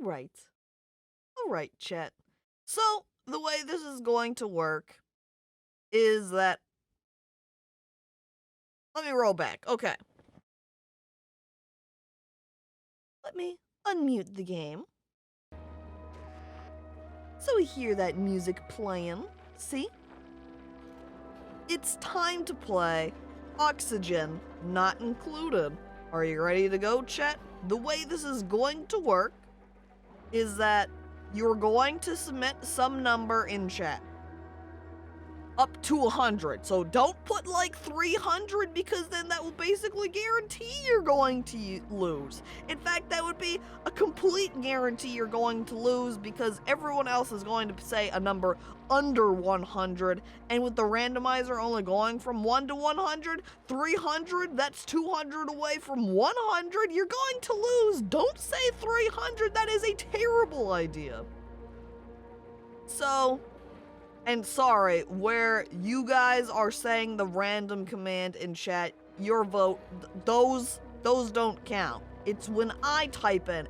Alright. Alright, chat. So, the way this is going to work is that. Let me roll back. Okay. Let me unmute the game. So we hear that music playing. See? It's time to play Oxygen Not Included. Are you ready to go, chat? The way this is going to work is that you're going to submit some number in chat. Up to 100. So don't put like 300 because then that will basically guarantee you're going to lose. In fact, that would be a complete guarantee you're going to lose because everyone else is going to say a number under 100, and with the randomizer only going from 1 to 100, 300, that's 200 away from 100, you're going to lose. Don't say 300, that is a terrible idea. So, and sorry, where you guys are saying the random command in chat, your vote, those don't count. It's when I type in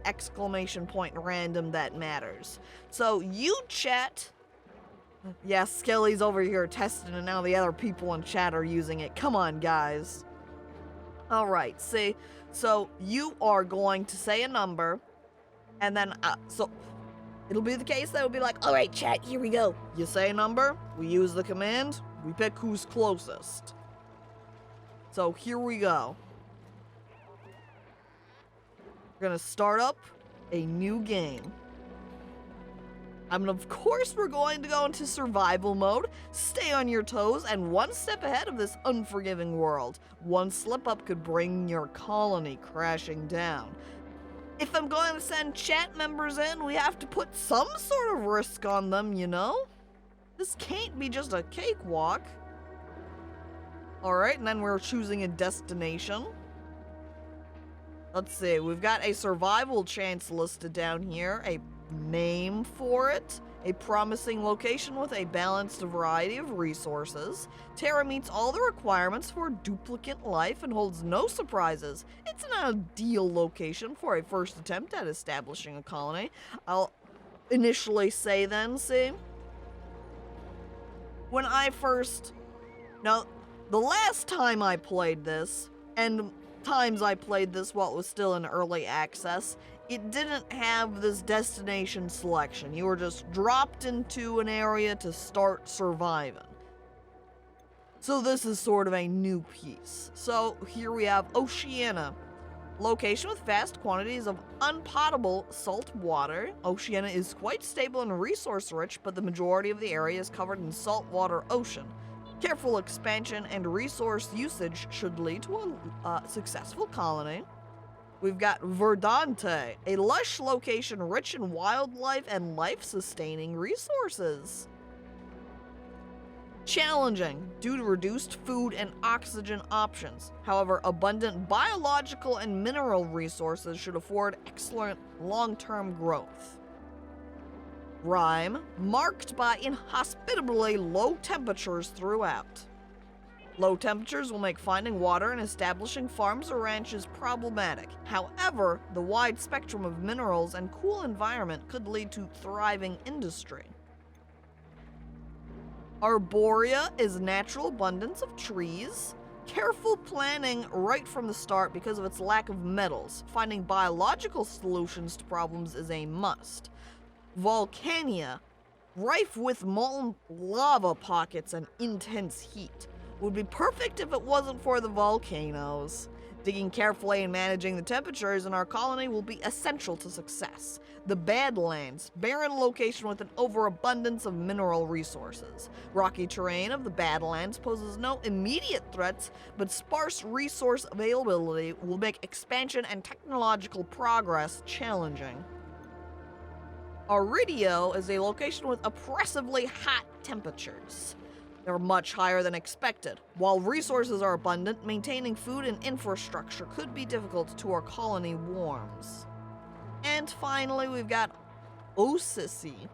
!random that matters. So you chat. Yeah, Skelly's over here testing and now the other people in chat are using it. Come on, guys. Alright, see, so you are going to say a number, and then, so it'll be the case that it'll be like, alright, chat, here we go. You say a number, we use the command, we pick who's closest. So here we go. We're gonna start up a new game. Of course, we're going to go into survival mode, stay on your toes, and one step ahead of this unforgiving world. One slip up could bring your colony crashing down. If I'm going to send chat members in, we have to put some sort of risk on them, you know? This can't be just a cakewalk. Alright, and then we're choosing a destination. Let's see, we've got a survival chance listed down here, a name for it, a promising location with a balanced variety of resources. Terra meets all the requirements for duplicate life and holds no surprises. It's an ideal location for a first attempt at establishing a colony. I'll initially say then, see? When I first... Now, the last time I played this, and times I played this while it was still in early access, it didn't have this destination selection. You were just dropped into an area to start surviving. So this is sort of a new piece. So here we have Oceania. Location with vast quantities of unpotable salt water. Oceania is quite stable and resource rich, but the majority of the area is covered in saltwater ocean. Careful expansion and resource usage should lead to a successful colony. We've got Verdante, a lush location rich in wildlife and life-sustaining resources. Challenging due to reduced food and oxygen options. However, abundant biological and mineral resources should afford excellent long-term growth. Rime, marked by inhospitably low temperatures throughout. Low temperatures will make finding water and establishing farms or ranches problematic. However, the wide spectrum of minerals and cool environment could lead to thriving industry. Arborea is natural abundance of trees. Careful planning right from the start because of its lack of metals. Finding biological solutions to problems is a must. Volcania, rife with molten lava pockets and intense heat. Would be perfect if it wasn't for the volcanoes. Digging carefully and managing the temperatures in our colony will be essential to success. The Badlands, barren location with an overabundance of mineral resources. Rocky terrain of the Badlands poses no immediate threats, but sparse resource availability will make expansion and technological progress challenging. Aridio is a location with oppressively hot temperatures. They're much higher than expected. While resources are abundant, maintaining food and infrastructure could be difficult to our colony warms. And finally, we've got Osisi,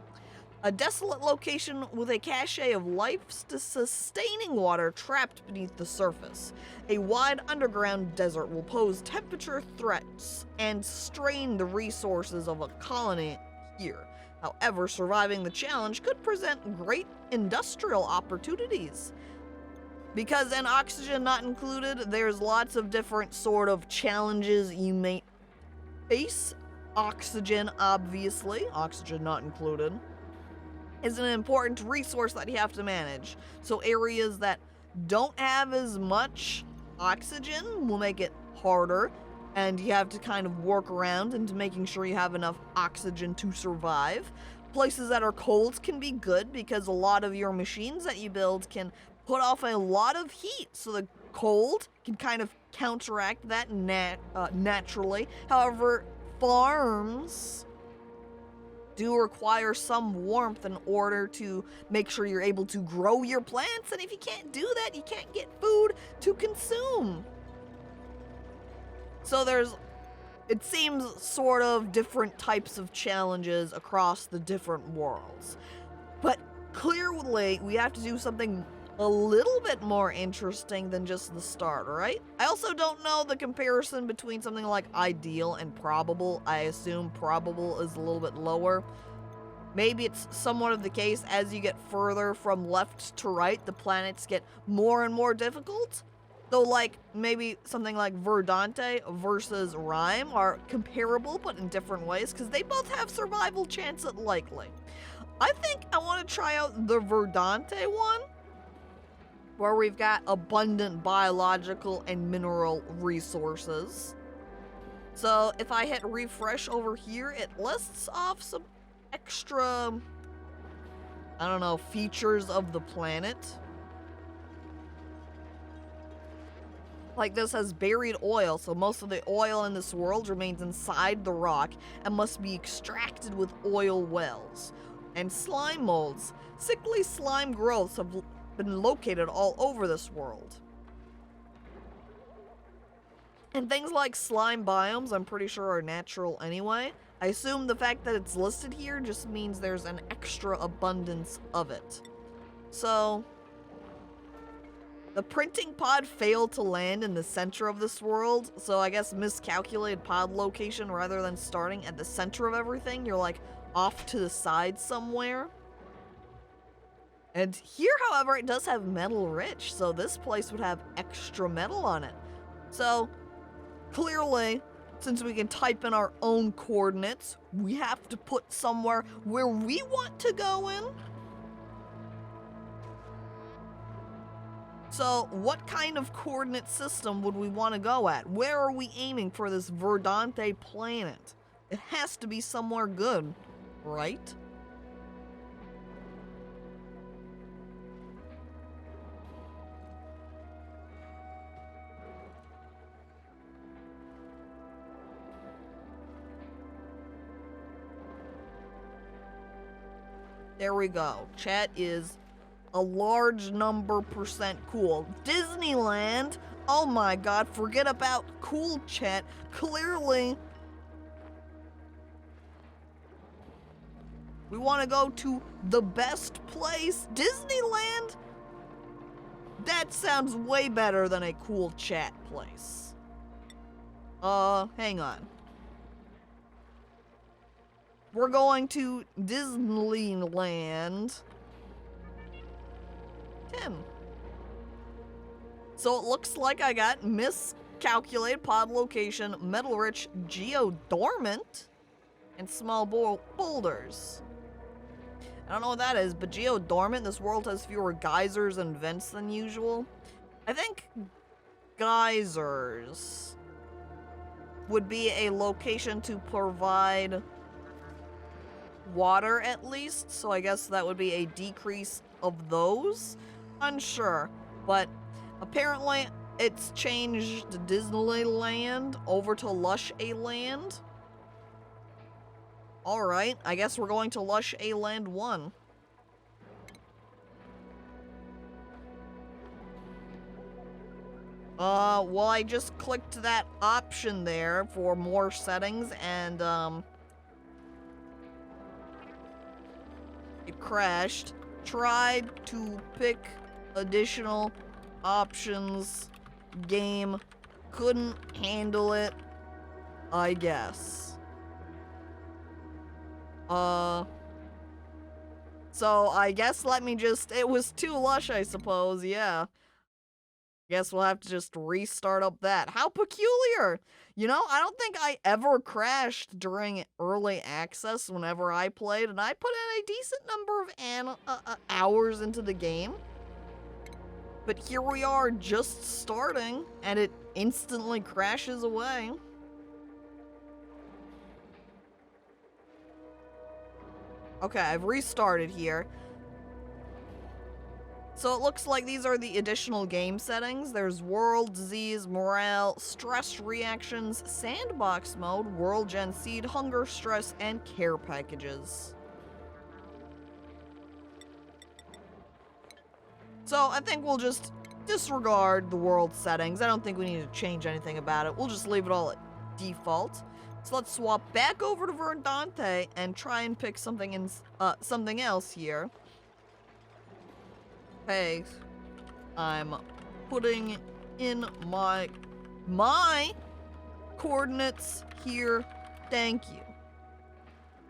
A desolate location with a cache of life-sustaining water trapped beneath the surface. A wide underground desert will pose temperature threats and strain the resources of a colony here. However, surviving the challenge could present great industrial opportunities. Because in oxygen not included, there's lots of different sort of challenges you may face. Oxygen, obviously, oxygen not included, is an important resource that you have to manage. So areas that don't have as much oxygen will make it harder, and you have to kind of work around into making sure you have enough oxygen to survive. Places that are cold can be good because a lot of your machines that you build can put off a lot of heat, so the cold can kind of counteract that naturally. However, farms do require some warmth in order to make sure you're able to grow your plants, and if you can't do that, you can't get food to consume. So it seems sort of different types of challenges across the different worlds. But clearly, we have to do something a little bit more interesting than just the start, right? I also don't know the comparison between something like ideal and probable. I assume probable is a little bit lower. Maybe it's somewhat of the case as you get further from left to right, the planets get more and more difficult. Though, like, maybe something like Verdante versus Rhyme are comparable, but in different ways, because they both have survival chance at likely. I think I want to try out the Verdante one, where we've got abundant biological and mineral resources. So if I hit refresh over here, it lists off some extra, I don't know, features of the planet. Like this has buried oil, so most of the oil in this world remains inside the rock and must be extracted with oil wells. And slime molds. Sickly slime growths have been located all over this world. And things like slime biomes, I'm pretty sure are natural anyway. I assume the fact that it's listed here just means there's an extra abundance of it. So, the printing pod failed to land in the center of this world, so I guess miscalculated pod location rather than starting at the center of everything. You're like off to the side somewhere. And here, however, it does have metal rich, so this place would have extra metal on it. So, clearly, since we can type in our own coordinates, we have to put somewhere where we want to go in. So, what kind of coordinate system would we want to go at? Where are we aiming for this Verdante planet? It has to be somewhere good, right? There we go. Chat is a large number percent cool. Disneyland? Oh my god, forget about cool, chat. Clearly, we want to go to the best place. Disneyland? That sounds way better than a cool chat place. Hang on. We're going to Disneyland 10. So it looks like I got miscalculated pod location, metal rich, geodormant, and small boulders. I don't know what that is, but geodormant, this world has fewer geysers and vents than usual. I think geysers would be a location to provide water at least, so I guess that would be a decrease of those. Unsure, but apparently it's changed Disneyland over to Lush A Land. Alright, I guess we're going to Lush A Land 1. Well, I just clicked that option there for more settings, and It crashed. Tried to pick additional options. Game couldn't handle it, I guess. So I guess it was too lush, I suppose, yeah. Guess we'll have to just restart up that. How peculiar! You know, I don't think I ever crashed during early access whenever I played, and I put in a decent number of hours into the game. But here we are just starting, and it instantly crashes away. Okay, I've restarted here. So it looks like these are the additional game settings. There's world, disease, morale, stress reactions, sandbox mode, world gen seed, hunger, stress, and care packages. So I think we'll just disregard the world settings. I don't think we need to change anything about it. We'll just leave it all at default. So let's swap back over to Verdante and try and pick something else here. Hey, I'm putting in my coordinates here. Thank you.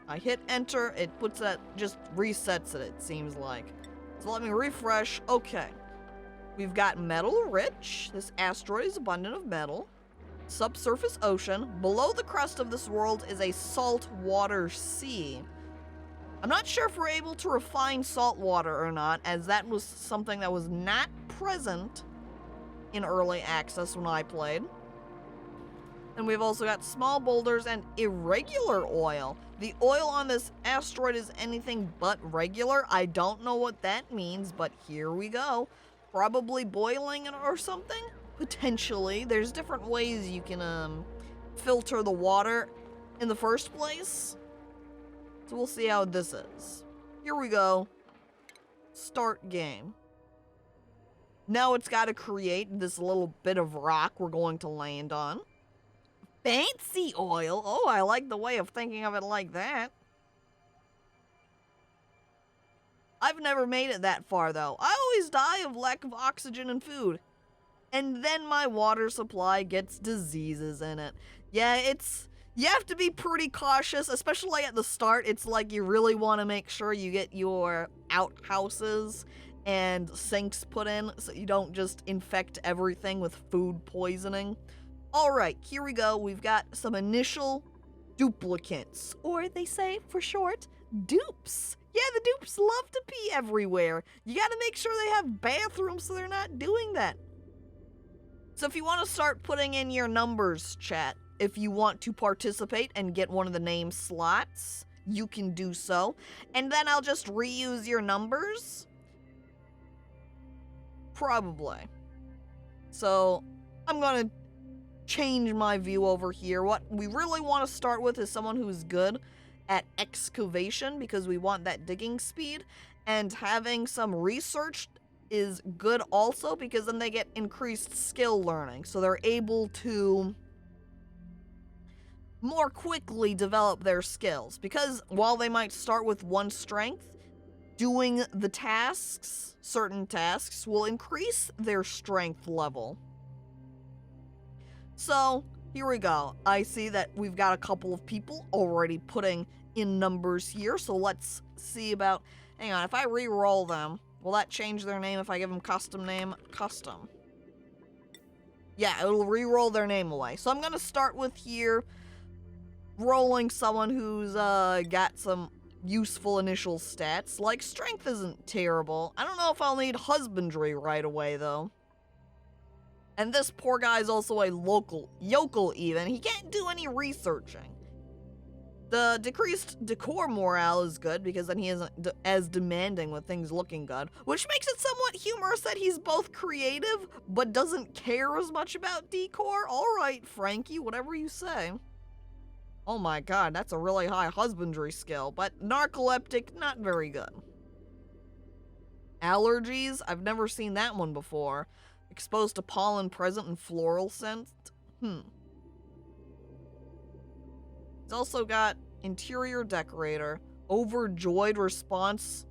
I hit enter, it puts that, just resets it seems like. So let me refresh. Okay. We've got metal rich. This asteroid is abundant of metal. Subsurface ocean. Below the crust of this world is a saltwater sea. I'm not sure if we're able to refine salt water or not, as that was something that was not present in early access when I played. And we've also got small boulders and irregular oil. The oil on this asteroid is anything but regular. I don't know what that means, but here we go. Probably boiling it or something? Potentially. There's different ways you can filter the water in the first place. So we'll see how this is. Here we go. Start game. Now it's got to create this little bit of rock we're going to land on. Fancy oil. Oh, I like the way of thinking of it like that. I've never made it that far, though. I always die of lack of oxygen and food. And then my water supply gets diseases in it. Yeah, you have to be pretty cautious, especially at the start. It's like you really want to make sure you get your outhouses and sinks put in so you don't just infect everything with food poisoning. All right, here we go. We've got some initial duplicants, or they say for short, dupes. Yeah, the dupes love to pee everywhere. You got to make sure they have bathrooms so they're not doing that. So if you want to start putting in your numbers, chat, if you want to participate and get one of the name slots, you can do so. And then I'll just reuse your numbers. Probably. So I'm going to change my view over here. What we really want to start with is someone who's good at excavation, because we want that digging speed. And having some research is good also, because then they get increased skill learning. So they're able to more quickly develop their skills, because while they might start with one strength, doing the tasks, certain tasks, will increase their strength level. So here we go. I see that we've got a couple of people already putting in numbers here, so let's see about, hang on, if I re-roll them, will that change their name if I give them custom name? Custom. Yeah, it'll re-roll their name away. So I'm gonna start with here, rolling someone who's got some useful initial stats. Like, strength isn't terrible. I don't know if I'll need husbandry right away, though. And this poor guy's also a yokel even. He can't do any researching. The decreased decor morale is good, because then he isn't as demanding with things looking good, which makes it somewhat humorous that he's both creative, but doesn't care as much about decor. All right, Frankie, whatever you say. Oh my god, that's a really high husbandry skill, but narcoleptic, not very good. Allergies, I've never seen that one before. Exposed to pollen present in floral scent. It's also got interior decorator, Overjoyed response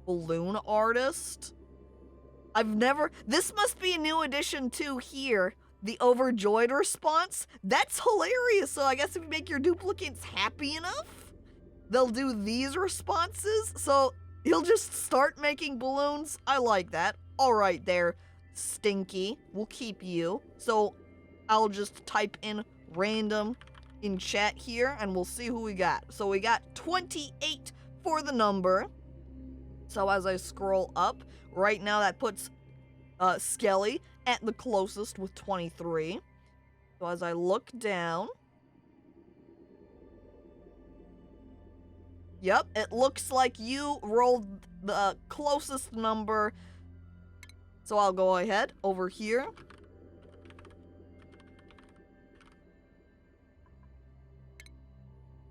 balloon artist. This must be a new addition too here. The overjoyed response. That's hilarious. So I guess if you make your duplicates happy enough, they'll do these responses. So he'll just start making balloons. I like that. All right there, Stinky. We'll keep you. So I'll just type in random in chat here and we'll see who we got. So we got 28 for the number. So as I scroll up, right now that puts Skelly at the closest with 23. So as I look down, yep, it looks like you rolled the closest number. So I'll go ahead over here.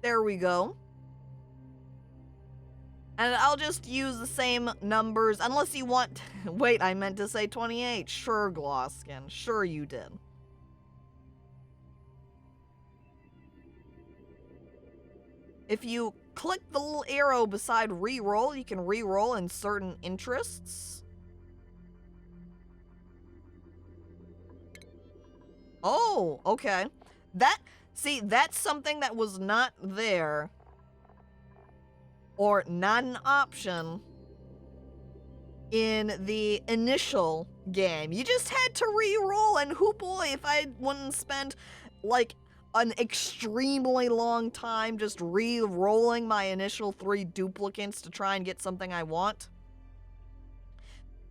There we go. And I'll just use the same numbers, unless you want... Wait, I meant to say 28. Sure, Glosskin. Sure you did. If you click the little arrow beside reroll, you can reroll in certain interests. Oh, okay. See, that's something that was not there. Or not an option in the initial game. You just had to re-roll, and hoo boy, if I wouldn't spend like an extremely long time just re-rolling my initial 3 duplicates to try and get something I want.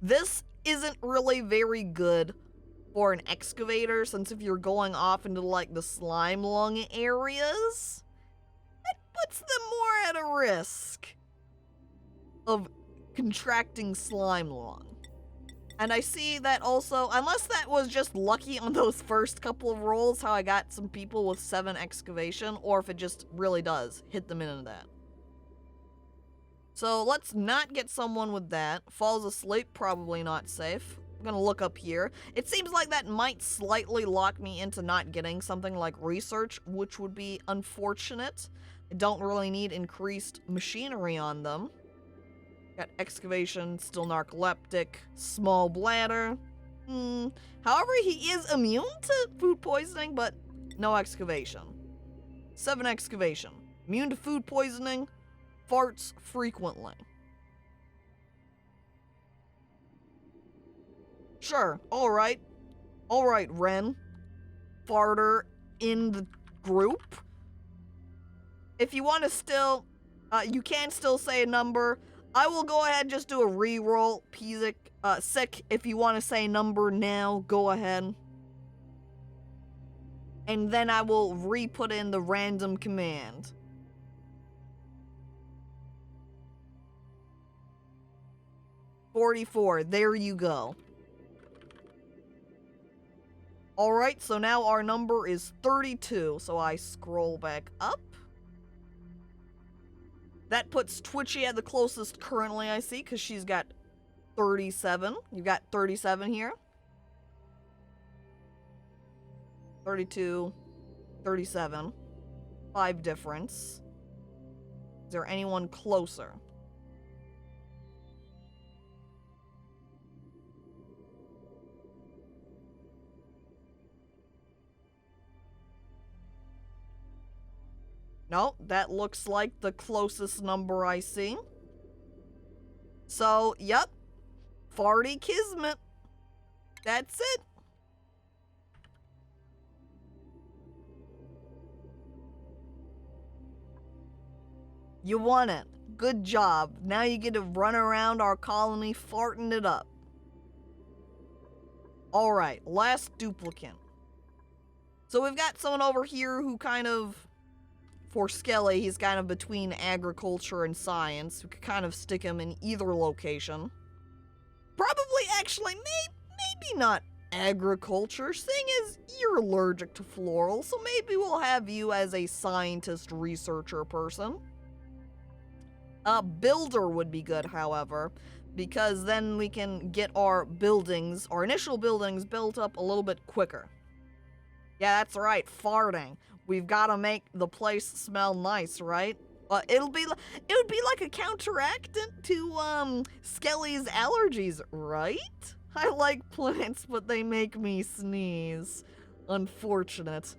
This isn't really very good for an excavator, since if you're going off into like the slime lung areas, puts them more at a risk of contracting slime lung. And I see that also, unless that was just lucky on those first couple of rolls, how I got some people with 7 excavation, or if it just really does hit them into that. So let's not get someone with that. Falls asleep, probably not safe. I'm gonna look up here. It seems like that might slightly lock me into not getting something like research, which would be unfortunate. I don't really need increased machinery on them. Got excavation, still narcoleptic, small bladder. However, he is immune to food poisoning, but no excavation. 7 excavation. Immune to food poisoning, farts frequently. Sure, alright. Alright, Ren. Farter in the group. If you want to still, you can still say a number. I will go ahead and just do a re-roll. Sick, if you want to say a number now, go ahead. And then I will re-put in the random command. $44, there you go. Alright, so now our number is 32, so I scroll back up. That puts Twitchy at the closest currently, I see, because she's got 37. You've got 37 here. 32, 37. 5 difference. Is there anyone closer? No, that looks like the closest number I see. So, yep. Farty Kismet. That's it. You won it. Good job. Now you get to run around our colony farting it up. Alright, last duplicate. So we've got someone over here who kind of... For Skelly, he's kind of between agriculture and science. We could kind of stick him in either location. Probably, actually, maybe not agriculture, seeing as you're allergic to floral, so maybe we'll have you as a scientist researcher person. Builder would be good, however, because then we can get our buildings, our initial buildings, built up a little bit quicker. Yeah, that's right, farting. We've got to make the place smell nice, right? It would be like a counteractant to Skelly's allergies, right? I like plants, but they make me sneeze. Unfortunate.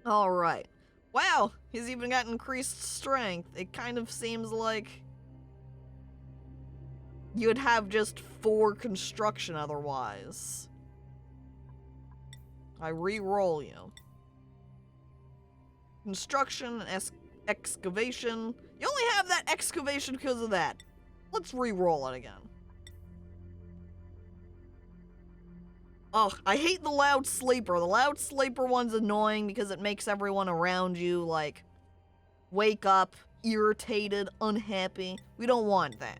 All right. Wow, he's even got increased strength. It kind of seems like you'd have just 4 construction otherwise. I re-roll you. Construction and excavation. You only have that excavation because of that. Let's re-roll it again. Ugh, I hate the loud sleeper. The loud sleeper one's annoying because it makes everyone around you, like, wake up, irritated, unhappy. We don't want that.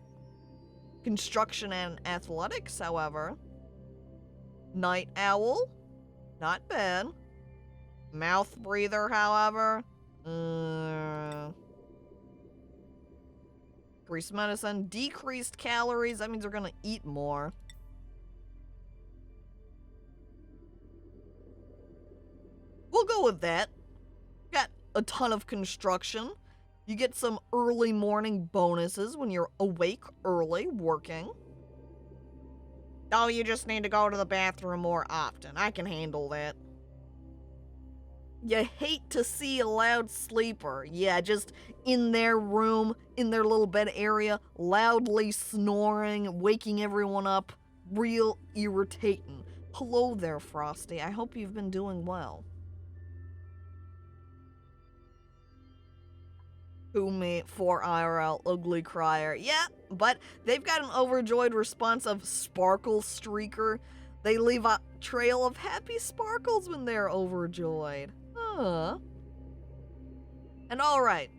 Construction and athletics, however. Night owl. Not bad. Mouth breather, however. Increased medicine. Decreased calories. That means we're gonna eat more. We'll go with that. Got a ton of construction. You get some early morning bonuses when you're awake early working. Oh, you just need to go to the bathroom more often. I can handle that. You hate to see a loud sleeper. Yeah, just in their room, in their little bed area, loudly snoring, waking everyone up. Real irritating. Hello there, Frosty. I hope you've been doing well. Who me for IRL ugly crier. Yeah, but they've got an overjoyed response of Sparkle Streaker. They leave a trail of happy sparkles when they're overjoyed. Huh. And alright.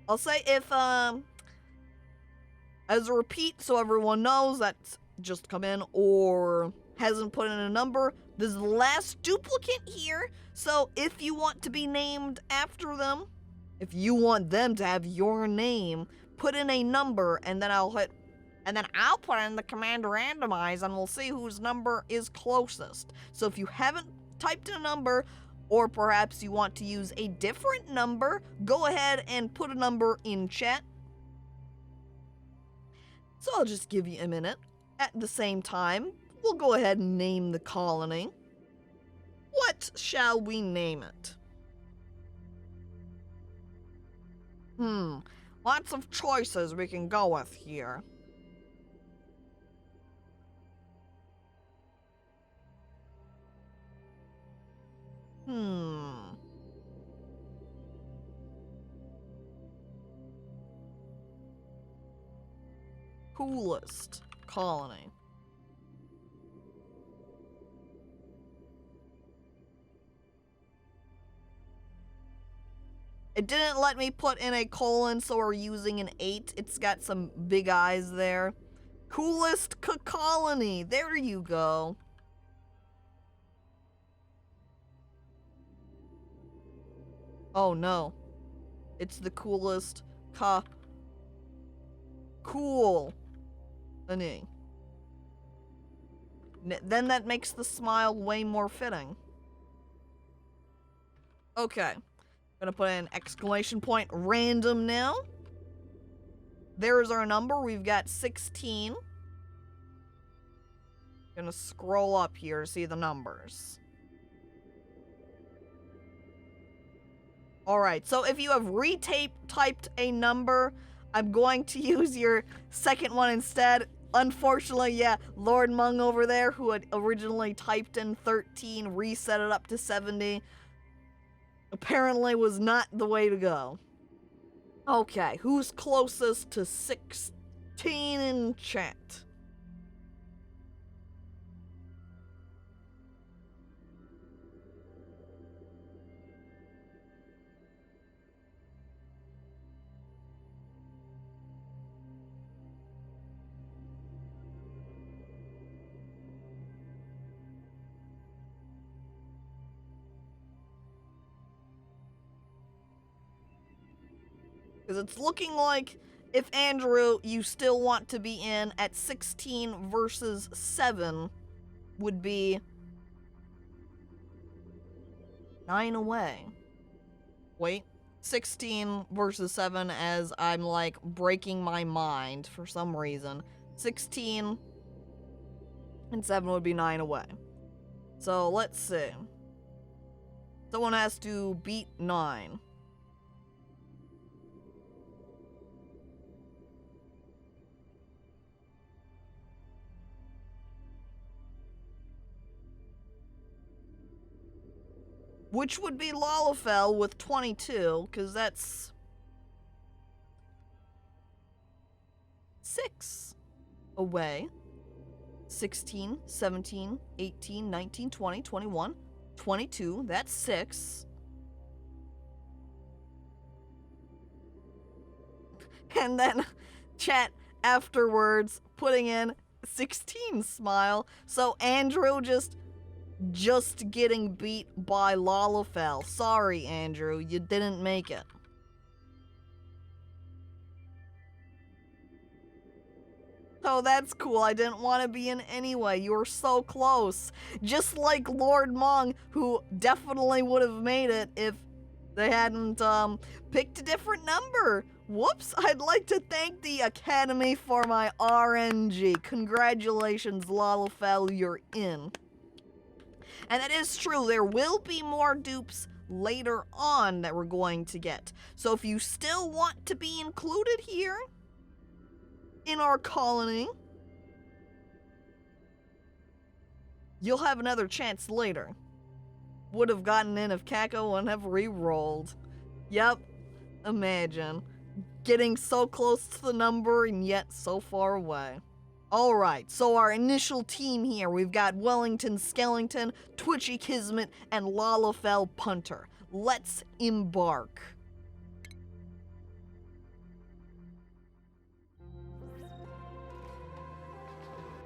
I'll say if as a repeat so everyone knows that's just come in or hasn't put in a number, this is the last duplicate here. So if you want to be named after them, if you want them to have your name, put in a number, and then I'll put in the command randomize, and we'll see whose number is closest. So if you haven't typed in a number, or perhaps you want to use a different number, go ahead and put a number in chat. So I'll just give you a minute. At the same time, we'll go ahead and name the colony. What shall we name it? Lots of choices we can go with here. Coolest colony. It didn't let me put in a colon, so we're using an 8. It's got some big eyes there. Coolest colony. There you go. Oh no. It's the coolest cool. Then that makes the smile way more fitting. Okay. Gonna put in exclamation point random now. There's our number. We've got 16. Gonna scroll up here to see the numbers. Alright, so if you have typed a number, I'm going to use your second one instead. Unfortunately, yeah, Lord Mung over there, who had originally typed in 13, reset it up to 70. Apparently was not the way to go. Okay, who's closest to 16 in chat? Because it's looking like, if Andrew, you still want to be in at 16 versus 7, would be 9 away. Wait, 16 versus 7 as I'm like breaking my mind for some reason. 16 and 7 would be 9 away. So let's see. Someone has to beat 9. Which would be Lalafell with 22, because that's 6 away. 16, 17, 18, 19, 20, 21, 22, that's 6. And then chat afterwards putting in 16 smile. So Andrew just getting beat by Lalafell. Sorry, Andrew, you didn't make it. Oh, that's cool. I didn't want to be in anyway. You were so close. Just like Lord Mong, who definitely would have made it if they hadn't picked a different number. Whoops. I'd like to thank the Academy for my RNG. Congratulations, Lalafell, you're in. And it is true, there will be more dupes later on that we're going to get. So if you still want to be included here in our colony, you'll have another chance later. Would have gotten in if Caco wouldn't have re-rolled. Yep, imagine. Getting so close to the number and yet so far away. Alright, so our initial team here, we've got Wellington Skellington, Twitchy Kismet, and Lalafell Punter. Let's embark.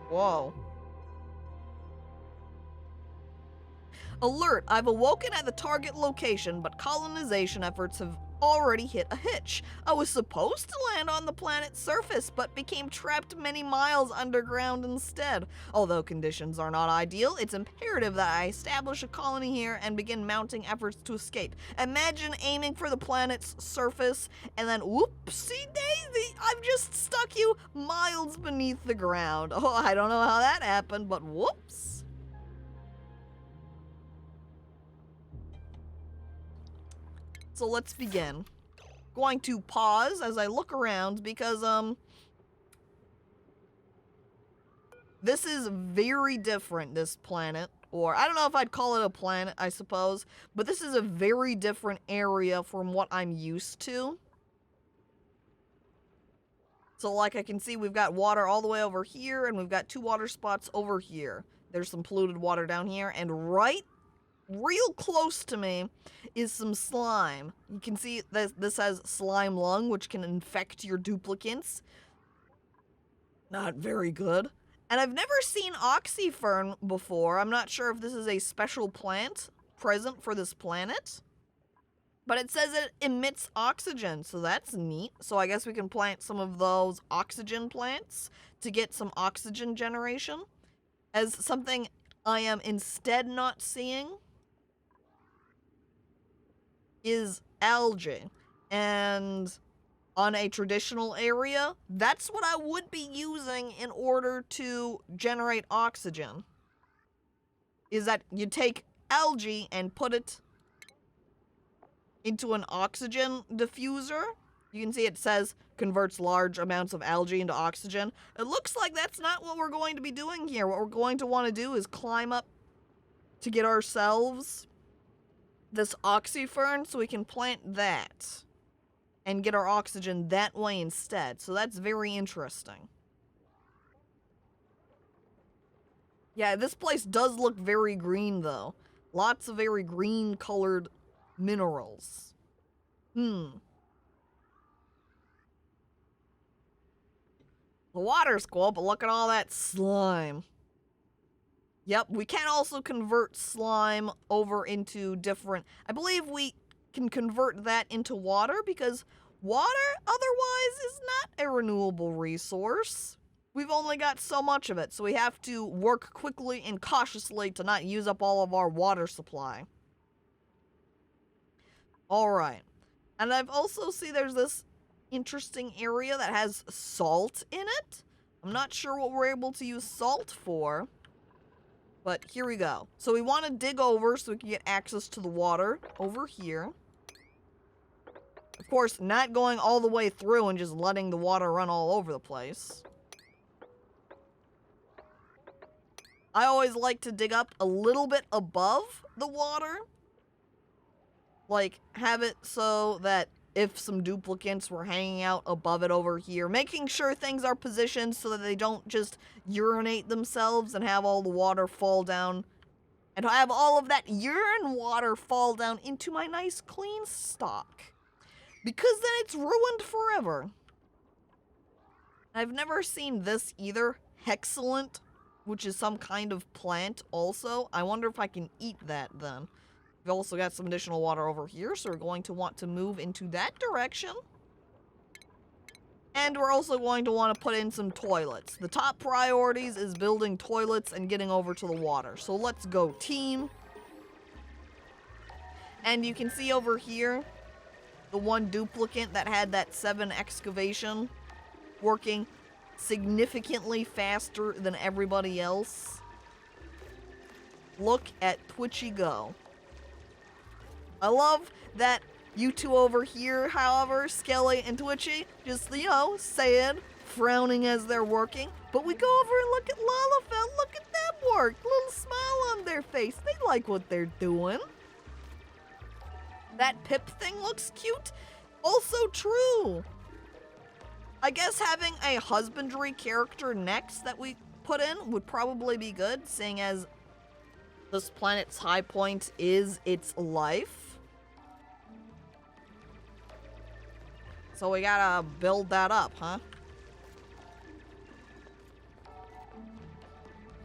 Whoa. Alert, I've awoken at the target location, but colonization efforts have already hit a hitch. I was supposed to land on the planet's surface, but became trapped many miles underground instead. Although conditions are not ideal, it's imperative that I establish a colony here and begin mounting efforts to escape. Imagine aiming for the planet's surface and then whoopsie daisy, I've just stuck you miles beneath the ground. Oh, I don't know how that happened, but whoops. So let's begin. Going to pause as I look around because, this is very different, this planet. Or, I don't know if I'd call it a planet, I suppose. But this is a very different area from what I'm used to. So, like I can see, we've got water all the way over here, and we've got 2 water spots over here. There's some polluted water down here, and right real close to me is some slime. You can see that this has slime lung, which can infect your duplicates. Not very good. And I've never seen oxyfern before. I'm not sure if this is a special plant present for this planet. But it says it emits oxygen, so that's neat. So I guess we can plant some of those oxygen plants to get some oxygen generation. As something I am instead not seeing is algae. And on a traditional area, that's what I would be using in order to generate oxygen. Is that you take algae and put it into an oxygen diffuser. You can see it says converts large amounts of algae into oxygen. It looks like that's not what we're going to be doing here. What we're going to want to do is climb up to get ourselves this oxyfern so we can plant that and get our oxygen that way instead. So that's very interesting. Yeah, this place does look very green though. Lots of very green colored minerals. The water's cool, but look at all that slime. Yep, we can also convert slime over into different... I believe we can convert that into water because water otherwise is not a renewable resource. We've only got so much of it, so we have to work quickly and cautiously to not use up all of our water supply. Alright, And I've also seen there's this interesting area that has salt in it. I'm not sure what we're able to use salt for, but here we go. So we want to dig over so we can get access to the water over here. Of course, not going all the way through and just letting the water run all over the place. I always like to dig up a little bit above the water. Like, have it so that if some duplicates were hanging out above it over here, making sure things are positioned so that they don't just urinate themselves and have all the water fall down, and have all of that urine water fall down into my nice clean stock. Because then it's ruined forever. I've never seen this either. Hexcellent, which is some kind of plant also. I wonder if I can eat that then. We've also got some additional water over here, so we're going to want to move into that direction. And we're also going to want to put in some toilets. The top priorities is building toilets and getting over to the water. So let's go, team. And you can see over here, the one duplicate that had that 7 excavation working significantly faster than everybody else. Look at Twitchy go. I love that you two over here, however, Skelly and Twitchy, just, you know, saying, frowning as they're working. But we go over and look at Lalafell. Look at them work. Little smile on their face. They like what they're doing. That Pip thing looks cute. Also true. I guess having a husbandry character next that we put in would probably be good, seeing as this planet's high point is its life. So we gotta build that up, huh?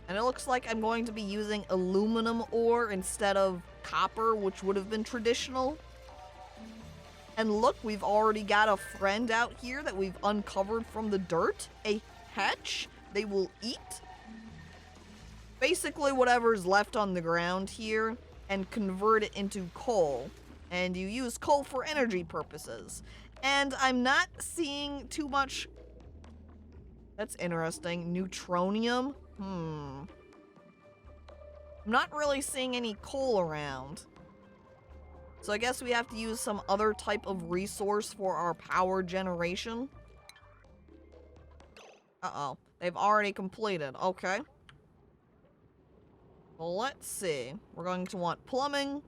And it looks like I'm going to be using aluminum ore instead of copper, which would have been traditional. And look, we've already got a friend out here that we've uncovered from the dirt. A hatch they will eat. Basically whatever's left on the ground here, and convert it into coal. And you use coal for energy purposes. And I'm not seeing too much... That's interesting. Neutronium? I'm not really seeing any coal around. So I guess we have to use some other type of resource for our power generation. Uh-oh. They've already completed. Okay. Well, let's see. We're going to want plumbing,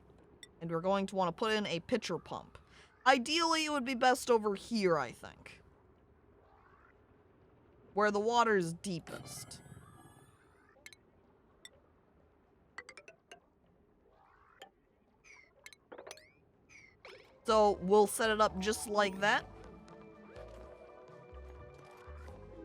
and we're going to want to put in a pitcher pump. Ideally, it would be best over here, I think. Where the water's deepest. So we'll set it up just like that.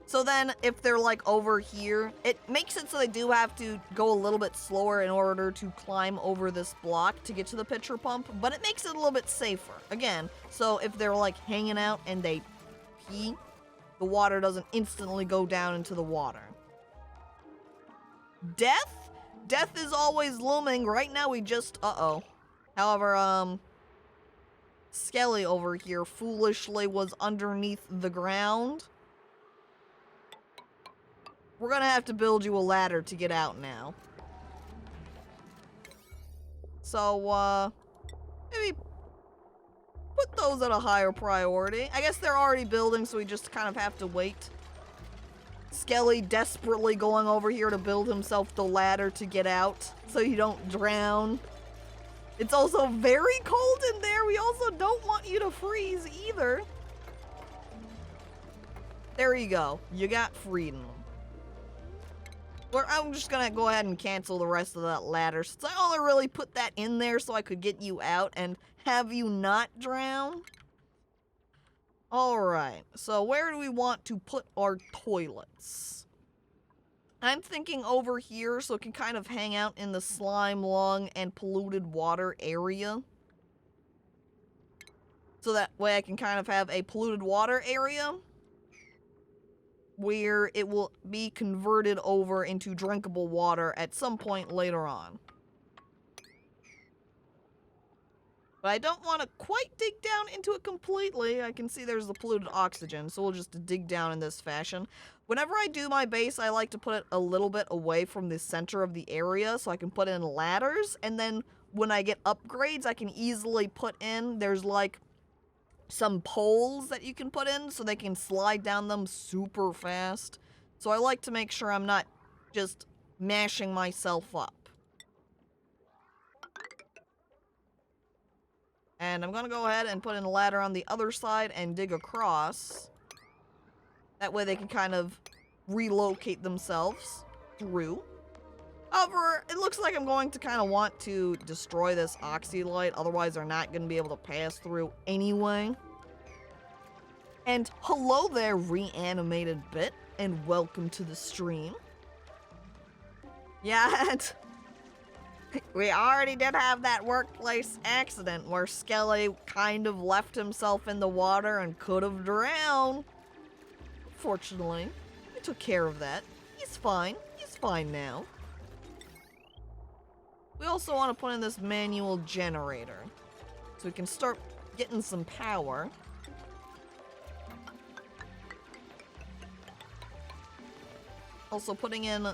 So then if they're like over here, it makes it so they do have to go a little bit slower in order to climb over this block to get to the pitcher pump, but it makes it a little bit safer. Again, so if they're like hanging out and they pee, the water doesn't instantly go down into the water. Death? Death is always looming. Right now we just, However, Skelly over here foolishly was underneath the ground. We're gonna have to build you a ladder to get out now. So, maybe put those at a higher priority. I guess they're already building, so we just kind of have to wait. Skelly desperately going over here to build himself the ladder to get out, so you don't drown. It's also very cold in there. We also don't want you to freeze either. There you go. You got freedom. I'm just gonna go ahead and cancel the rest of that ladder, since I only really put that in there so I could get you out and have you not drown. Alright, so where do we want to put our toilets? I'm thinking over here so it can kind of hang out in the slime lung and polluted water area. So that way I can kind of have a polluted water area where it will be converted over into drinkable water at some point later on. But I don't want to quite dig down into it completely. I can see there's the polluted oxygen, so we'll just dig down in this fashion. Whenever I do my base, I like to put it a little bit away from the center of the area so I can put in ladders. And then when I get upgrades, I can easily put in, there's like some poles that you can put in so they can slide down them super fast. So I like to make sure I'm not just mashing myself up. And I'm gonna go ahead and put in a ladder on the other side and dig across. That way they can kind of relocate themselves through. However, it looks like I'm going to kind of want to destroy this oxylite, otherwise they're not going to be able to pass through anyway. And hello there, reanimated bit, and welcome to the stream. Yeah, and we already did have that workplace accident where Skelly kind of left himself in the water and could have drowned. Fortunately, we took care of that. He's fine. He's fine now. We also want to put in this manual generator so we can start getting some power. Also putting in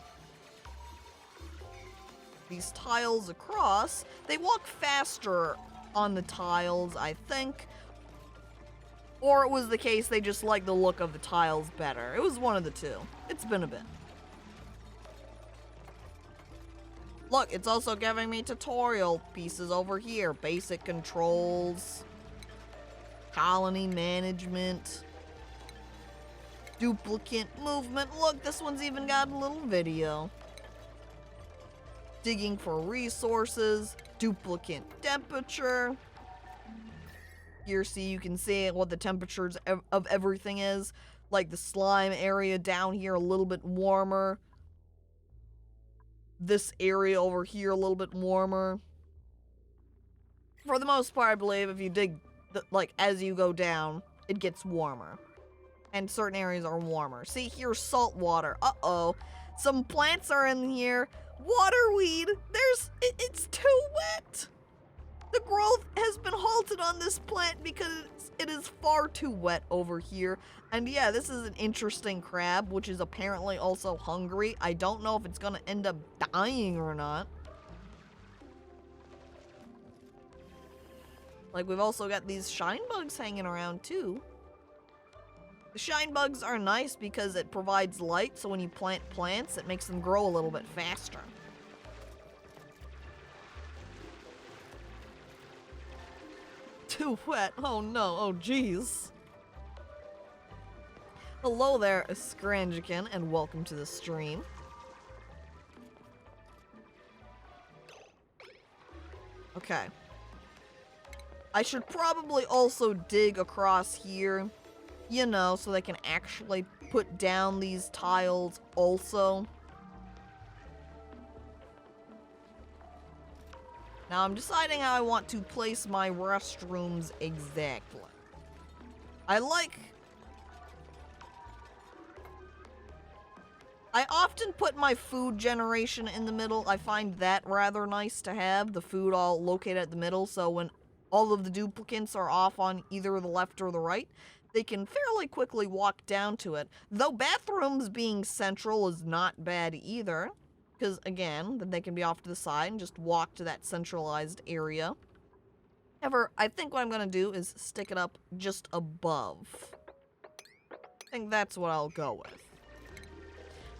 these tiles across. They walk faster on the tiles, I think. Or it was the case they just like the look of the tiles better. It was one of the two. It's been a bit. Look, it's also giving me tutorial pieces over here. Basic controls, colony management, duplicate movement. Look, this one's even got a little video. Digging for resources, duplicate temperature. Here, see, you can see what the temperatures of everything is. Like the slime area down here, a little bit warmer. This area over here, a little bit warmer. For the most part, I believe if you dig, like, as you go down, it gets warmer. And certain areas are warmer. See, here's salt water. Uh-oh. Some plants are in here. Waterweed! It's too wet! The growth has been halted on this plant because it is far too wet over here. And yeah, this is an interesting crab, which is apparently also hungry. I don't know if it's gonna end up dying or not. Like, we've also got these shine bugs hanging around too. The shine bugs are nice because it provides light, so when you plant plants, it makes them grow a little bit faster. Too wet. Oh no. Oh jeez. Hello there, Scrangican, and welcome to the stream. Okay. I should probably also dig across here, you know, so they can actually put down these tiles also. Now I'm deciding how I want to place my restrooms exactly. I often put my food generation in the middle. I find that rather nice to have, the food all located at the middle, so when all of the duplicates are off on either the left or the right, they can fairly quickly walk down to it. Though bathrooms being central is not bad either. Because, again, then they can be off to the side and just walk to that centralized area. However, I think what I'm going to do is stick it up just above. I think that's what I'll go with.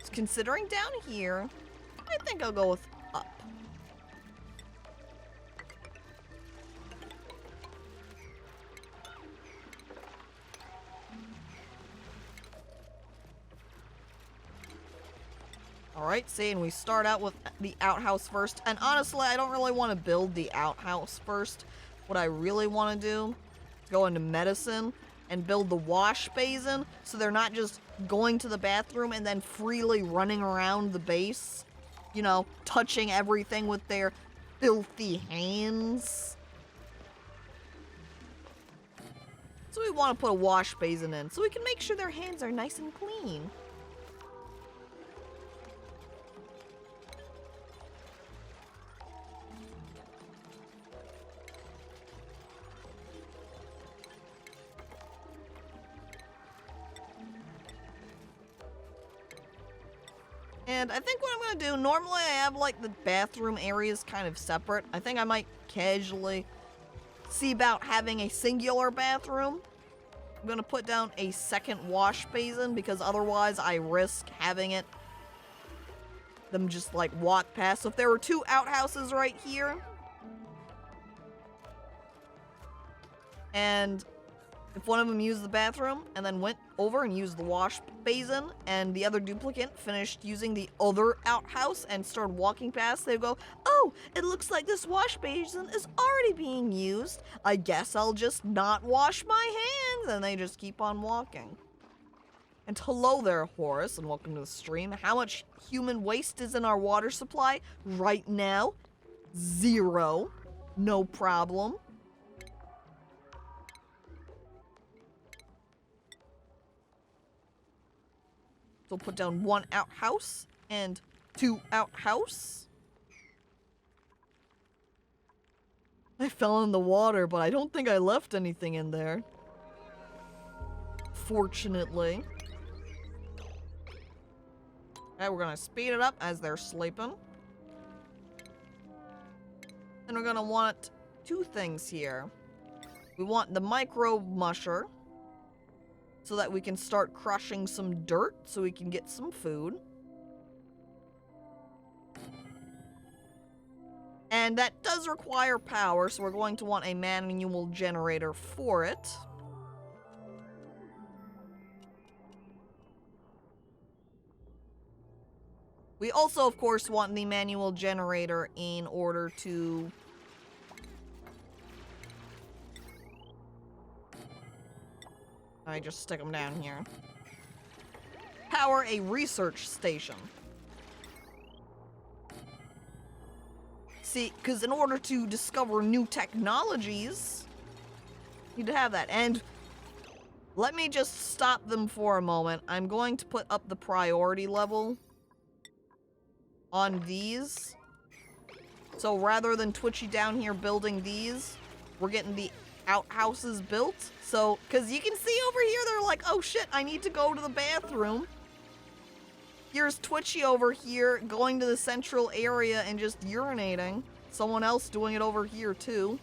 So considering down here, I think I'll go with up. Alright, see, and we start out with the outhouse first. And honestly, I don't really want to build the outhouse first. What I really want to do is go into medicine and build the wash basin so they're not just going to the bathroom and then freely running around the base. You know, touching everything with their filthy hands. So we want to put a wash basin in so we can make sure their hands are nice and clean. And I think what I'm gonna do, normally I have like the bathroom areas kind of separate. I think I might casually see about having a singular bathroom. I'm gonna put down a second wash basin because otherwise I risk having them just like walk past. So if there were two outhouses right here, and if one of them used the bathroom and then went over and used the wash basin, and the other duplicate finished using the other outhouse and started walking past, they'd go, oh, it looks like this wash basin is already being used. I guess I'll just not wash my hands. And they just keep on walking. And hello there, Horace, and welcome to the stream. How much human waste is in our water supply right now? 0. No problem. So put down 1 outhouse and 2 outhouse. I fell in the water, but I don't think I left anything in there. Fortunately. Okay, we're gonna speed it up as they're sleeping. And we're gonna want 2 things here. We want the microbe musher, so that we can start crushing some dirt so we can get some food. And that does require power, so we're going to want a manual generator for it. We also, of course, want the manual generator in order to I just stick them down here. Power a research station. See, because in order to discover new technologies, you need to have that. And let me just stop them for a moment. I'm going to put up the priority level on these. So rather than Twitchy down here building these, we're getting the outhouses built. So, because you can see over here, they're like, oh shit, I need to go to the bathroom. Here's Twitchy over here going to the central area and just urinating. Someone else doing it over here too.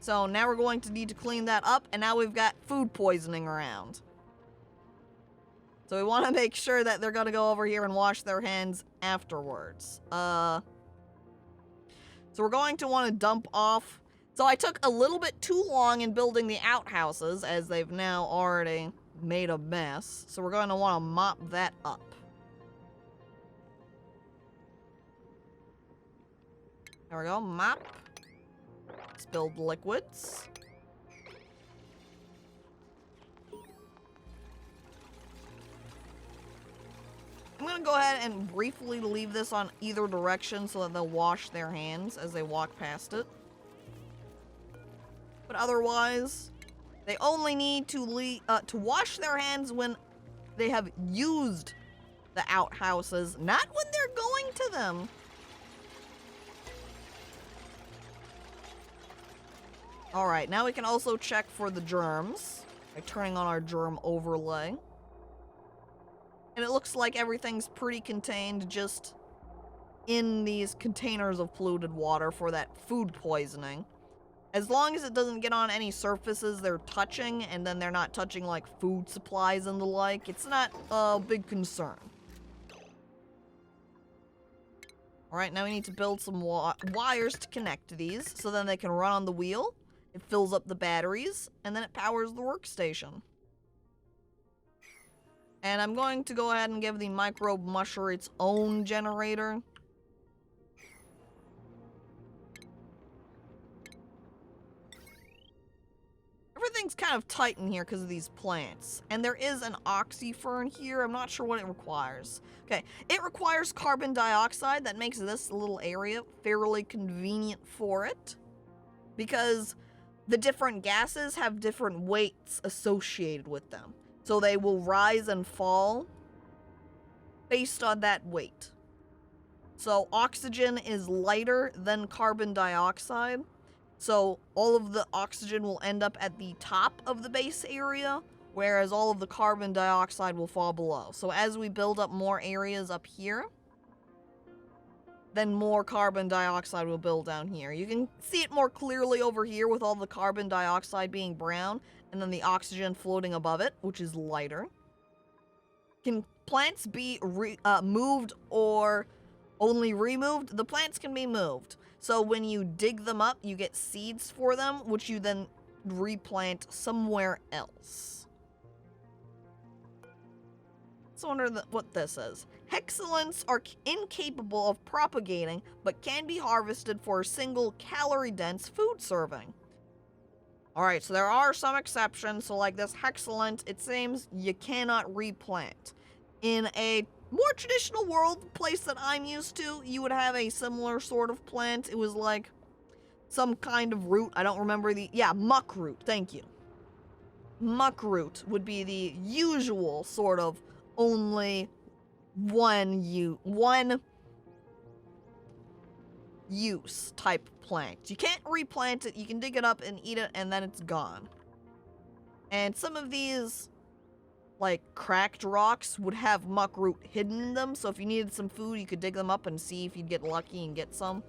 So now we're going to need to clean that up, and now we've got food poisoning around. So we want to make sure that they're going to go over here and wash their hands afterwards. So we're going to want to dump off. So I took a little bit too long in building the outhouses, as they've now already made a mess. So we're going to want to mop that up. There we go, mop. Spilled liquids. I'm gonna go ahead and briefly leave this on either direction so that they'll wash their hands as they walk past it. But otherwise, they only need to wash their hands when they have used the outhouses, not when they're going to them. Alright, now we can also check for the germs by turning on our germ overlay. And it looks like everything's pretty contained just in these containers of polluted water for that food poisoning. As long as it doesn't get on any surfaces they're touching, and then they're not touching like food supplies and the like, it's not a big concern. Alright, now we need to build some wires to connect these, so then they can run on the wheel. It fills up the batteries, and then it powers the workstation. And I'm going to go ahead and give the microbe musher its own generator. Everything's kind of tight in here because of these plants. And there is an oxyfern here. I'm not sure what it requires. Okay, it requires carbon dioxide. That makes this little area fairly convenient for it. Because the different gases have different weights associated with them. So they will rise and fall based on that weight. So oxygen is lighter than carbon dioxide. So all of the oxygen will end up at the top of the base area, whereas all of the carbon dioxide will fall below. So as we build up more areas up here, then more carbon dioxide will build down here. You can see it more clearly over here with all the carbon dioxide being brown, and then the oxygen floating above it, which is lighter. Can plants be moved or only removed? The plants can be moved. So when you dig them up, you get seeds for them, which you then replant somewhere else. So I wonder what this is. Hexalents are incapable of propagating, but can be harvested for a single calorie-dense food serving. Alright, so there are some exceptions. So like this hexalent, it seems you cannot replant. In a more traditional world place that I'm used to, you would have a similar sort of plant. It was like some kind of root. I don't remember muck root. Thank you. Muck root would be the usual sort of only one use type plant. You can't replant it. You can dig it up and eat it, and then it's gone. And some of these, like, cracked rocks would have muck root hidden in them, so if you needed some food, you could dig them up and see if you'd get lucky and get some.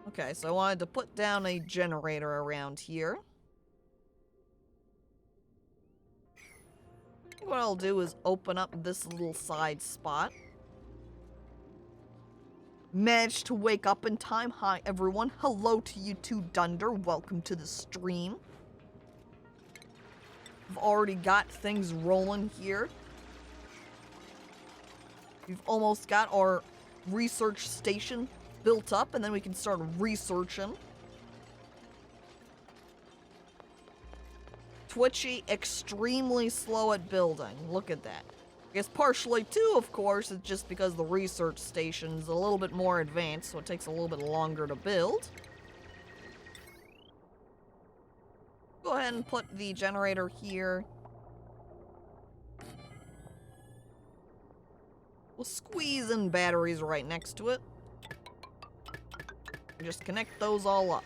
Okay, so I wanted to put down a generator around here. I think what I'll do is open up this little side spot. Managed to wake up in time. Hi, everyone. Hello to you too, Dunder. Welcome to the stream. We've already got things rolling here. We've almost got our research station built up, and then we can start researching. Twitchy, extremely slow at building. Look at that. I guess partially too, of course, it's just because the research station's a little bit more advanced, so it takes a little bit longer to build. Go ahead and put the generator here. We'll squeeze in batteries right next to it. Just connect those all up.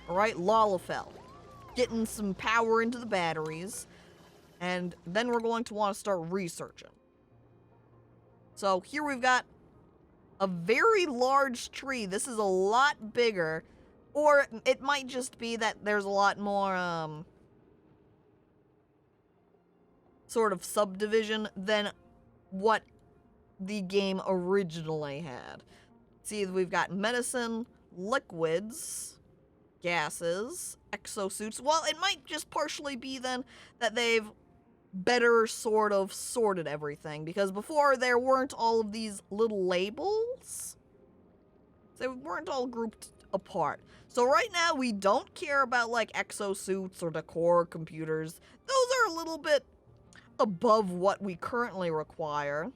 Alright, Lalafell. Getting some power into the batteries. And then we're going to want to start researching. So here we've got a very large tree. This is a lot bigger. Or it might just be that there's a lot more, sort of subdivision than what the game originally had. See, we've got medicine, liquids, gases, exosuits. Well, it might just partially be then that they've better sort of sorted everything, because before there weren't all of these little labels. They weren't all grouped apart. So right now we don't care about like exosuits or decor computers. Those are a little bit above what we currently require.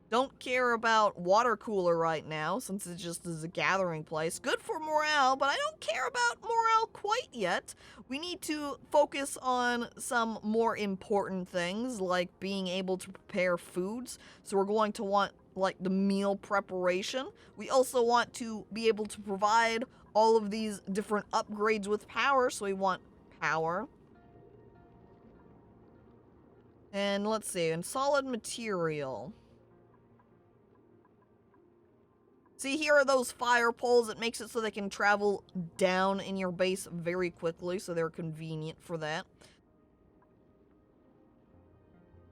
Don't care about water cooler right now, since it just is a gathering place. Good for morale, but I don't care about morale quite yet. We need to focus on some more important things, like being able to prepare foods. So we're going to want, like, the meal preparation. We also want to be able to provide all of these different upgrades with power, so we want power. And let's see, in solid material. See, here are those fire poles. It makes it so they can travel down in your base very quickly, so they're convenient for that.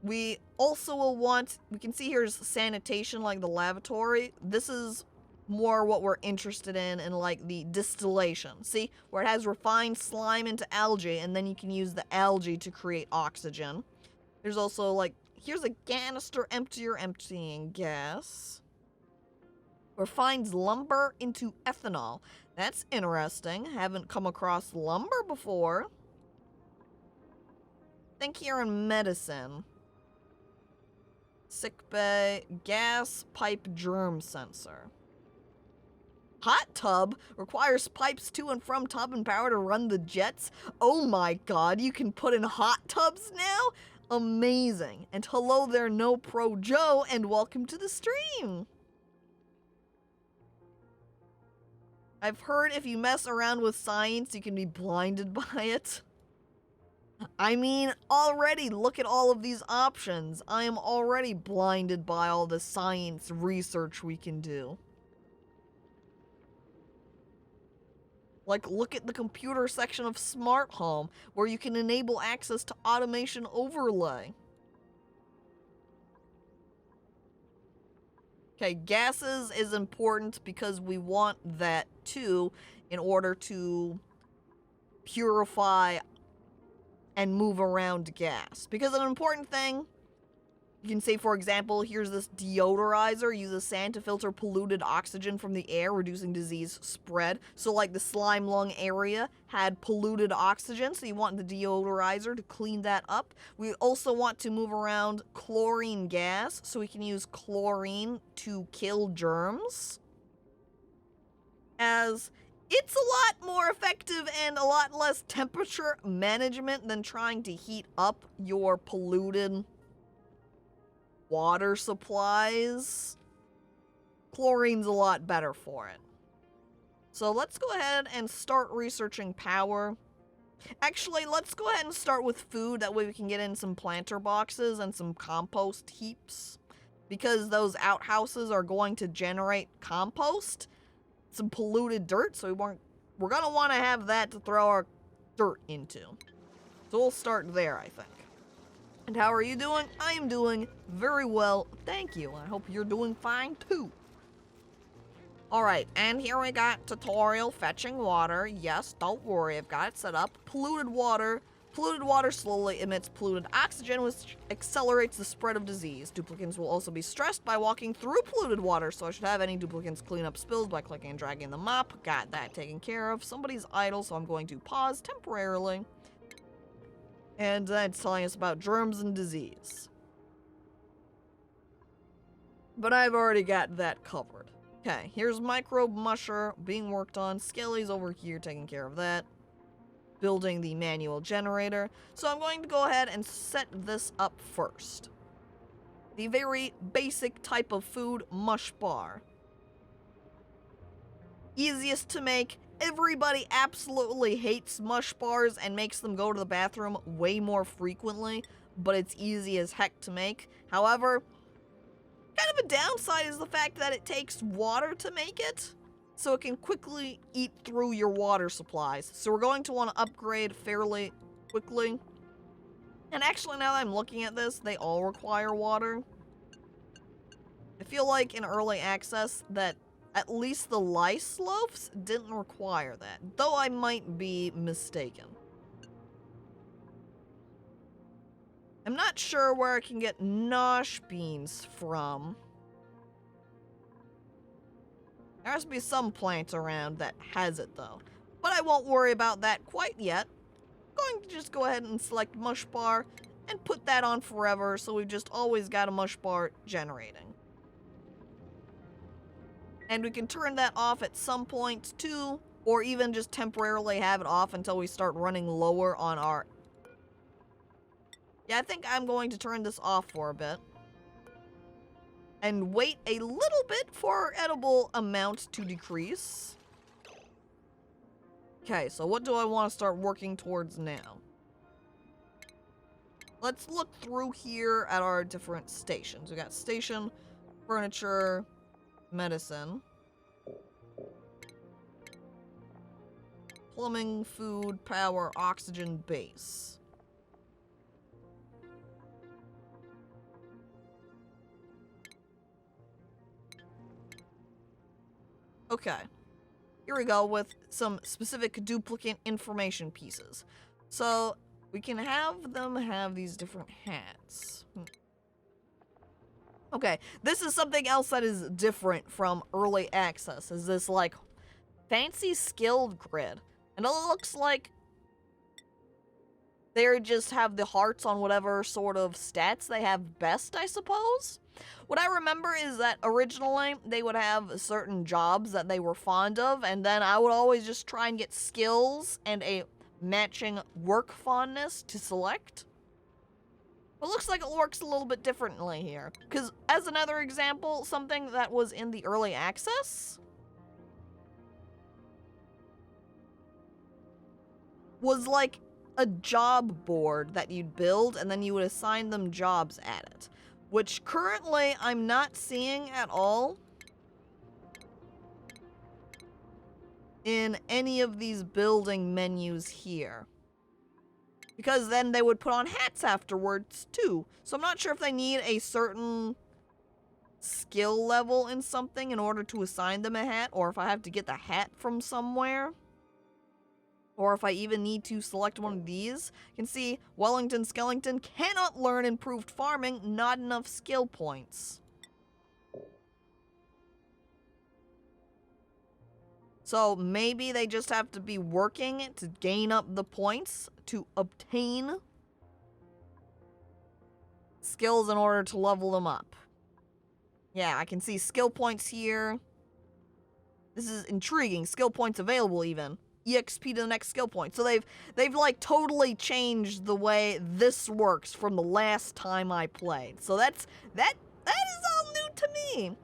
We also will want, we can see here's sanitation, like the lavatory. This is more what we're interested in like the distillation. See, where it has refined slime into algae, and then you can use the algae to create oxygen. There's also, like, here's a canister emptier emptying gas. Refines lumber into ethanol. That's interesting. Haven't come across lumber before. Think here in medicine. Sickbay, gas pipe germ sensor. Hot tub requires pipes to and from tub and power to run the jets. Oh my god, you can put in hot tubs now? Amazing. And hello there, No Pro Joe, and welcome to the stream. I've heard if you mess around with science, you can be blinded by it. I mean, already look at all of these options. I am already blinded by all the science research we can do. Like, look at the computer section of Smart Home, where you can enable access to automation overlay. Okay, gases is important because we want that too in order to purify and move around gas. Because an important thing, you can say, for example, here's this deodorizer, uses sand to filter polluted oxygen from the air, reducing disease spread. So like the slime lung area had polluted oxygen, so you want the deodorizer to clean that up. We also want to move around chlorine gas, so we can use chlorine to kill germs. As it's a lot more effective and a lot less temperature management than trying to heat up your polluted water supplies. Chlorine's a lot better for it. So let's go ahead and start researching power. Actually, let's go ahead and start with food. That way we can get in some planter boxes and some compost heaps. Because those outhouses are going to generate compost. Some polluted dirt, so we're gonna want to have that to throw our dirt into. So we'll start there, I think. And how are you doing? I am doing very well, thank you. I hope you're doing fine too. Alright, and here we got tutorial fetching water. Yes, don't worry, I've got it set up. Polluted water. Polluted water slowly emits polluted oxygen, which accelerates the spread of disease. Duplicants will also be stressed by walking through polluted water, so I should have any duplicants clean up spills by clicking and dragging them up. Got that taken care of. Somebody's idle, so I'm going to pause temporarily. And that's telling us about germs and disease. But I've already got that covered. Okay, here's microbe musher being worked on. Skelly's over here taking care of that. Building the manual generator. So I'm going to go ahead and set this up first. The very basic type of food, mush bar. Easiest to make. Everybody absolutely hates mush bars and makes them go to the bathroom way more frequently, but it's easy as heck to make. However, kind of a downside is the fact that it takes water to make it. So it can quickly eat through your water supplies. So we're going to want to upgrade fairly quickly. And actually, now that I'm looking at this, they all require water. I feel like in early access that at least the lice loafs didn't require that, though I might be mistaken. I'm not sure where I can get nosh beans from. There has to be some plant around that has it, though. But I won't worry about that quite yet. I'm going to just go ahead and select mush bar and put that on forever, so we've just always got a mush bar generating. And we can turn that off at some point, too, or even just temporarily have it off until we start running lower on our... Yeah, I think I'm going to turn this off for a bit. And wait a little bit for our edible amount to decrease. Okay, so what do I want to start working towards now? Let's look through here at our different stations. We got station, furniture, medicine, plumbing, food, power, oxygen, base. Okay, here we go with some specific duplicate information pieces. So we can have them have these different hats. Okay, this is something else that is different from early access, is this like fancy skilled grid. And it looks like they just have the hearts on whatever sort of stats they have best, I suppose. What I remember is that originally they would have certain jobs that they were fond of, and then I would always just try and get skills and a matching work fondness to select. It looks like it works a little bit differently here. Because as another example, something that was in the early access was like a job board that you'd build, and then you would assign them jobs at it, which currently I'm not seeing at all in any of these building menus here. Because then they would put on hats afterwards too. So I'm not sure if they need a certain skill level in something in order to assign them a hat, or if I have to get the hat from somewhere, or if I even need to select one of these. You can see Wellington Skellington cannot learn improved farming, not enough skill points. So maybe they just have to be working to gain up the points to obtain skills in order to level them up. Yeah, I can see skill points here. This is intriguing. Skill points available even. EXP to the next skill point. So they've like totally changed the way this works from the last time I played. So that is all new to me.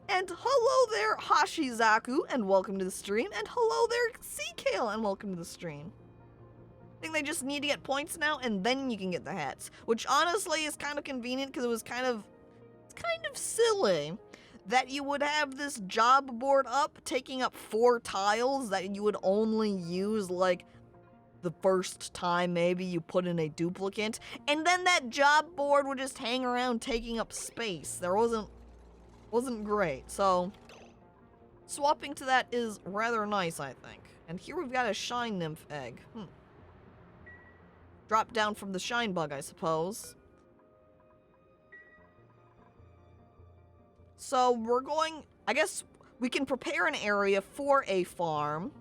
And hello there, Hashizaku, and welcome to the stream. And hello there, Seakale, and welcome to the stream. I think they just need to get points now, and then you can get the hats. Which honestly is kind of convenient, because it's kind of silly that you would have this job board up, taking up 4 tiles that you would only use, like, the first time maybe you put in a duplicate, and then that job board would just hang around taking up space. There wasn't great, so swapping to that is rather nice, I think. And here we've got a shine nymph egg. Drop down from the shine bug, I suppose. So we're going, I guess we can prepare an area for a farm.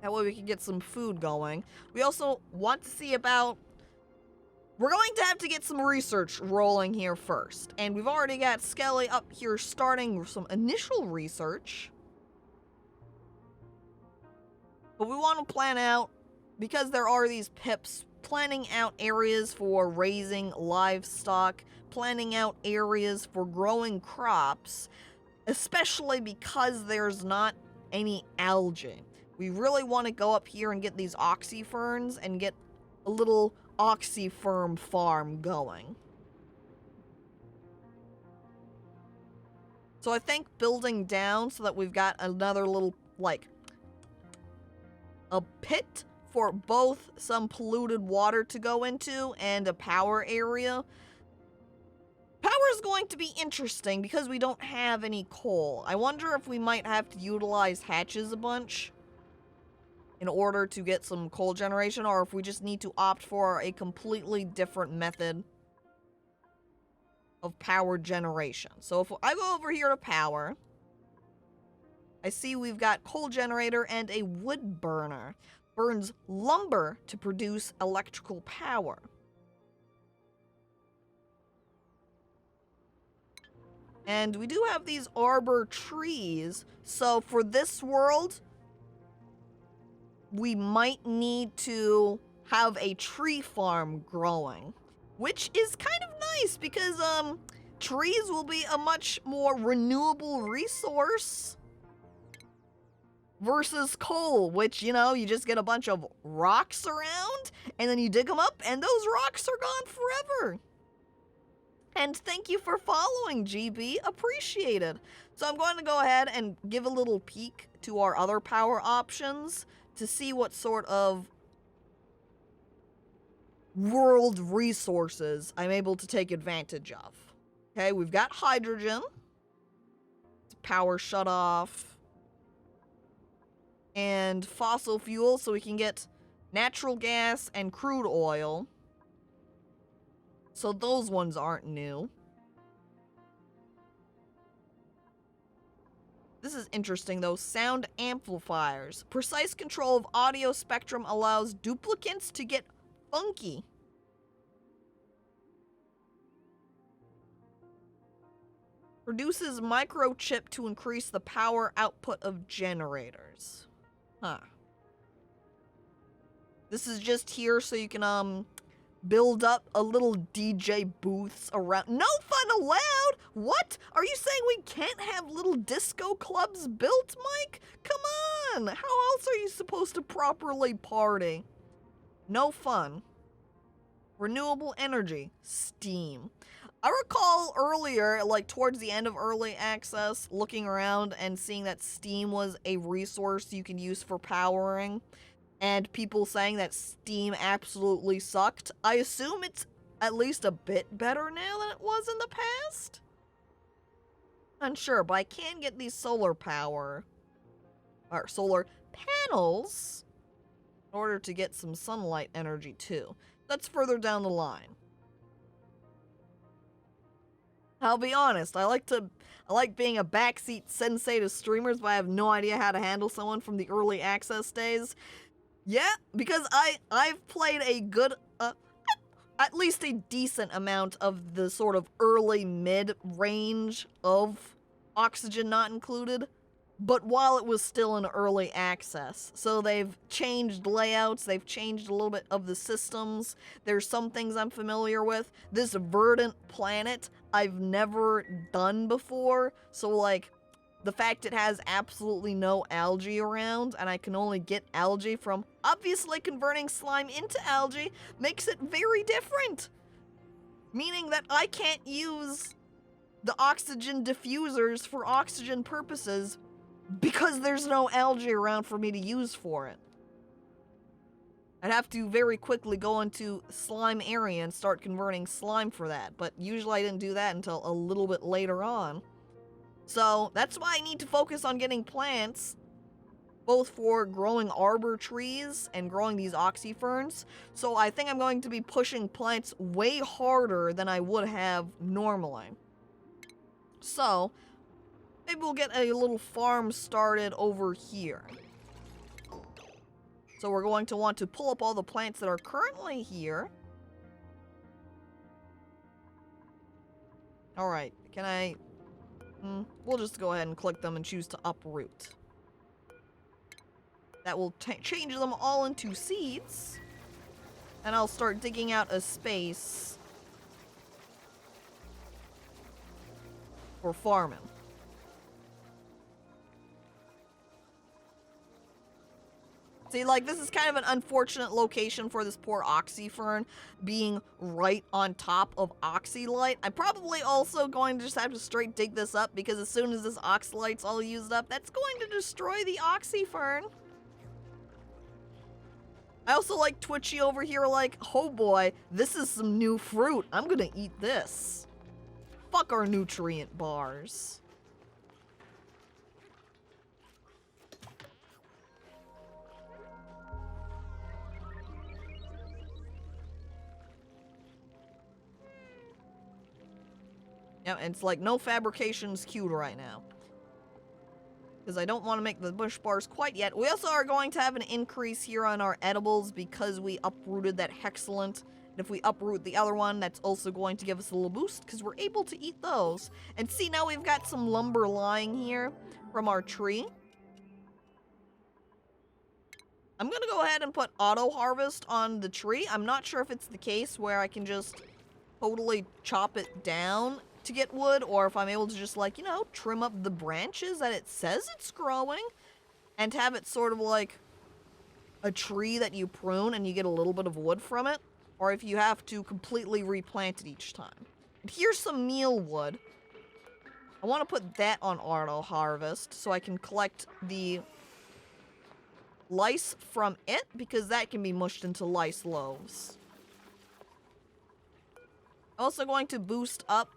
That way we can get some food going. We also want to see about, we're going to have to get some research rolling here first. And we've already got Skelly up here starting some initial research. But we want to plan out, because there are these pips, planning out areas for raising livestock, planning out areas for growing crops, especially because there's not any algae. We really want to go up here and get these oxyferns and get a little oxyfern farm going. So I think building down so that we've got another little, like, a pit for both some polluted water to go into and a power area. Power is going to be interesting because we don't have any coal. I wonder if we might have to utilize hatches a bunch in order to get some coal generation, or if we just need to opt for a completely different method of power generation. So if I go over here to power, I see we've got coal generator and a wood burner. Burns lumber to produce electrical power. And we do have these arbor trees, so for this world, we might need to have a tree farm growing, which is kind of nice because trees will be a much more renewable resource versus coal, which, you know, you just get a bunch of rocks around and then you dig them up and those rocks are gone forever. And thank you for following, GB. Appreciated. So I'm going to go ahead and give a little peek to our other power options to see what sort of world resources I'm able to take advantage of. Okay, we've got hydrogen. Power shut off. And fossil fuel, so we can get natural gas and crude oil. So those ones aren't new. This is interesting though. Sound amplifiers. Precise control of audio spectrum allows duplicates to get funky. Produces microchip to increase the power output of generators. Huh. This is just here so you can build up a little DJ booths around. No fun allowed? What? Are you saying we can't have little disco clubs built, Mike? Come fun! How else are you supposed to properly party? No fun. Renewable energy. Steam. I recall earlier, like towards the end of early access, looking around and seeing that steam was a resource you can use for powering, and people saying that steam absolutely sucked. I assume it's at least a bit better now than it was in the past? Unsure, but I can get these solar power, or solar panels, in order to get some sunlight energy too. That's further down the line. I'll be honest, I like being a backseat sensei to streamers, but I have no idea how to handle someone from the early access days. Yeah, because I've played a good, at least a decent amount of the sort of early mid-range of Oxygen Not Included, but while it was still in early access. So they've changed layouts, they've changed a little bit of the systems. There's some things I'm familiar with. This verdant planet I've never done before, so like, the fact it has absolutely no algae around, and I can only get algae from obviously converting slime into algae, makes it very different. Meaning that I can't use the oxygen diffusers for oxygen purposes because there's no algae around for me to use for it. I'd have to very quickly go into slime area and start converting slime for that, but usually I didn't do that until a little bit later on. So that's why I need to focus on getting plants, both for growing arbor trees and growing these oxyferns. So I think I'm going to be pushing plants way harder than I would have normally. So maybe we'll get a little farm started over here. So we're going to want to pull up all the plants that are currently here. All right, can I... we'll just go ahead and click them and choose to uproot. That will change them all into seeds. And I'll start digging out a space for farming. See, like, this is kind of an unfortunate location for this poor oxyfern, being right on top of oxylite. I'm probably also going to just have to straight dig this up, because as soon as this oxylite's all used up, that's going to destroy the oxyfern. I also like Twitchy over here like, oh boy, this is some new fruit. I'm gonna eat this. Fuck our nutrient bars. Yeah, and it's like no fabrications queued right now. Because I don't want to make the bush bars quite yet. We also are going to have an increase here on our edibles because we uprooted that Hexcellent. And if we uproot the other one, that's also going to give us a little boost because we're able to eat those. And see, now we've got some lumber lying here from our tree. I'm going to go ahead and put auto harvest on the tree. I'm not sure if it's the case where I can just totally chop it down to get wood, or if I'm able to just, like, you know, trim up the branches that it says it's growing and have it sort of like a tree that you prune and you get a little bit of wood from it, or if you have to completely replant it each time. And here's some meal wood. I want to put that on auto harvest so I can collect the lice from it, because that can be mushed into lice loaves. Also going to boost up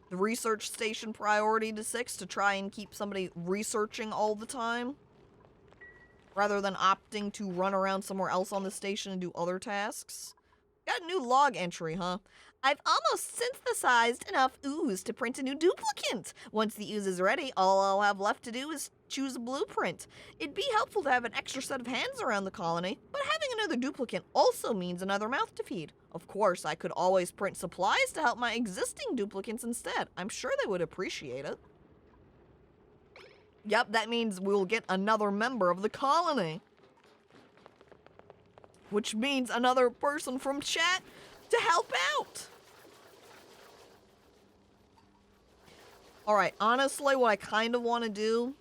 the research station priority to 6 to try and keep somebody researching all the time, rather than opting to run around somewhere else on the station and do other tasks. Got a new log entry, huh? I've almost synthesized enough ooze to print a new duplicate. Once the ooze is ready, all I'll have left to do is choose a blueprint. It'd be helpful to have an extra set of hands around the colony, but having another duplicate also means another mouth to feed. Of course, I could always print supplies to help my existing duplicates instead. I'm sure they would appreciate it. Yep, that means we'll get another member of the colony. Which means another person from chat to help out. Alright, honestly, what I kind of want to do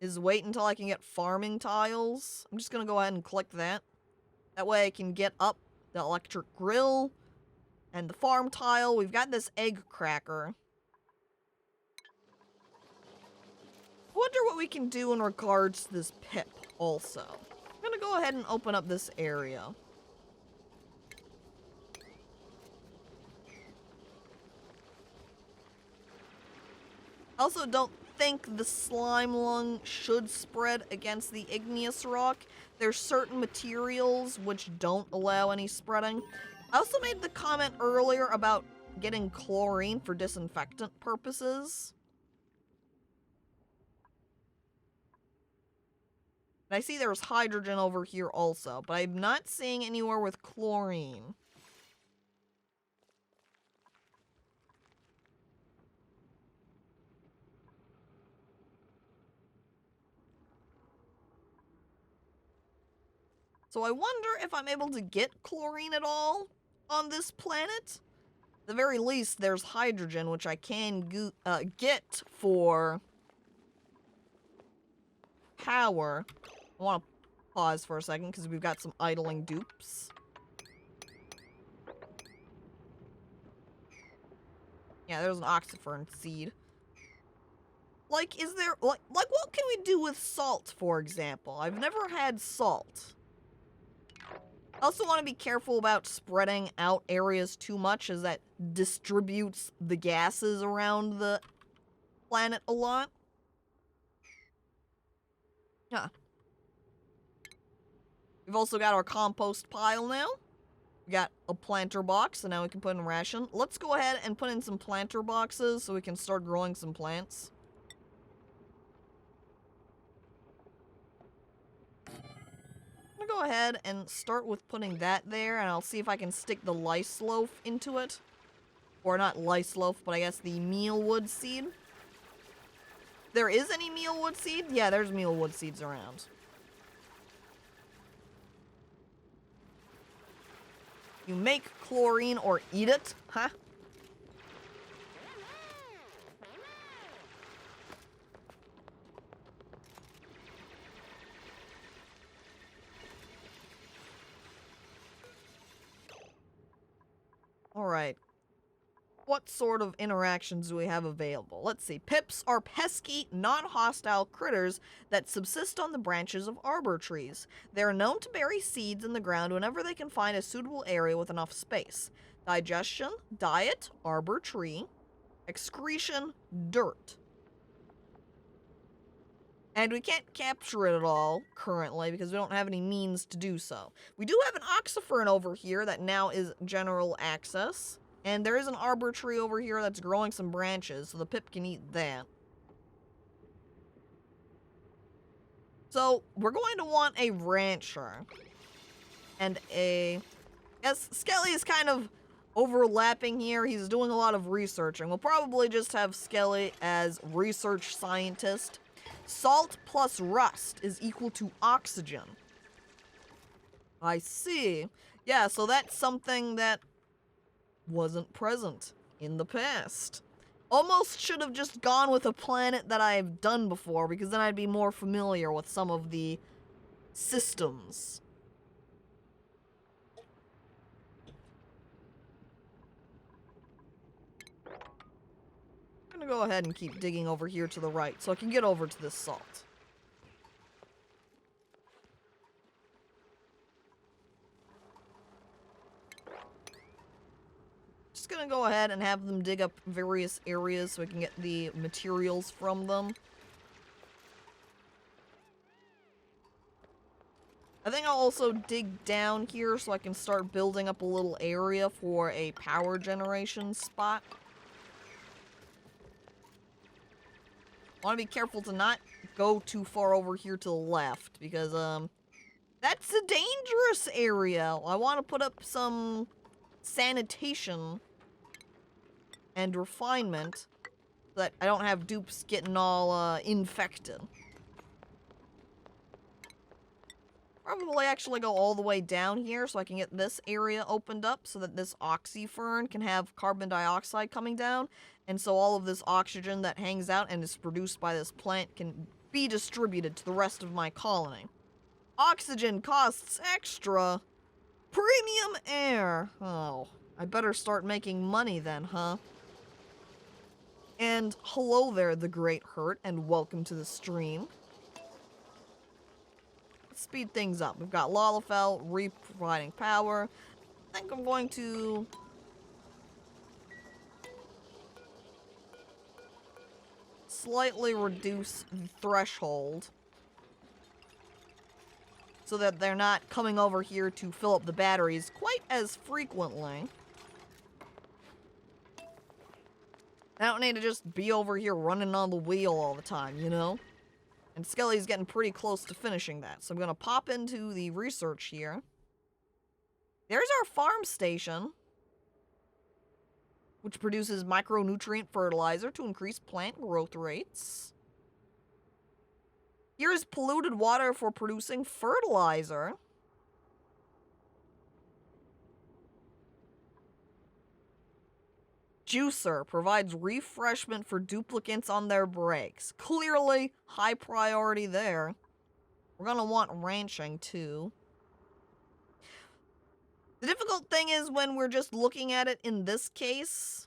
is wait until I can get farming tiles. I'm just gonna go ahead and click that. That way I can get up the electric grill and the farm tile. We've got this egg cracker. I wonder what we can do in regards to this pip also. I'm gonna go ahead and open up this area. I also don't think the slime lung should spread against the igneous rock. There's certain materials which don't allow any spreading. I also made the comment earlier about getting chlorine for disinfectant purposes. And I see there's hydrogen over here also, but I'm not seeing anywhere with chlorine. So I wonder if I'm able to get chlorine at all on this planet. At the very least, there's hydrogen, which I can get for power. I want to pause for a second because we've got some idling dupes. Yeah, there's an oxyfern seed. Like, is there, like what can we do with salt, for example? I've never had salt. I also want to be careful about spreading out areas too much, as that distributes the gases around the planet a lot. Huh. We've also got our compost pile now. We got a planter box, so now we can put in ration. Let's go ahead and put in some planter boxes so we can start growing some plants. I'm gonna go ahead and start with putting that there, and I'll see if I can stick the lice loaf into it. Or not lice loaf, but I guess the mealwood seed. There is any mealwood seed? Yeah, there's mealwood seeds around. You make chlorine or eat it? Huh? Alright. What sort of interactions do we have available? Let's see. Pips are pesky, non-hostile critters that subsist on the branches of arbor trees. They are known to bury seeds in the ground whenever they can find a suitable area with enough space. Digestion, diet, arbor tree. Excretion, dirt. And we can't capture it at all currently because we don't have any means to do so. We do have an oxyfern over here that now is general access. And there is an arbor tree over here that's growing some branches, so the pip can eat that. So we're going to want a rancher. And a... Yes, Skelly is kind of overlapping here. He's doing a lot of researching. We'll probably just have Skelly as research scientist. Salt plus rust is equal to oxygen. I see. Yeah, so that's something that wasn't present in the past. Almost should have just gone with a planet that I've done before, because then I'd be more familiar with some of the systems. I'm gonna go ahead and keep digging over here to the right so I can get over to this salt. Just gonna go ahead and have them dig up various areas so I can get the materials from them. I think I'll also dig down here so I can start building up a little area for a power generation spot. I want to be careful to not go too far over here to the left, because, that's a dangerous area. I want to put up some sanitation and refinement so that I don't have dupes getting all, infected. Probably actually go all the way down here so I can get this area opened up so that this oxyfern can have carbon dioxide coming down. And so all of this oxygen that hangs out and is produced by this plant can be distributed to the rest of my colony. Oxygen costs extra. Premium air. Oh, I better start making money then, huh? And hello there, the Great Hurt, and welcome to the stream. Let's speed things up. We've got Lalafell providing power. I think I'm going to slightly reduce the threshold so that they're not coming over here to fill up the batteries quite as frequently. I don't need to just be over here running on the wheel all the time, you know? And Skelly's getting pretty close to finishing that. So I'm gonna pop into the research here. There's our farm station, which produces micronutrient fertilizer to increase plant growth rates. Here's polluted water for producing fertilizer. Juicer provides refreshment for duplicants on their breaks. Clearly, high priority there. We're gonna want ranching, too. The difficult thing is when we're just looking at it in this case,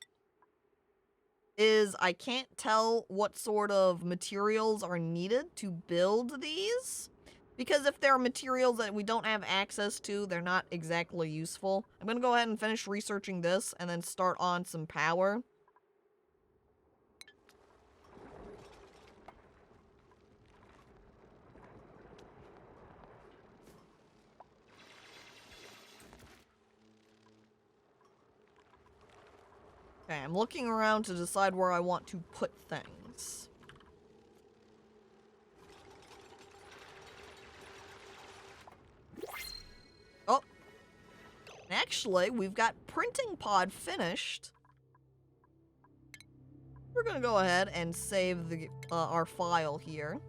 is I can't tell what sort of materials are needed to build these. Because if there are materials that we don't have access to, they're not exactly useful. I'm gonna go ahead and finish researching this and then start on some power. Okay, I'm looking around to decide where I want to put things. Oh. Actually, we've got printing pod finished. We're gonna go ahead and save the our file here.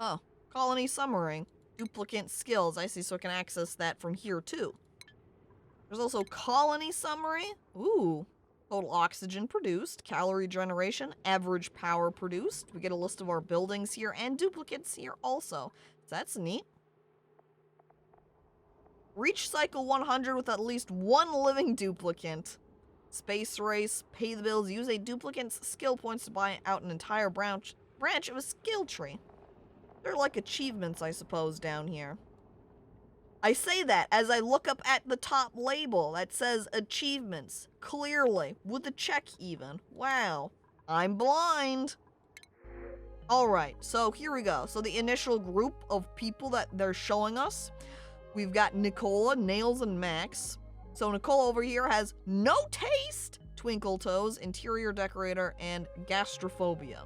Oh, colony summary. Duplicant skills. I see, so I can access that from here too. There's also colony summary. Ooh. Total oxygen produced, calorie generation, average power produced. We get a list of our buildings here and duplicates here also. So that's neat. Reach cycle 100 with at least one living duplicant. Space race, pay the bills, use a duplicant's skill points to buy out an entire branch of a skill tree. They're like achievements, I suppose, down here. I say that as I look up at the top label that says achievements, clearly, with a check even. Wow, I'm blind. Alright, so here we go. So the initial group of people that they're showing us, we've got Nicola, Nails, and Max. So Nicola over here has no taste, twinkle toes, interior decorator, and gastrophobia.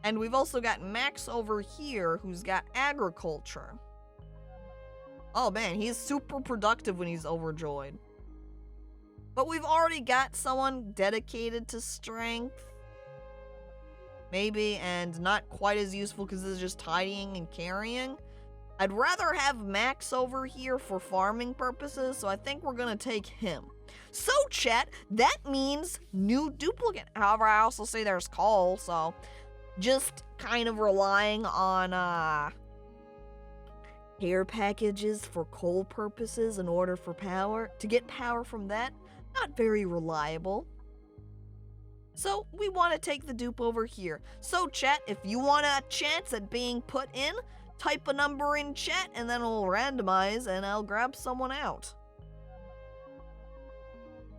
And we've also got Max over here, who's got agriculture. Oh man, he's super productive when he's overjoyed. But we've already got someone dedicated to strength. Maybe, and not quite as useful because this is just tidying and carrying. I'd rather have Max over here for farming purposes, so I think we're gonna take him. So chat, that means new duplicate. However, I also see there's coal, so just kind of relying on care packages for coal purposes in order for power. To get power from that, not very reliable. So we want to take the dupe over here. So chat, if you want a chance at being put in, type a number in chat and then we'll randomize and I'll grab someone out.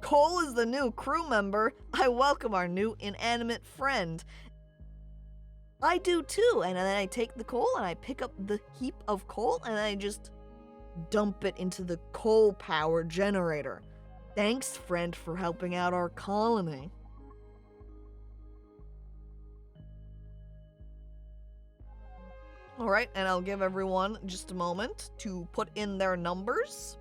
Cole is the new crew member. I welcome our new inanimate friend. I do too, and then I take the coal and I pick up the heap of coal and I just dump it into the coal power generator. Thanks, friend, for helping out our colony. Alright, and I'll give everyone just a moment to put in their numbers.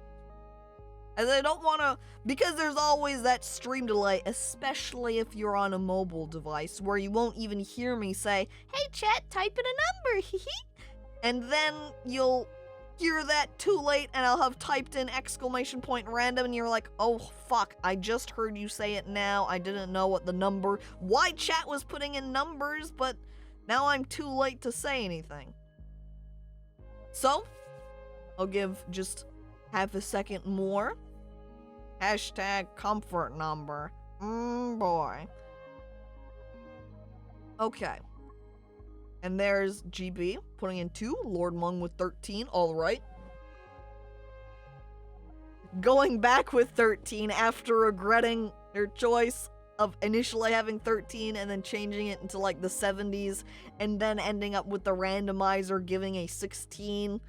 And I don't want to, because there's always that stream delay, especially if you're on a mobile device, where you won't even hear me say, hey chat, type in a number, and then you'll hear that too late and I'll have typed in !random and you're like, oh fuck, I just heard you say it now, I didn't know what the number, why chat was putting in numbers, but now I'm too late to say anything. So, I'll give just half a second more. Hashtag comfort number. Boy. Okay. And there's GB putting in 2. Lord Mung with 13. Alright. Going back with 13 after regretting their choice of initially having 13 and then changing it into like the 70s and then ending up with the randomizer giving a 16.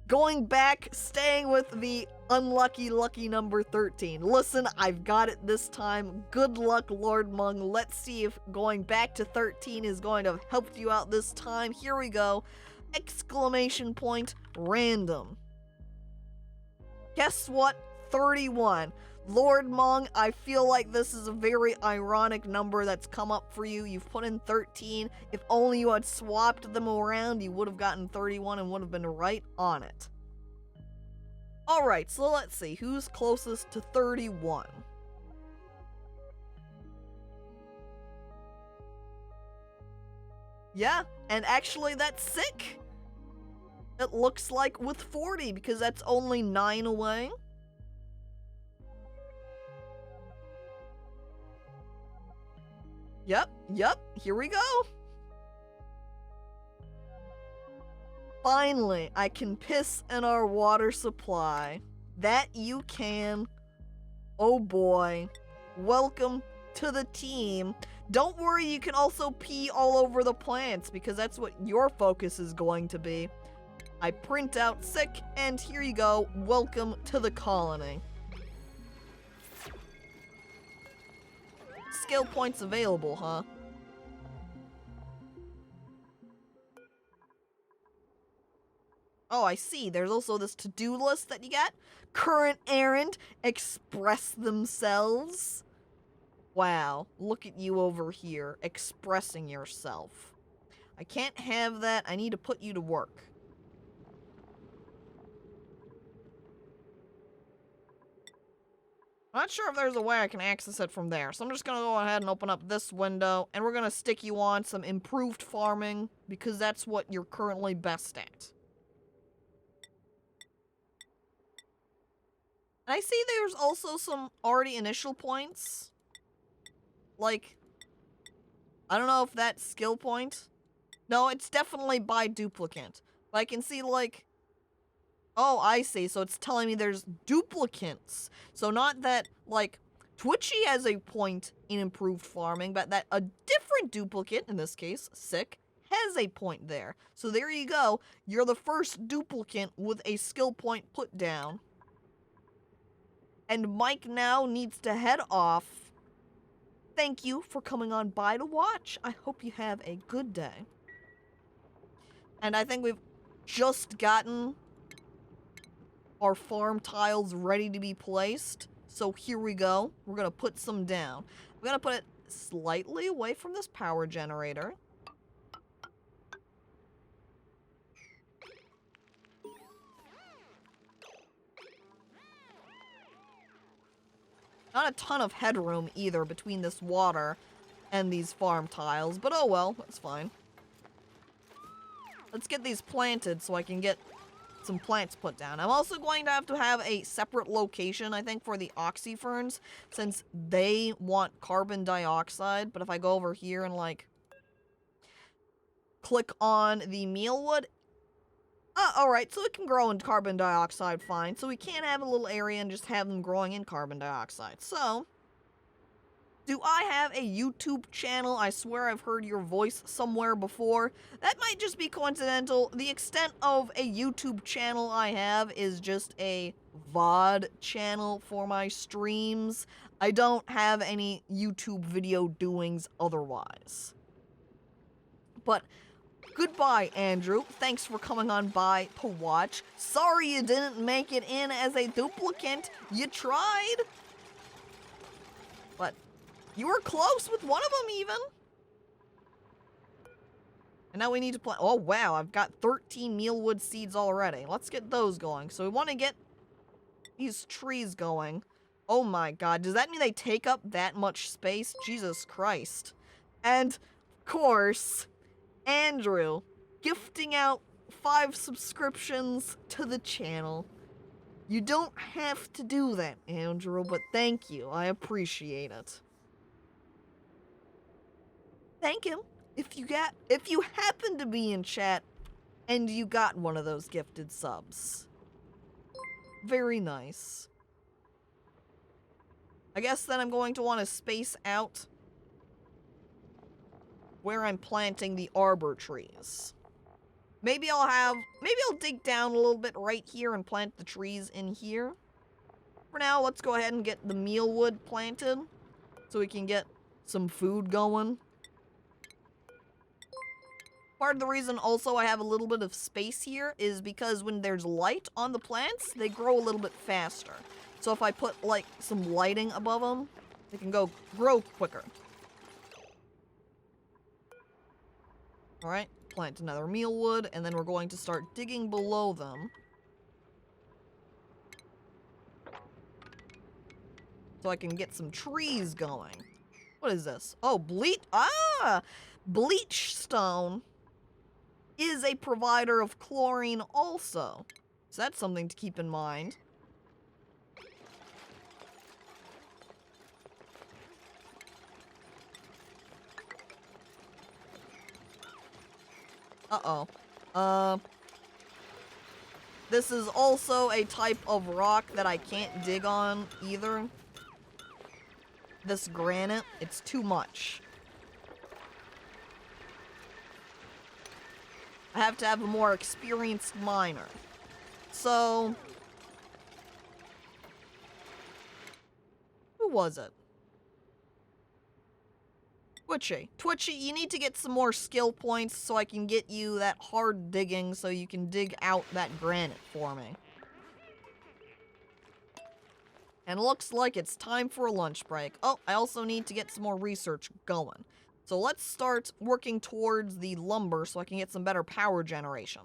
Going back, staying with the unlucky lucky number 13. Listen, I've got it this time. Good luck, Lord Mung. Let's see if going back to 13 is going to have helped you out this time. Here we go. ! Random. Guess what? 31. Lord Mung, I feel like this is a very ironic number that's come up for you. You've put in 13. If only you had swapped them around, you would have gotten 31 and would have been right on it. Alright, so let's see. Who's closest to 31? Yeah, and actually that's sick. It looks like with 40 because that's only 9 away. Yep, here we go. Finally, I can piss in our water supply. That you can. Oh boy. Welcome to the team. Don't worry, you can also pee all over the plants because that's what your focus is going to be. I print out sick, and here you go. Welcome to the colony. Skill points available, huh? Oh, I see. There's also this to-do list that you get. Current errand, express themselves. Wow, look at you over here, expressing yourself. I can't have that. I need to put you to work. I'm not sure if there's a way I can access it from there, so I'm just gonna go ahead and open up this window, and we're gonna stick you on some improved farming, because that's what you're currently best at. And I see there's also some already initial points. Like, I don't know if that's skill point. No, it's definitely by duplicant. But I can see, like, oh, I see. So it's telling me there's duplicants. So not that, like, Twitchy has a point in improved farming, but that a different duplicate, in this case, Sick, has a point there. So there you go. You're the first duplicant with a skill point put down. And Mike now needs to head off. Thank you for coming on by to watch. I hope you have a good day. And I think we've just gotten our farm tiles ready to be placed. So here we go. We're going to put some down. I'm going to put it slightly away from this power generator. Not a ton of headroom either between this water and these farm tiles, but oh well, that's fine. Let's get these planted so I can get some plants put down. I'm also going to have a separate location, I think, for the oxyferns, since they want carbon dioxide. But if I go over here and, like, click on the mealwood, alright, so it can grow in carbon dioxide fine. So we can't have a little area and just have them growing in carbon dioxide. So, do I have a YouTube channel? I swear I've heard your voice somewhere before. That might just be coincidental. The extent of a YouTube channel I have is just a VOD channel for my streams. I don't have any YouTube video doings otherwise. But Goodbye, Andrew. Thanks for coming on by to watch. Sorry you didn't make it in as a duplicant. You tried. But you were close with one of them even. And now we need to plant. Oh, wow. I've got 13 mealwood seeds already. Let's get those going. So we want to get these trees going. Oh my god. Does that mean they take up that much space? Jesus Christ. And, of course, Andrew gifting out 5 subscriptions to the channel. You don't have to do that, Andrew, but thank you. I appreciate it. Thank you. If you happen to be in chat and you got one of those gifted subs. Very nice. I guess then I'm going to want to space out where I'm planting the arbor trees. Maybe I'll dig down a little bit right here and plant the trees in here. For now, let's go ahead and get the mealwood planted so we can get some food going. Part of the reason also I have a little bit of space here is because when there's light on the plants, they grow a little bit faster. So if I put like some lighting above them, they can grow quicker. Alright, plant another mealwood, and then we're going to start digging below them. So I can get some trees going. What is this? Oh, bleach stone is a provider of chlorine also. So that's something to keep in mind. Uh-oh. This is also a type of rock that I can't dig on either. This granite, it's too much. I have to have a more experienced miner. So... who was it? Twitchy, you need to get some more skill points so I can get you that hard digging so you can dig out that granite for me. And it looks like it's time for a lunch break. Oh, I also need to get some more research going. So let's start working towards the lumber so I can get some better power generation.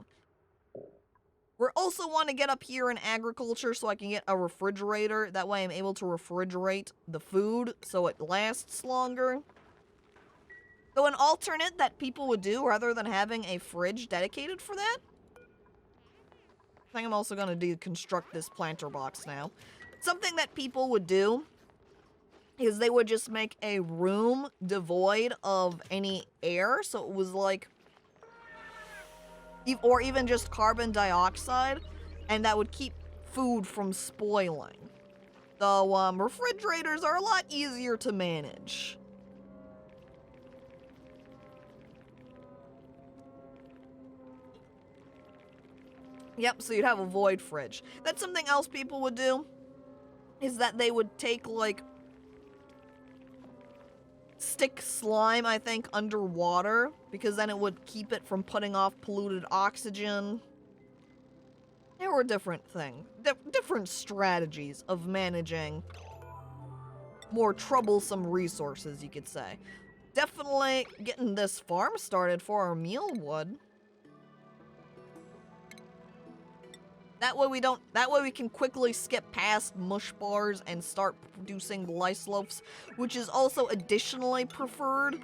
We also want to get up here in agriculture so I can get a refrigerator. That way I'm able to refrigerate the food so it lasts longer. So an alternate that people would do rather than having a fridge dedicated for that. I think I'm also going to deconstruct this planter box now. Something that people would do is they would just make a room devoid of any air. So it was like, or even just carbon dioxide, and that would keep food from spoiling. So refrigerators are a lot easier to manage. Yep, so you'd have a void fridge. That's something else people would do, is that they would take, like, stick slime, I think, underwater, because then it would keep it from putting off polluted oxygen. There were different things, different strategies of managing more troublesome resources, you could say. Definitely getting this farm started for our mealwood. That way we can quickly skip past mush bars and start producing lice loafs, which is also additionally preferred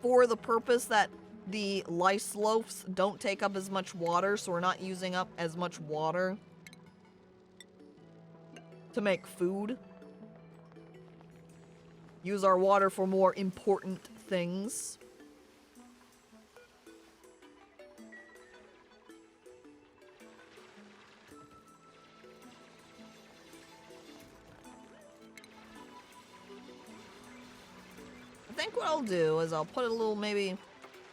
for the purpose that the lice loafs don't take up as much water, so we're not using up as much water to make food. Use our water for more important things. I think what I'll do is I'll put a little maybe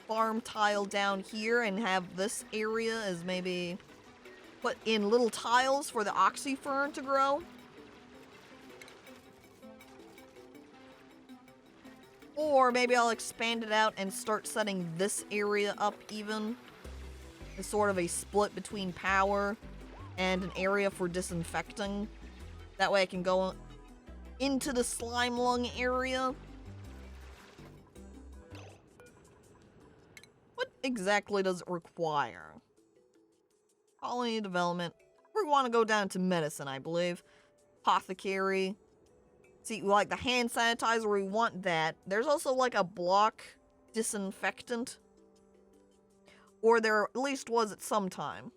farm tile down here and have this area as maybe put in little tiles for the oxyfern to grow. Or maybe I'll expand it out and start setting this area up even. As sort of a split between power and an area for disinfecting. That way I can go into the slime lung area. What exactly does it require? Colony development. We want to go down to medicine, I believe. Apothecary. See, like the hand sanitizer, we want that. There's also like a block disinfectant. Or there at least was at some time.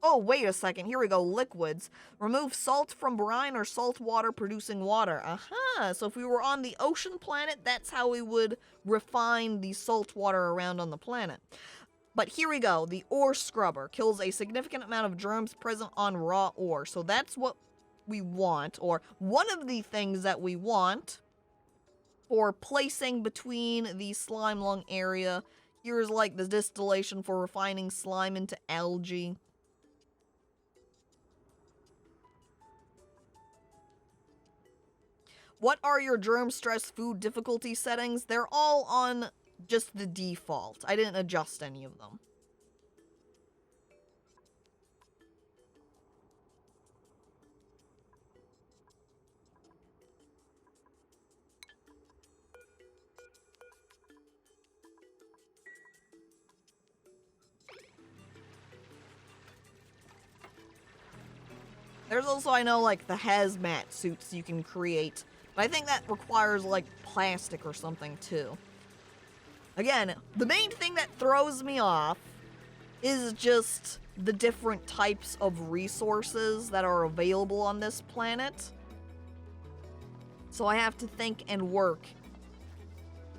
Oh, wait a second. Here we go. Liquids. Remove salt from brine or salt water producing water. Aha! So if we were on the ocean planet, that's how we would refine the salt water around on the planet. But here we go. The ore scrubber kills a significant amount of germs present on raw ore. So that's what we want, or one of the things that we want for placing between the slime lung area. Here's like the distillation for refining slime into algae. What are your germ stress food difficulty settings? They're all on just the default. I didn't adjust any of them. There's also, I know, like, the hazmat suits you can create. But I think that requires, like, plastic or something, too. Again, the main thing that throws me off is just the different types of resources that are available on this planet. So I have to think and work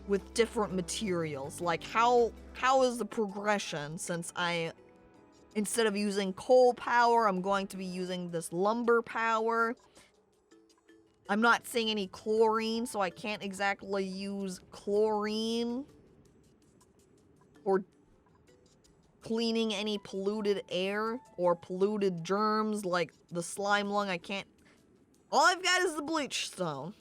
with different materials. Like, how is the progression since instead of using coal power, I'm going to be using this lumber power. I'm not seeing any chlorine, so I can't exactly use chlorine for cleaning any polluted air or polluted germs like the slime lung. I can't. All I've got is the bleach stone.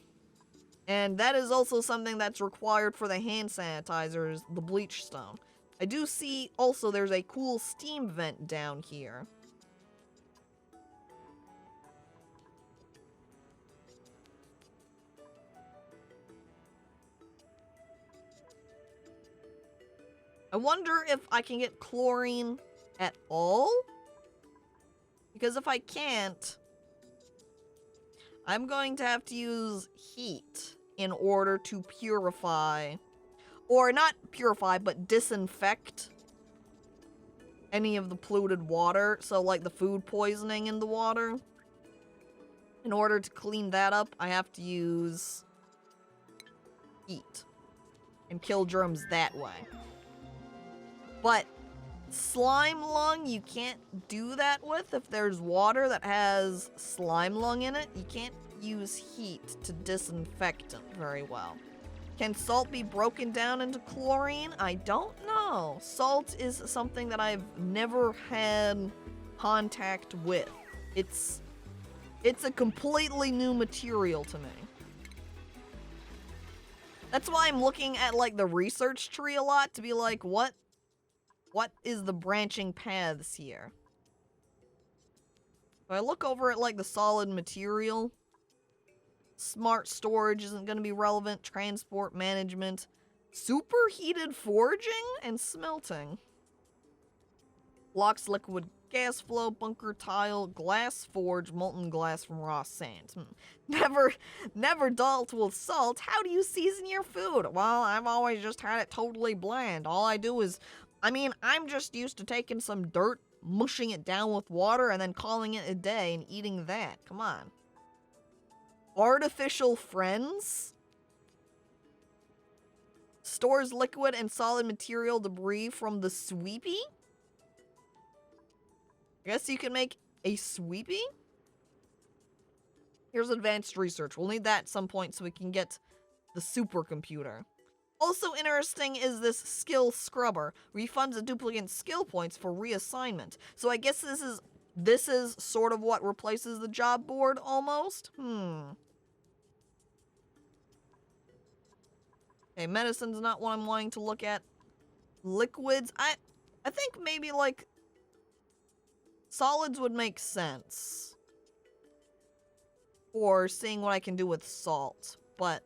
And that is also something that's required for the hand sanitizers, the bleach stone. I do see also there's a cool steam vent down here. I wonder if I can get chlorine at all? Because if I can't, I'm going to have to use heat in order to purify. Or not purify, but disinfect any of the polluted water. So like the food poisoning in the water. In order to clean that up, I have to use heat. And kill germs that way. But slime lung, you can't do that with. If there's water that has slime lung in it, you can't use heat to disinfect it very well. Can salt be broken down into chlorine? I don't know. Salt is something that I've never had contact with. It's a completely new material to me. That's why I'm looking at like the research tree a lot to be like, what is the branching paths here? If I look over at like the solid material, smart storage isn't going to be relevant. Transport management. Superheated forging and smelting. Blocks liquid gas flow, bunker tile, glass forge, molten glass from raw sand. Never dealt with salt. How do you season your food? Well, I've always just had it totally bland. All I do is, I'm just used to taking some dirt, mushing it down with water, and then calling it a day and eating that. Come on. Artificial friends? Stores liquid and solid material debris from the sweepy? I guess you can make a sweepy? Here's advanced research. We'll need that at some point so we can get the supercomputer. Also interesting is this skill scrubber. Refunds a duplicate skill points for reassignment. So I guess this is sort of what replaces the job board, almost? Okay, medicine's not what I'm wanting to look at. Liquids, I think maybe, like, solids would make sense. Or seeing what I can do with salt, but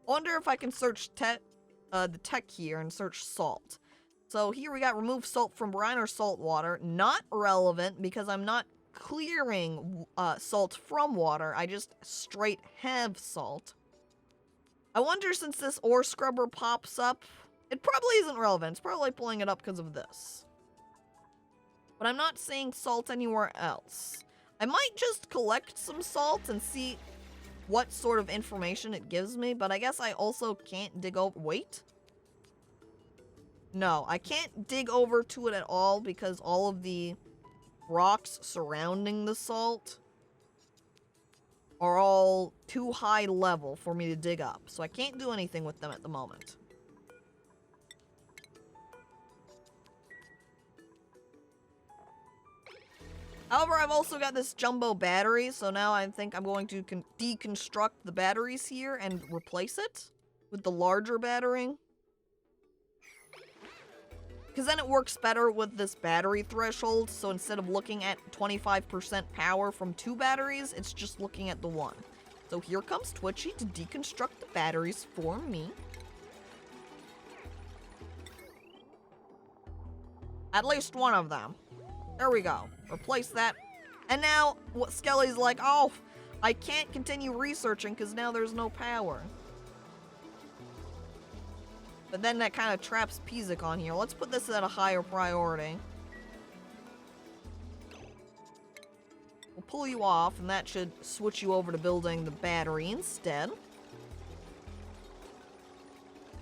I wonder if I can search the tech here and search salt. So here we got remove salt from brine or salt water. Not relevant because I'm not clearing salt from water. I just straight have salt. I wonder, since this ore scrubber pops up, it probably isn't relevant. It's probably pulling it up because of this. But I'm not seeing salt anywhere else. I might just collect some salt and see what sort of information it gives me, but I guess I also can't dig over. Wait. No, I can't dig over to it at all because all of the rocks surrounding the salt are all too high level for me to dig up. So I can't do anything with them at the moment. However, I've also got this jumbo battery, so now I think I'm going to deconstruct the batteries here and replace it with the larger battery. Because then it works better with this battery threshold, so instead of looking at 25% power from 2 batteries, it's just looking at the 1. So here comes Twitchy to deconstruct the batteries for me. At least one of them. There we go. Replace that. And now, what Skelly's like, oh, I can't continue researching because now there's no power. But then that kind of traps Pizik on here. Let's put this at a higher priority. We'll pull you off, and that should switch you over to building the battery instead.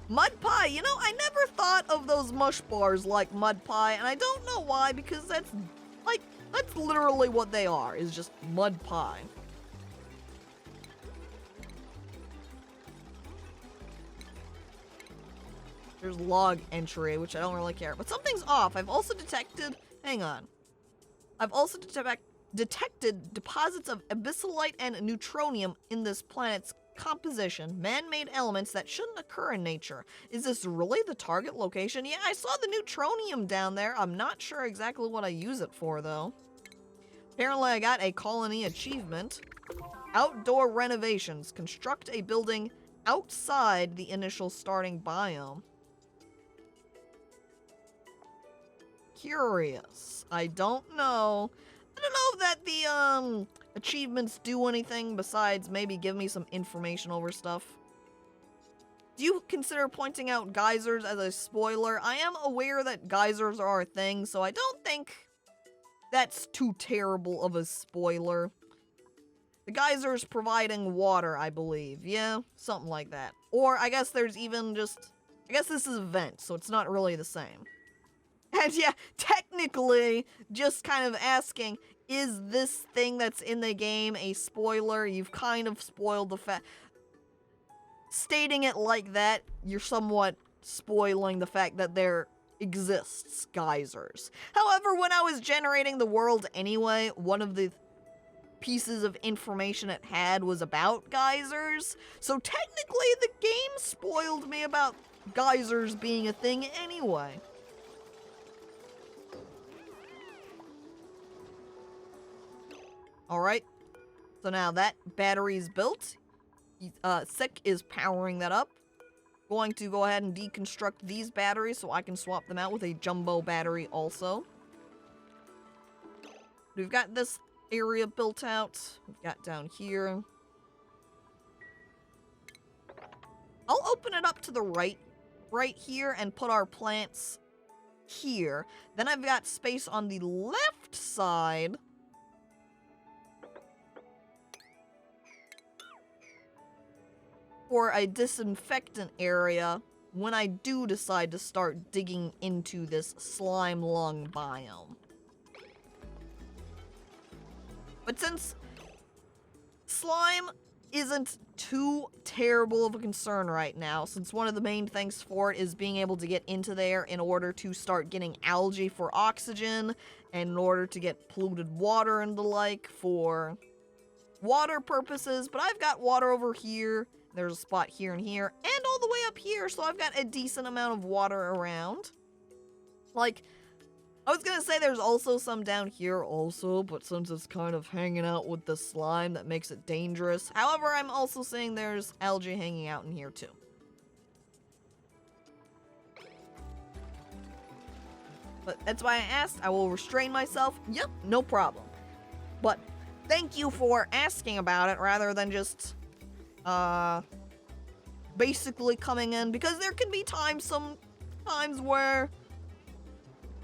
Mud pie, you know, I never thought of those mush bars like mud pie, and I don't know why, because that's literally what they are, is just mud pie. There's log entry, which I don't really care, but something's off. I've also detected, hang on. I've also detected deposits of abyssalite and neutronium in this planet's composition, man-made elements that shouldn't occur in nature. Is this really the target location? Yeah, I saw the neutronium down there. I'm not sure exactly what I use it for, though. Apparently, I got a colony achievement. Outdoor renovations. Construct a building outside the initial starting biome. Curious. I don't know. I don't know that the, achievements do anything besides maybe give me some information over stuff. Do you consider pointing out geysers as a spoiler? I am aware that geysers are a thing, so I don't think that's too terrible of a spoiler. The geysers providing water, I believe. Yeah, something like that. Or I guess there's even just... I guess this is a vent, so it's not really the same. And yeah, technically, just kind of asking, is this thing that's in the game a spoiler? You've kind of spoiled the fact. Stating it like that, you're somewhat spoiling the fact that there exists geysers. However, when I was generating the world anyway, one of the pieces of information it had was about geysers. So technically, the game spoiled me about geysers being a thing anyway. Alright, so now that battery's built. Sick is powering that up. Going to go ahead and deconstruct these batteries so I can swap them out with a jumbo battery also. We've got this area built out. We've got down here. I'll open it up to the right here and put our plants here. Then I've got space on the left side for a disinfectant area when I do decide to start digging into this slime lung biome. But since slime isn't too terrible of a concern right now, since one of the main things for it is being able to get into there in order to start getting algae for oxygen, and in order to get polluted water and the like for water purposes, but I've got water over here. There's a spot here and here, and all the way up here, so I've got a decent amount of water around. Like, I was gonna say there's also some down here also, but since it's kind of hanging out with the slime, that makes it dangerous. However, I'm also seeing there's algae hanging out in here too. But that's why I asked. I will restrain myself. Yep, no problem. But thank you for asking about it rather than just, basically coming in, because there can be sometimes where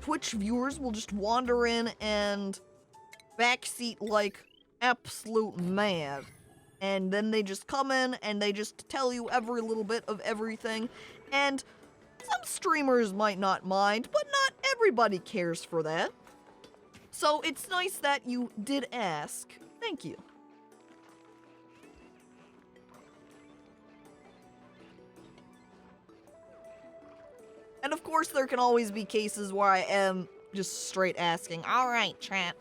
Twitch viewers will just wander in and backseat like absolute mad. And then they just come in and they just tell you every little bit of everything. And some streamers might not mind, but not everybody cares for that. So it's nice that you did ask. Thank you. And of course, there can always be cases where I am just straight asking, all right, chat,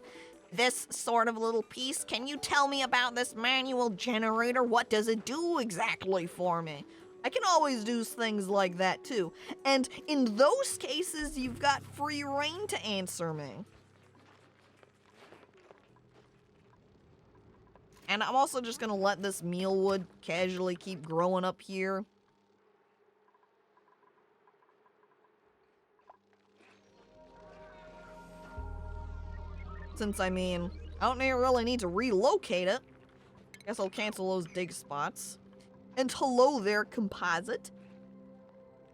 this sort of little piece, can you tell me about this manual generator? What does it do exactly for me? I can always do things like that too. And in those cases, you've got free reign to answer me. And I'm also just gonna let this mealwood casually keep growing up here. Since, I mean, I don't really need to relocate it. Guess I'll cancel those dig spots. And hello there, Composite.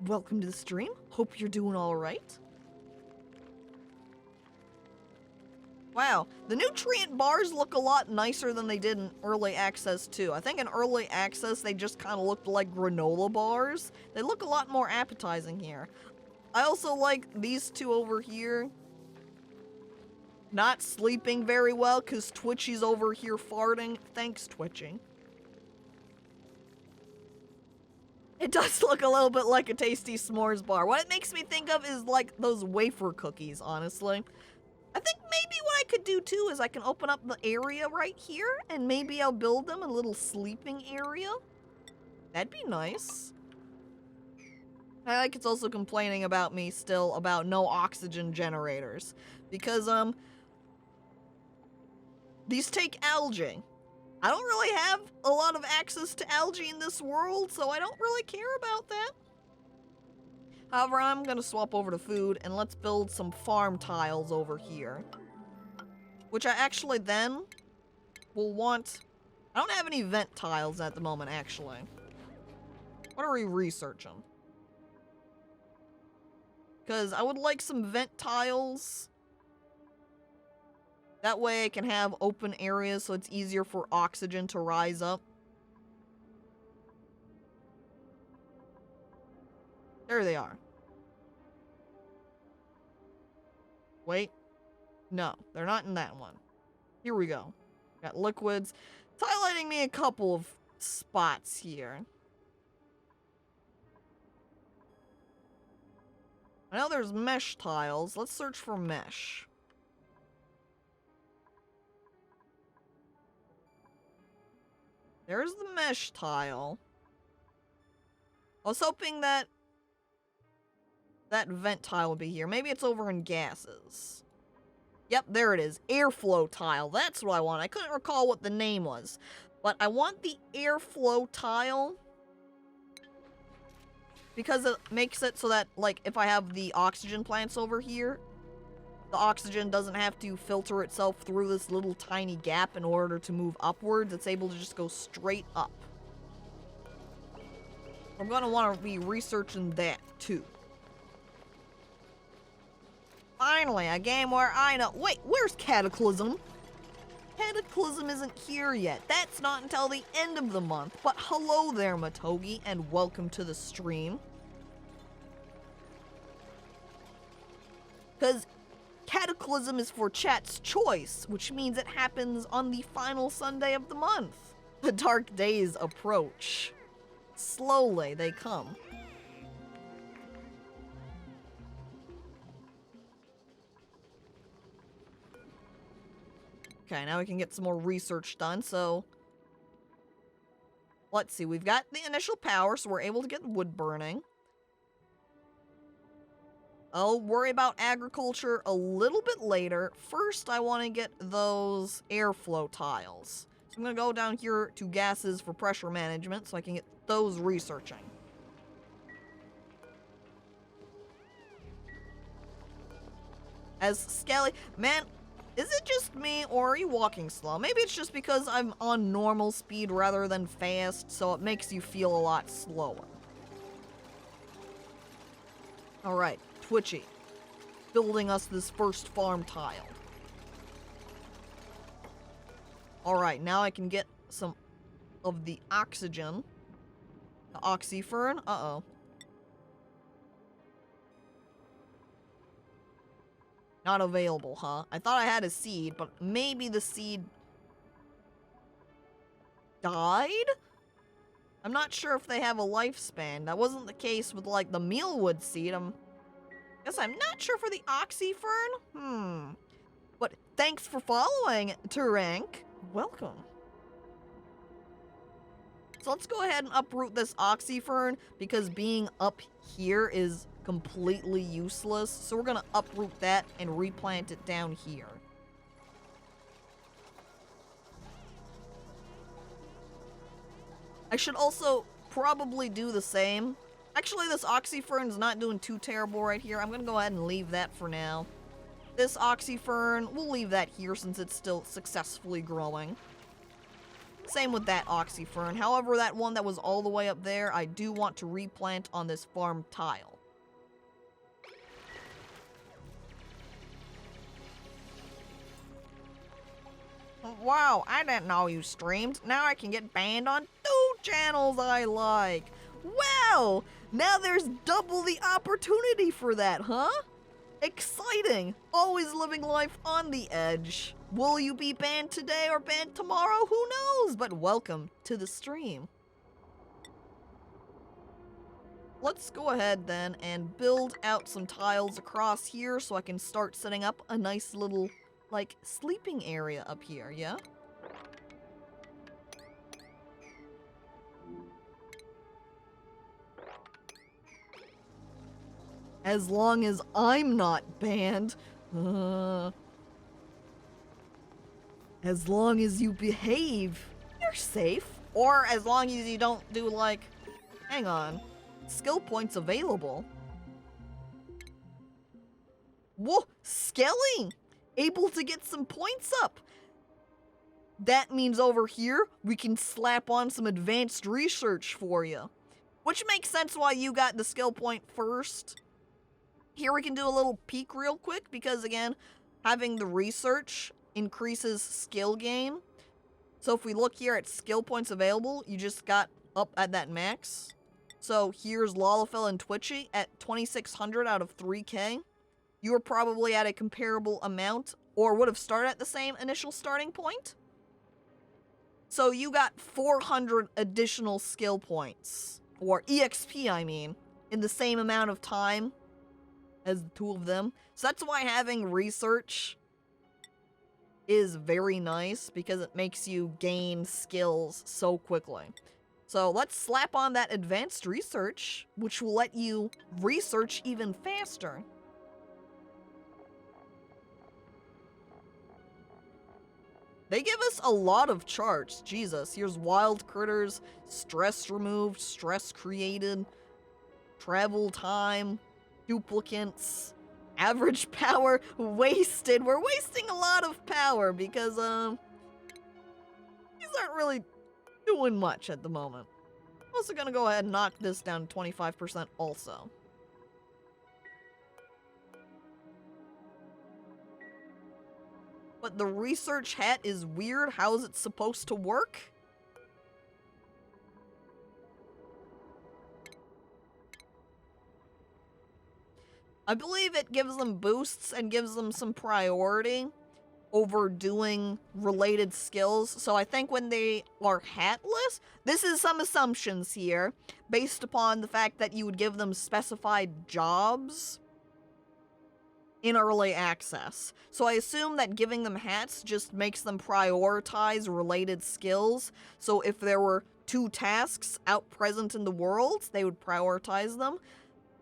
Welcome to the stream. Hope you're doing all right. Wow, the nutrient bars look a lot nicer than they did in early access too. I think in early access they just kind of looked like granola bars. They look a lot more appetizing here. I also like these two over here. Not sleeping very well because Twitchy's over here farting. Thanks, Twitchy. It does look a little bit like a tasty s'mores bar. What it makes me think of is like those wafer cookies, honestly. I think maybe what I could do too is I can open up the area right here and maybe I'll build them a little sleeping area. That'd be nice. I like it's also complaining about me still about no oxygen generators. Because, these take algae. I don't really have a lot of access to algae in this world, so I don't really care about that. However, I'm gonna swap over to food, and let's build some farm tiles over here. Which I actually then will want... I don't have any vent tiles at the moment, actually. What are we researching? Because I would like some vent tiles. That way I can have open areas so it's easier for oxygen to rise up. There they are. Wait. No, they're not in that one. Here we go. Got liquids. It's highlighting me a couple of spots here. I know there's mesh tiles. Let's search for mesh. There's the mesh tile. I was hoping that vent tile would be here. Maybe it's over in gases. Yep, there it is. Airflow tile. That's what I want. I couldn't recall what the name was. But I want the airflow tile because it makes it so that, like, if I have the oxygen plants over here, the oxygen doesn't have to filter itself through this little tiny gap in order to move upwards. It's able to just go straight up. I'm gonna want to be researching that too. Finally, a game where I know... Wait, where's Cataclysm? Cataclysm isn't here yet. That's not until the end of the month. But hello there, Matogi, and welcome to the stream. Because Cataclysm is for chat's choice, which means it happens on the final Sunday of the month. The dark days approach. Slowly they come. Okay, now we can get some more research done, so Let's see, we've got the initial power, so we're able to get wood burning. I'll worry about agriculture a little bit later. First, I want to get those airflow tiles. So I'm going to go down here to gases for pressure management so I can get those researching. As Skelly... Man, is it just me, or are you walking slow? Maybe it's just because I'm on normal speed rather than fast, so it makes you feel a lot slower. Alright, Twitchy. Building us this first farm tile. Alright, now I can get some of the oxygen. The oxyfern? Uh-oh. Not available, huh? I thought I had a seed, but maybe the seed died? I'm not sure if they have a lifespan. That wasn't the case with, like, the mealwood seed. Guess I'm not sure for the oxyfern. But thanks for following, Turank. Welcome. So let's go ahead and uproot this oxyfern, because being up here is completely useless. So we're gonna uproot that and replant it down here. I should also probably do the same. Actually, this oxyfern's not doing too terrible right here. I'm gonna go ahead and leave that for now. This oxyfern, we'll leave that here since it's still successfully growing. Same with that oxyfern. However, that one that was all the way up there, I do want to replant on this farm tile. Wow, I didn't know you streamed. Now I can get banned on 2 channels I like. Wow! Now there's double the opportunity for that, huh? Exciting! Always living life on the edge. Will you be banned today or banned tomorrow? Who knows? But welcome to the stream. Let's go ahead then and build out some tiles across here so I can start setting up a nice little, like, sleeping area up here, yeah? As long as I'm not banned. As long as you behave, you're safe. Or as long as you don't do, like... Hang on. Skill points available. Whoa! Skelly! Able to get some points up. That means over here, we can slap on some advanced research for you. Which makes sense why you got the skill point first. Here we can do a little peek real quick, because again, having the research increases skill gain. So if we look here at skill points available, you just got up at that max. So here's Lalafell and Twitchy at 2,600 out of 3K. You were probably at a comparable amount, or would have started at the same initial starting point. So you got 400 additional skill points, or EXP I mean, in the same amount of time as the 2 of them. So that's why having research is very nice, because it makes you gain skills so quickly. So let's slap on that advanced research, which will let you research even faster. They give us a lot of charts. Jesus, here's wild critters, stress removed, stress created, travel time, duplicants, average power wasted. We're wasting a lot of power because, these aren't really doing much at the moment. I'm also gonna go ahead and knock this down to 25% also. But the research hat is weird. How is it supposed to work? I believe it gives them boosts and gives them some priority over doing related skills. So I think when they are hatless, this is some assumptions here, based upon the fact that you would give them specified jobs in early access. So I assume that giving them hats just makes them prioritize related skills. So if there were 2 tasks out present in the world, they would prioritize them.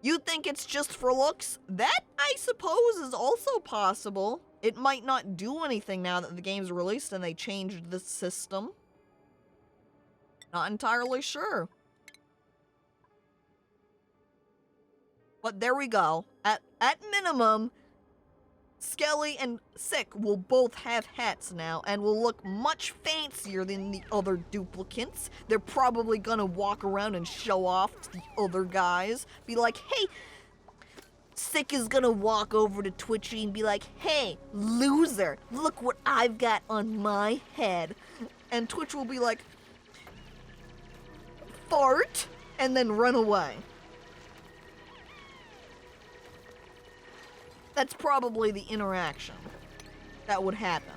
You think it's just for looks? That, I suppose, is also possible. It might not do anything now that the game's released and they changed the system. Not entirely sure. But there we go. At minimum, Skelly and Sick will both have hats now and will look much fancier than the other duplicants. They're probably gonna walk around and show off to the other guys. Be like, hey, Sick is gonna walk over to Twitchy and be like, hey, loser, look what I've got on my head. And Twitch will be like, fart, and then run away. That's probably the interaction that would happen.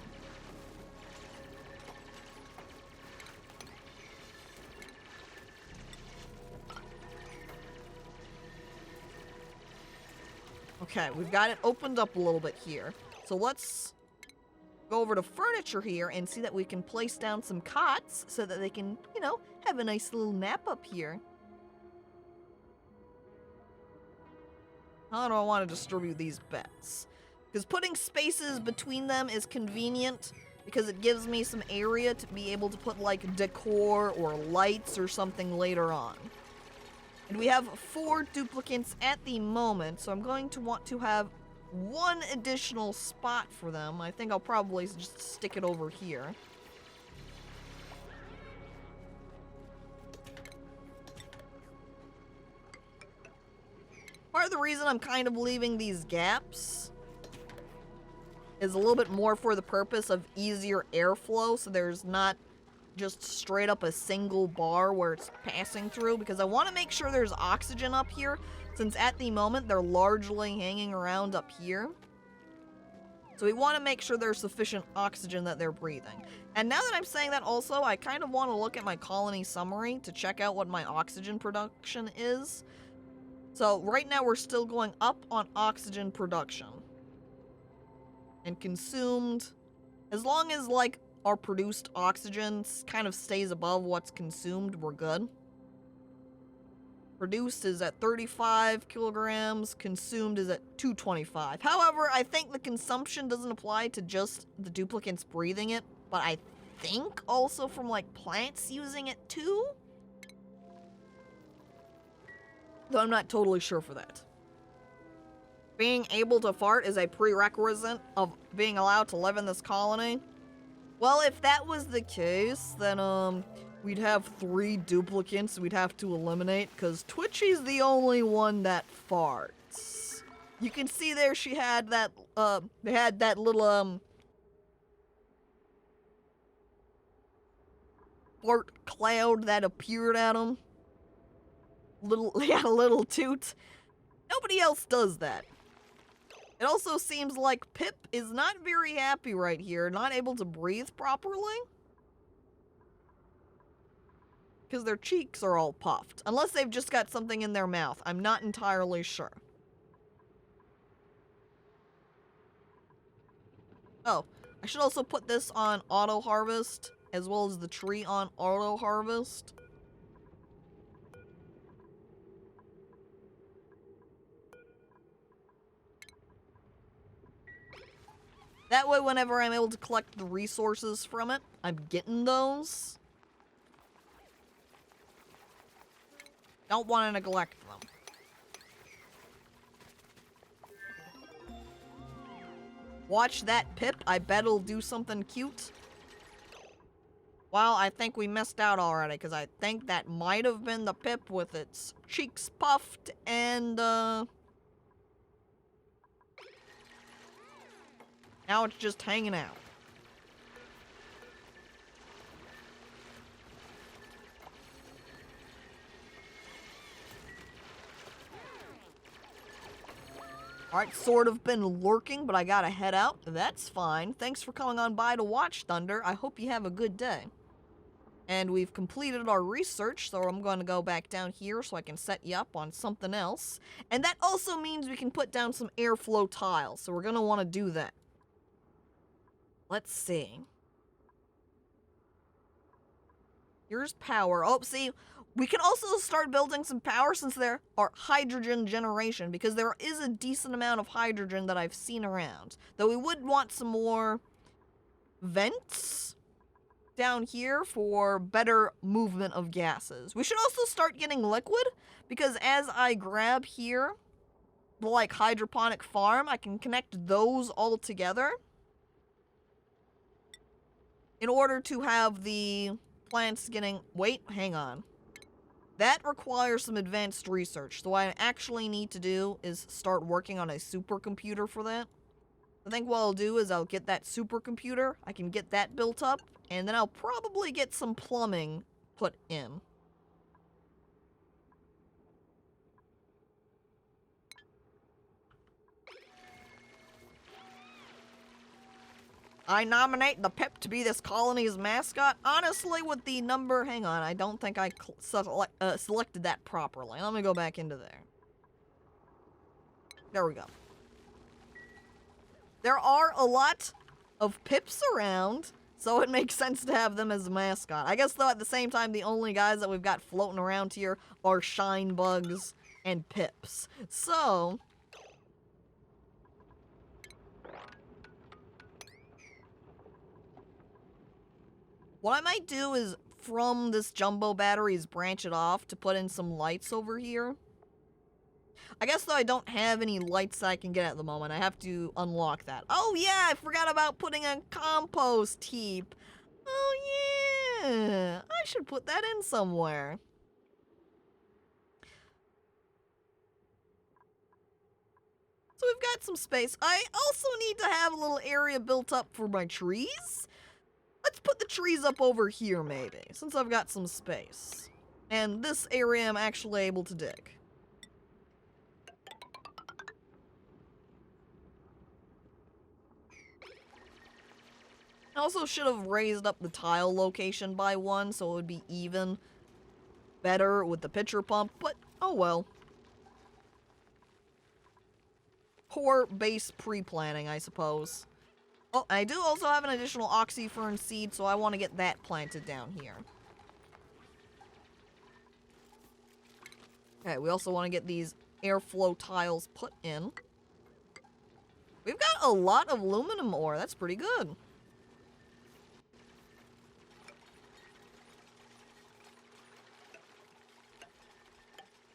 Okay, we've got it opened up a little bit here. So let's go over to furniture here and see that we can place down some cots so that they can, you know, have a nice little nap up here. How do I want to distribute these beds? Because putting spaces between them is convenient because it gives me some area to be able to put like decor or lights or something later on. And we have 4 duplicates at the moment, so I'm going to want to have 1 additional spot for them. I think I'll probably just stick it over here. Part of the reason I'm kind of leaving these gaps is a little bit more for the purpose of easier airflow, so there's not just straight up a single bar where it's passing through, because I want to make sure there's oxygen up here, since at the moment they're largely hanging around up here. So we want to make sure there's sufficient oxygen that they're breathing. And now that I'm saying that also, I kind of want to look at my colony summary to check out what my oxygen production is. So right now we're still going up on oxygen production. And consumed, as long as like our produced oxygen kind of stays above what's consumed, we're good. Produced is at 35 kilograms, consumed is at 225. However, I think the consumption doesn't apply to just the duplicates breathing it, but I think also from like plants using it too? Though I'm not totally sure for that. Being able to fart is a prerequisite of being allowed to live in this colony. Well, if that was the case, then we'd have 3 duplicates we'd have to eliminate, because Twitchy's the only one that farts. You can see there she had that, they had that little, fart cloud that appeared at him. They had a little toot. Nobody else does that. It also seems like Pip is not very happy right here, not able to breathe properly. Because their cheeks are all puffed. Unless they've just got something in their mouth. I'm not entirely sure. Oh, I should also put this on auto harvest, as well as the tree on auto harvest. That way, whenever I'm able to collect the resources from it, I'm getting those. Don't want to neglect them. Watch that, Pip. I bet it'll do something cute. Well, I think we missed out already, because I think that might have been the Pip with its cheeks puffed and, now it's just hanging out. Alright, sort of been lurking, but I gotta head out. That's fine. Thanks for coming on by to watch, Thunder. I hope you have a good day. And we've completed our research, so I'm going to go back down here so I can set you up on something else. And that also means we can put down some airflow tiles, so we're going to want to do that. Let's see. Here's power. Oh, see, we can also start building some power since there are hydrogen generation, because there is a decent amount of hydrogen that I've seen around. Though we would want some more vents down here for better movement of gases. We should also start getting liquid, because as I grab here, the like hydroponic farm, I can connect those all together in order to have the plants getting... Wait, hang on. That requires some advanced research. So what I actually need to do is start working on a supercomputer for that. I think what I'll do is I'll get that supercomputer. I can get that built up, and then I'll probably get some plumbing put in. I nominate the Pip to be this colony's mascot. Honestly, with the number... Hang on, I don't think I selected that properly. Let me go back into there. There we go. There are a lot of Pips around, so it makes sense to have them as a mascot. I guess, though, at the same time, the only guys that we've got floating around here are Shine Bugs and Pips. So... what I might do is, from this jumbo batteries, branch it off to put in some lights over here. I guess, though, I don't have any lights that I can get at the moment. I have to unlock that. Oh, yeah, I forgot about putting a compost heap. Oh, yeah. I should put that in somewhere. So we've got some space. I also need to have a little area built up for my trees. Let's put the trees up over here, maybe, since I've got some space. And this area I'm actually able to dig. I also should have raised up the tile location by 1, so it would be even better with the pitcher pump, but oh well. Poor base pre-planning, I suppose. Oh, I do also have an additional oxyfern seed, so I want to get that planted down here. Okay, we also want to get these airflow tiles put in. We've got a lot of aluminum ore. That's pretty good.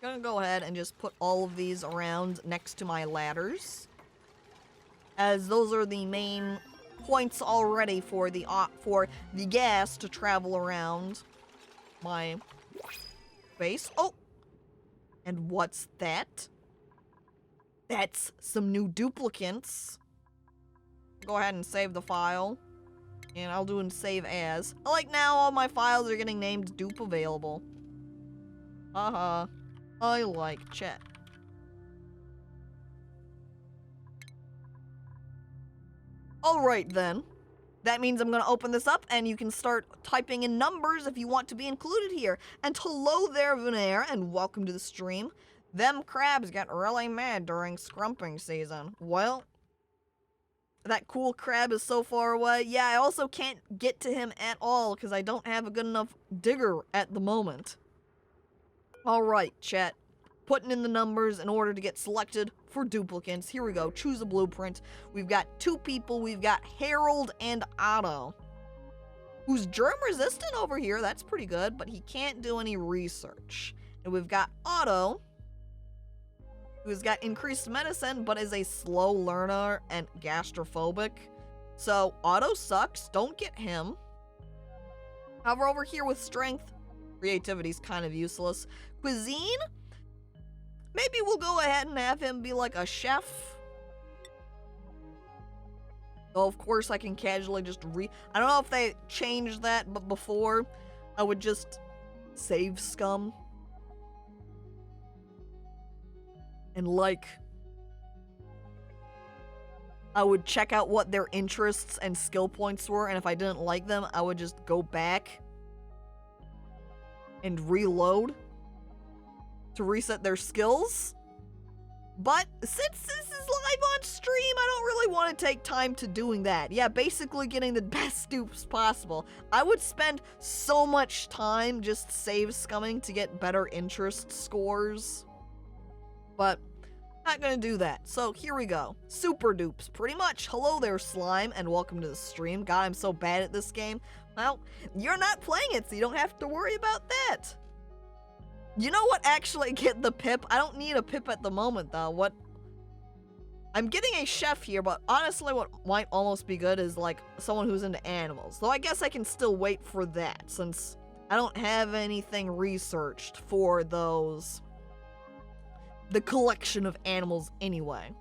Gonna go ahead and just put all of these around next to my ladders, as those are the main points already for the gas to travel around my base. Oh, and what's that? That's some new duplicates. Go ahead and save the file, and I'll do a save as. I like now all my files are getting named dupe available. Haha, I like chat. Alright then, that means I'm gonna open this up and you can start typing in numbers if you want to be included here. And hello there, Venair, and welcome to the stream. Them crabs get really mad during scrumping season. Well, that cool crab is so far away. Yeah, I also can't get to him at all because I don't have a good enough digger at the moment. Alright, chat. Putting in the numbers in order to get selected for duplicates. Here we go. Choose a blueprint. We've got 2 people. We've got Harold and Otto, who's germ resistant over here. That's pretty good, but he can't do any research. And we've got Otto, who's got increased medicine, but is a slow learner and gastrophobic. So Otto sucks. Don't get him. However, over here with strength, creativity's kind of useless. Cuisine? Maybe we'll go ahead and have him be like a chef. Though, of course, I can casually just I don't know if they changed that, but before, I would just save scum. And, like, I would check out what their interests and skill points were, and if I didn't like them, I would just go back and reload to reset their skills. But since this is live on stream, I don't really want to take time to doing that. Yeah, basically getting the best dupes possible. I would spend so much time just save scumming to get better interest scores. But not gonna do that. So here we go. Super dupes, pretty much. Hello there, slime, and welcome to the stream. God, I'm so bad at this game. Well, you're not playing it, so you don't have to worry about that. You know what, actually get the pip? I don't need a pip at the moment, though. I'm getting a chef here, but honestly what might almost be good is, like, someone who's into animals. Though I guess I can still wait for that, since I don't have anything researched for the collection of animals anyway.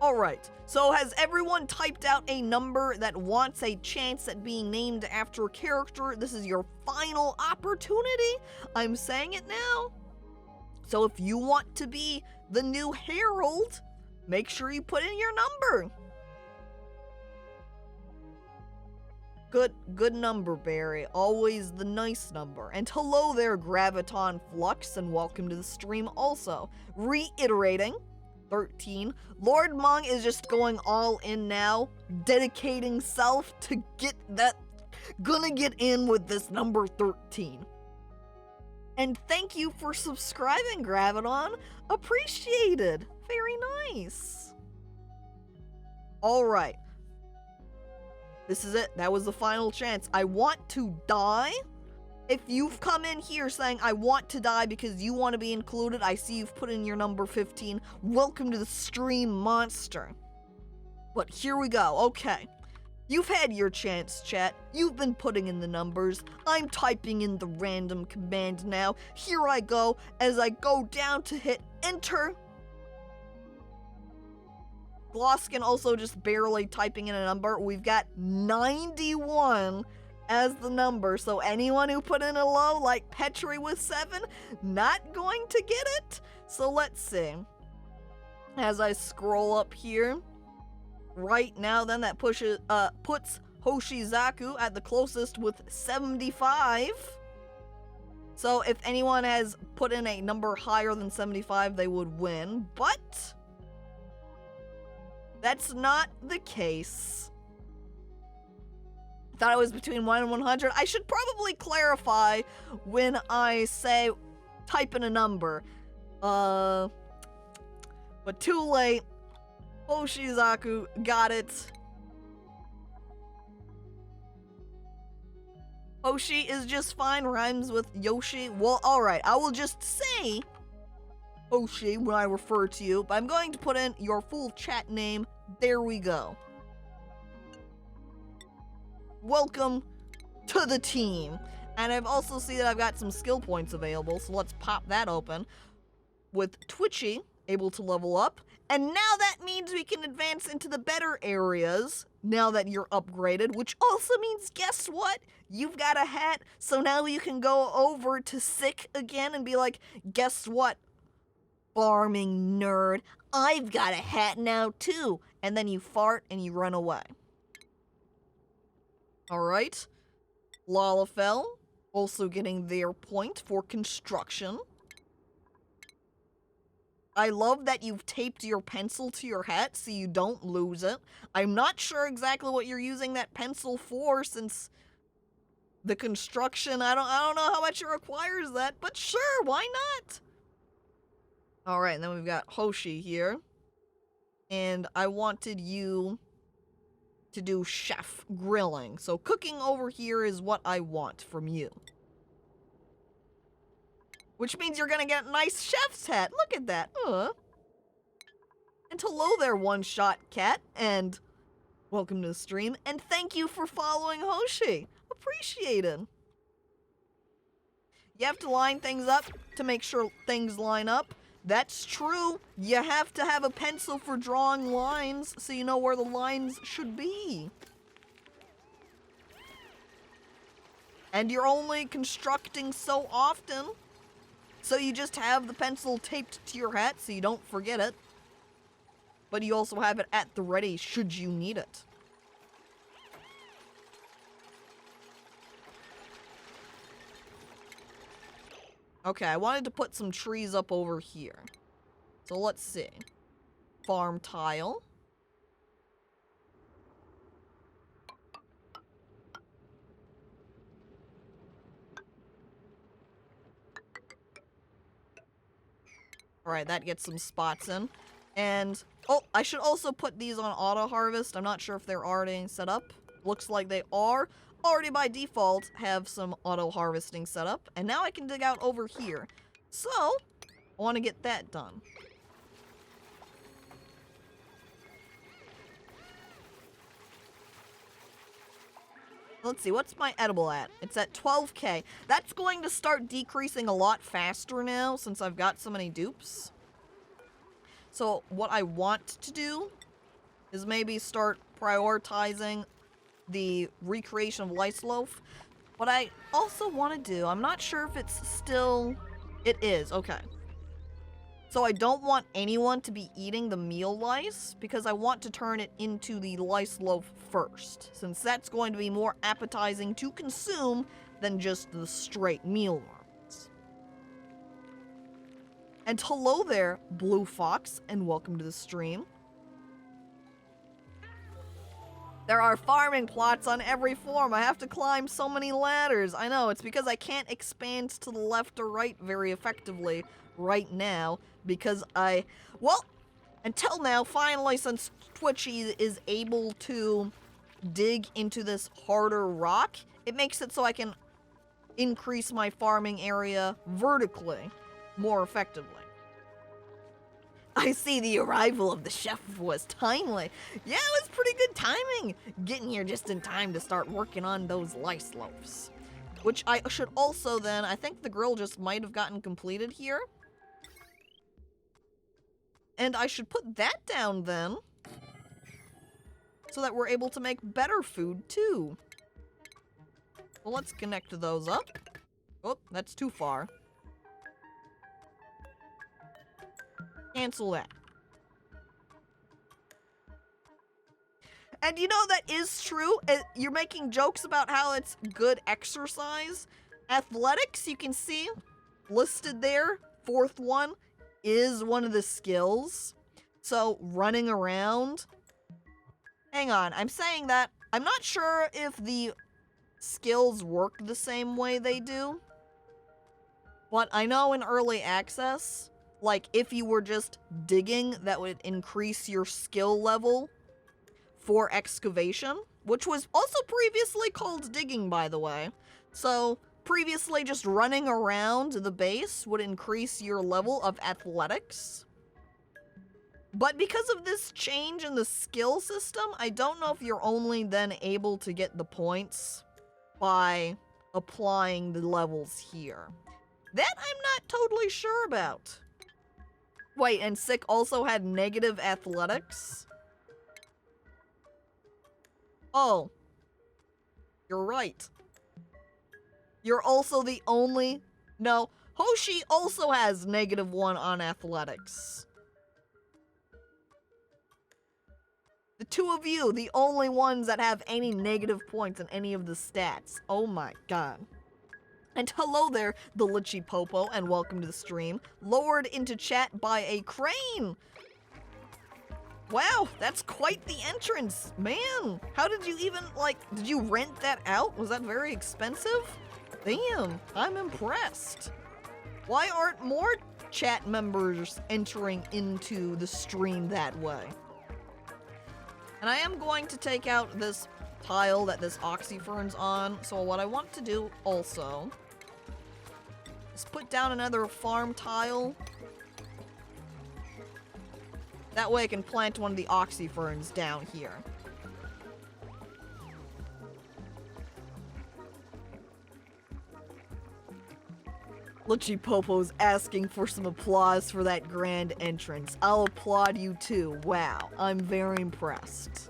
Alright, so has everyone typed out a number that wants a chance at being named after a character? This is your final opportunity. I'm saying it now. So if you want to be the new Herald, make sure you put in your number. Good number, Barry. Always the nice number. And hello there, Graviton Flux, and welcome to the stream also. Reiterating, 13. Lord Mong is just going all in now, dedicating self to gonna get in with this number 13. And thank you for subscribing, Graviton. Appreciated. Very nice. Alright. This is it. That was the final chance. I want to die. If you've come in here saying, I want to die because you want to be included, I see you've put in your number 15. Welcome to the stream, monster. But here we go. Okay. You've had your chance, chat. You've been putting in the numbers. I'm typing in the random command now. Here I go as I go down to hit enter. Gloskin also just barely typing in a number. We've got 91 as the number, so anyone who put in a low, like Petri with 7, not going to get it. So let's see. As I scroll up here, right now then that puts Hoshizaku at the closest with 75. So if anyone has put in a number higher than 75, they would win, but that's not the case. I thought it was between 1 and 100. I should probably clarify when I say type in a number. But too late. Hoshizaku got it. Hoshi is just fine, rhymes with Yoshi. Well, alright, I will just say Hoshi when I refer to you, but I'm going to put in your full chat name. There we go. Welcome to the team. And I've also seen that I've got some skill points available, so let's pop that open. With Twitchy able to level up. And now that means we can advance into the better areas now that you're upgraded, which also means, guess what? You've got a hat, so now you can go over to Sick again and be like, guess what, farming nerd? I've got a hat now too. And then you fart and you run away. Alright. Lalafell also getting their point for construction. I love that you've taped your pencil to your hat so you don't lose it. I'm not sure exactly what you're using that pencil for, since the construction, I don't know how much it requires that, but sure, why not? Alright, and then we've got Hoshi here. And I wanted you to do chef grilling. So cooking over here is what I want from you. Which means you're gonna get a nice chef's hat. Look at that. And hello there, one-shot cat. And welcome to the stream. And thank you for following Hoshi. Appreciated. You have to line things up to make sure things line up. That's true. You have to have a pencil for drawing lines so you know where the lines should be. And you're only constructing so often. So you just have the pencil taped to your hat so you don't forget it. But you also have it at the ready should you need it. Okay, I wanted to put some trees up over here. So let's see. Farm tile. Alright, that gets some spots in. And, oh, I should also put these on auto harvest. I'm not sure if they're already set up. Looks like they are. Already by default have some auto harvesting set up. And now I can dig out over here. So, I want to get that done. Let's see, what's my edible at? It's at 12k. That's going to start decreasing a lot faster now since I've got so many dupes. So what I want to do is maybe start prioritizing the recreation of Lice Loaf. What I also want to do, I'm not sure if it's still... It is, okay. So I don't want anyone to be eating the meal lice because I want to turn it into the Lice Loaf first, since that's going to be more appetizing to consume than just the straight mealworms. And hello there, Blue Fox, and welcome to the stream. There are farming plots on every form. I have to climb so many ladders. I know, it's because I can't expand to the left or right very effectively right now. Because well, until now, finally, since Twitchy is able to dig into this harder rock, it makes it so I can increase my farming area vertically more effectively. I see the arrival of the chef was timely. Yeah, it was pretty good timing. Getting here just in time to start working on those lice loaves. Which I should also then, I think the grill just might have gotten completed here. And I should put that down then, so that we're able to make better food too. Well, let's connect those up. Oh, that's too far. Cancel that. And you know, that is true. You're making jokes about how it's good exercise. Athletics, you can see, listed there, fourth one, is one of the skills. So running around. Hang on, I'm saying that. I'm not sure if the skills work the same way they do. But I know in early access, like if you were just digging, that would increase your skill level for excavation, which was also previously called digging, by the way. So previously, just running around the base would increase your level of athletics. But because of this change in the skill system, I don't know if you're only then able to get the points by applying the levels here. That I'm not totally sure about. Wait, and Sick also had negative athletics? Oh. You're right. You're also the only... No, Hoshi also has -1 on athletics. The two of you, the only ones that have any negative points in any of the stats. Oh my god. And hello there, the Litchi Popo, and welcome to the stream. Lowered into chat by a crane! Wow, that's quite the entrance, man! How did you even, like, did you rent that out? Was that very expensive? Damn, I'm impressed. Why aren't more chat members entering into the stream that way? And I am going to take out this tile that this oxyfern's on, so what I want to do also is put down another farm tile. That way I can plant one of the oxyferns down here. Litchi Popo's asking for some applause for that grand entrance. I'll applaud you too. Wow, I'm very impressed.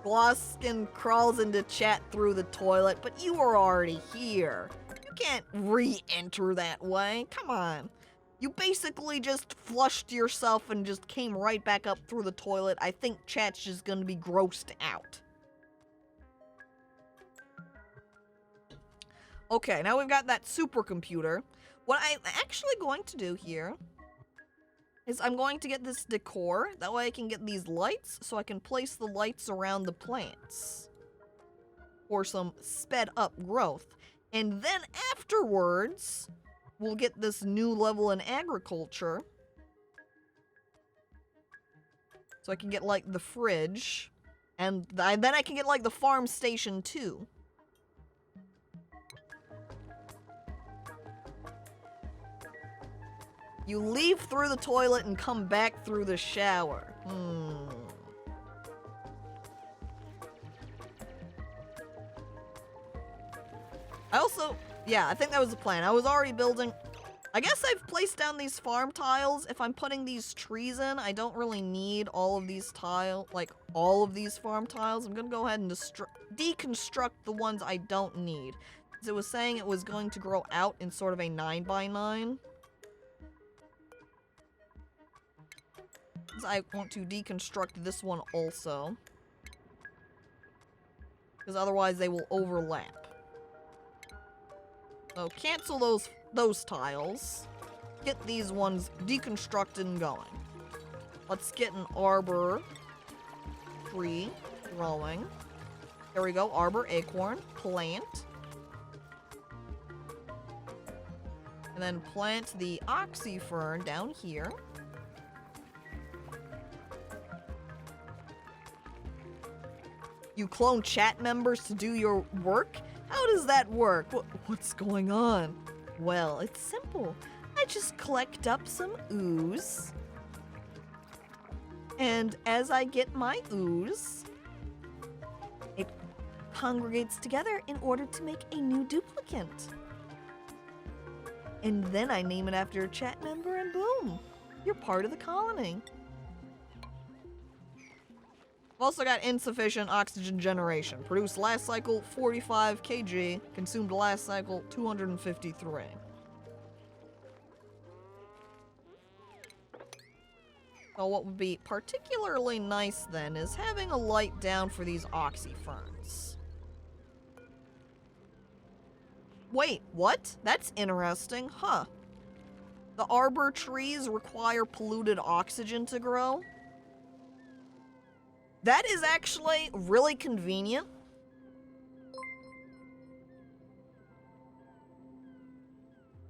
Gloskin crawls into chat through the toilet, but you were already here. You can't re-enter that way. Come on. You basically just flushed yourself and just came right back up through the toilet. I think chat's just gonna be grossed out. Okay, now we've got that supercomputer. What I'm actually going to do here is I'm going to get this decor. That way I can get these lights, so I can place the lights around the plants for some sped up growth. And then afterwards, we'll get this new level in agriculture. So I can get, like, the fridge. And then I can get, like, the farm station, too. You leave through the toilet and come back through the shower. Yeah, I think that was the plan. I was already building... I guess I've placed down these farm tiles. If I'm putting these trees in, I don't really need all of these all of these farm tiles. I'm gonna go ahead and deconstruct the ones I don't need. Because it was saying it was going to grow out in sort of a 9x9. I want to deconstruct this one also. Because otherwise they will overlap. So cancel those tiles. Get these ones deconstructed and going. Let's get an arbor tree growing. There we go, arbor, acorn, plant. And then plant the oxyfern down here. You clone chat members to do your work? How does that work? What's going on? Well, it's simple. I just collect up some ooze. And as I get my ooze, it congregates together in order to make a new duplicate. And then I name it after a chat member and boom, you're part of the colony. I've also got insufficient oxygen generation. Produced last cycle 45 kg, consumed last cycle 253. So what would be particularly nice then is having a light down for these oxyferns. Wait, what? That's interesting, huh? The arbor trees require polluted oxygen to grow? That is actually really convenient.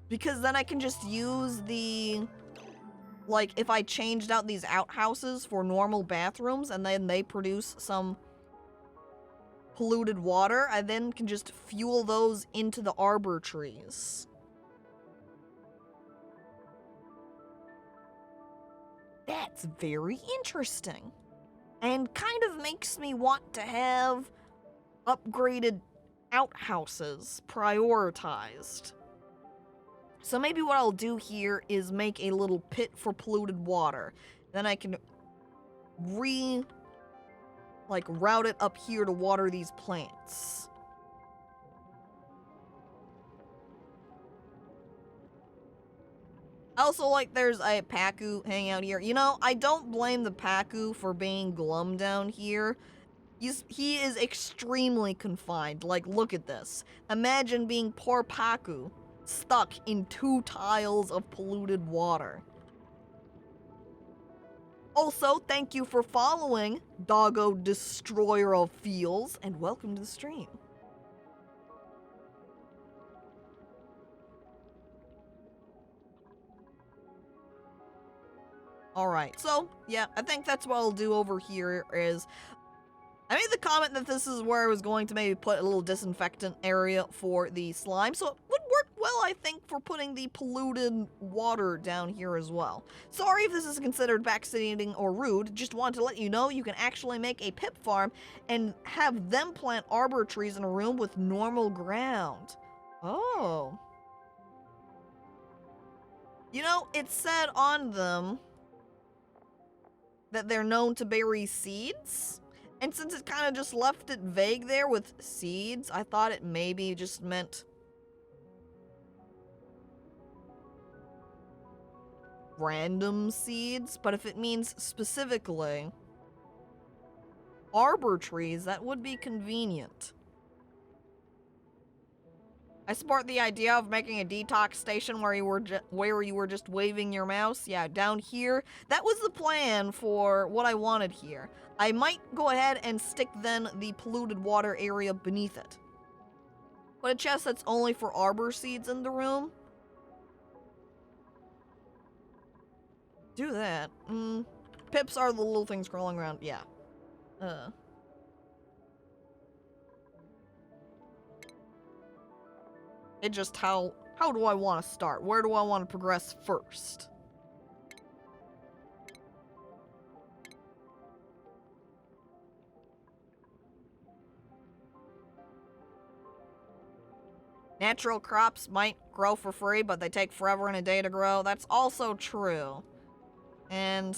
Because then I can just use the... Like, if I changed out these outhouses for normal bathrooms and then they produce some polluted water, I then can just fuel those into the arbor trees. That's very interesting. And kind of makes me want to have upgraded outhouses prioritized. So maybe what I'll do here is make a little pit for polluted water. Then I can route it up here to water these plants. Also, there's a Pacu hanging out here. You know, I don't blame the Pacu for being glum down here. He is extremely confined. Look at this. Imagine being poor Pacu stuck in 2 tiles of polluted water. Also, thank you for following Doggo Destroyer of Fields, and welcome to the stream. Alright, so, yeah, I think that's what I'll do over here is... I made the comment that this is where I was going to maybe put a little disinfectant area for the slime, so it would work well, I think, for putting the polluted water down here as well. Sorry if this is considered backstating or rude, just wanted to let you know you can actually make a pip farm and have them plant arbor trees in a room with normal ground. Oh. You know, it said on them that they're known to bury seeds. And since it kind of just left it vague there with seeds, I thought it maybe just meant random seeds. But if it means specifically arbor trees, that would be convenient. I support the idea of making a detox station where you were just waving your mouse. Yeah, down here. That was the plan for what I wanted here. I might go ahead and stick then the polluted water area beneath it. Put a chest that's only for arbor seeds in the room. Do that. Pips are the little things crawling around. Yeah. It just how do I want to start? Where do I want to progress first? Natural crops might grow for free, but they take forever and a day to grow. That's also true. And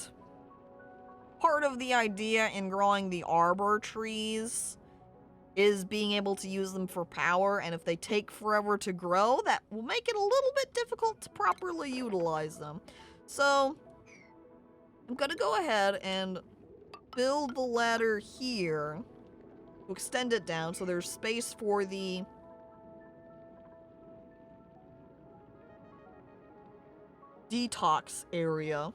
part of the idea in growing the arbor trees is being able to use them for power, and if they take forever to grow, that will make it a little bit difficult to properly utilize them. So, I'm gonna go ahead and build the ladder here to extend it down so there's space for the detox area.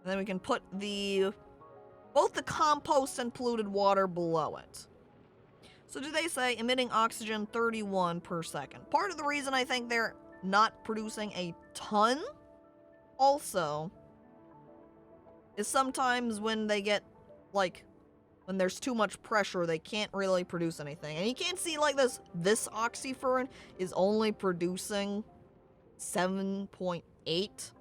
And then we can put both the compost and polluted water below it. So do they say emitting oxygen 31 per second? Part of the reason I think they're not producing a ton also is sometimes when they get, like, when there's too much pressure, they can't really produce anything. And you can't see like this oxyfern is only producing 7.8.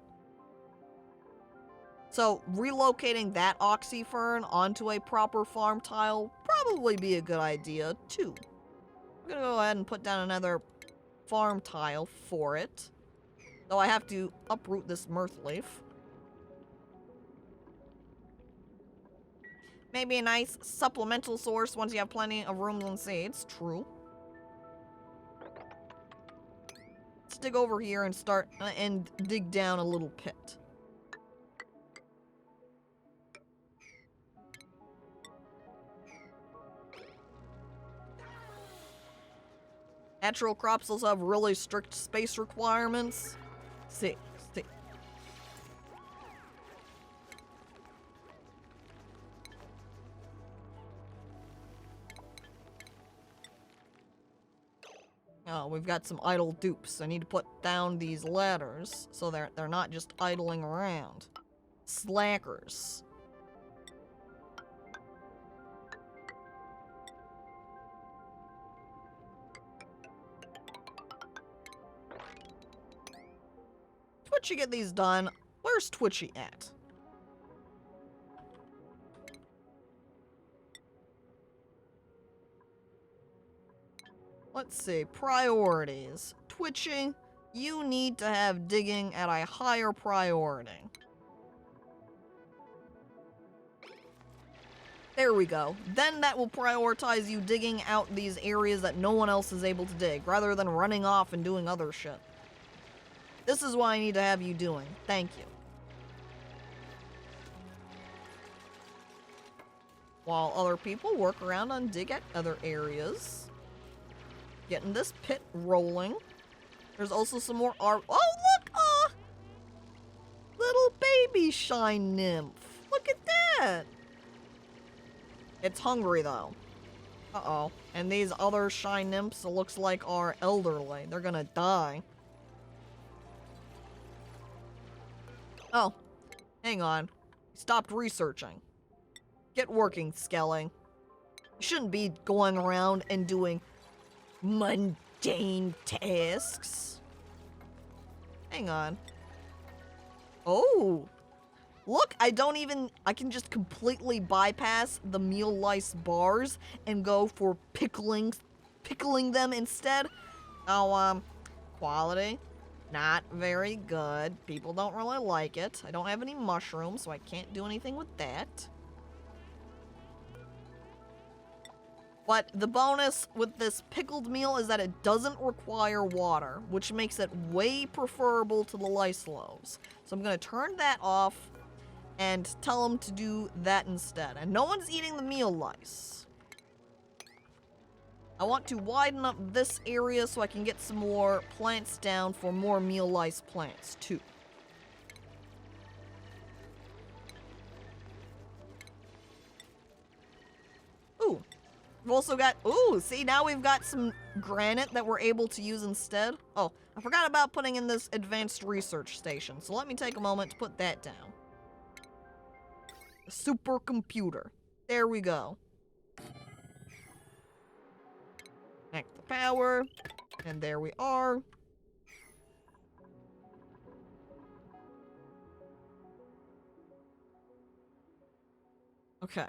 So relocating that oxyfern onto a proper farm tile probably be a good idea too. I'm gonna go ahead and put down another farm tile for it. Though I have to uproot this mirth leaf. Maybe a nice supplemental source once you have plenty of rooms and seeds. True. Let's dig over here and start and dig down a little pit. Natural crops also have really strict space requirements. See. Oh, we've got some idle dupes. I need to put down these ladders so they're not just idling around. Slackers. Twitchy, get these done. Where's Twitchy at? Let's see, priorities. Twitchy, you need to have digging at a higher priority. There we go. Then that will prioritize you digging out these areas that no one else is able to dig, rather than running off and doing other shit. This is what I need to have you doing. Thank you. While other people work around and dig at other areas. Getting this pit rolling. There's also some more art. Oh, look! Little baby shine nymph. Look at that! It's hungry, though. Uh-oh. And these other shine nymphs, it looks like, are elderly. They're gonna die. Oh. Hang on. Stopped researching. Get working, Skelly. You shouldn't be going around and doing mundane tasks. Hang on. Oh. Look, I can just completely bypass the meal lice bars and go for pickling them instead. Oh, quality. Not very good. People don't really like it. I don't have any mushrooms, so I can't do anything with that. But the bonus with this pickled meal is that it doesn't require water, which makes it way preferable to the lice loaves. So I'm going to turn that off and tell them to do that instead. And no one's eating the meal lice. I want to widen up this area so I can get some more plants down for more meal lice plants, too. Ooh. We've also got... Ooh, see, now we've got some granite that we're able to use instead. Oh, I forgot about putting in this advanced research station, so let me take a moment to put that down. A supercomputer. There we go. Connect the power, and there we are. Okay.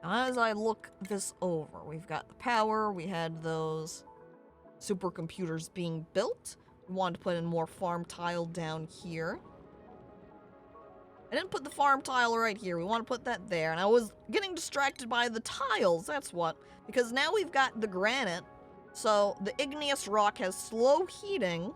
Now, as I look this over, we've got the power, we had those supercomputers being built. We wanted to put in more farm tile down here. I didn't put the farm tile right here. We want to put that there. And I was getting distracted by the tiles, that's what. Because now we've got the granite. So the igneous rock has slow heating.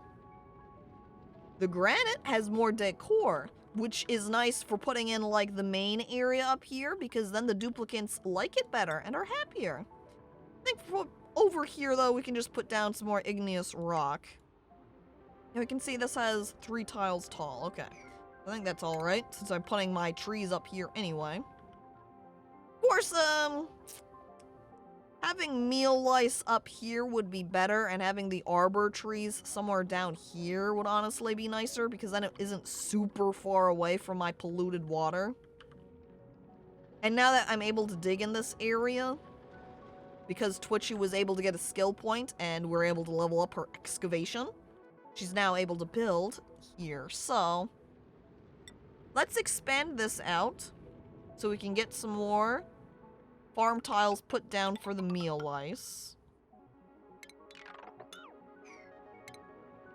The granite has more decor, which is nice for putting in like the main area up here, because then the duplicates like it better and are happier. I think for over here though, we can just put down some more igneous rock. And we can see this has 3 tiles tall. Okay. I think that's alright, since I'm putting my trees up here anyway. Of course, having meal lice up here would be better, and having the arbor trees somewhere down here would honestly be nicer, because then it isn't super far away from my polluted water. And now that I'm able to dig in this area, because Twitchy was able to get a skill point, and we're able to level up her excavation, she's now able to build here, so... let's expand this out so we can get some more farm tiles put down for the meal lice.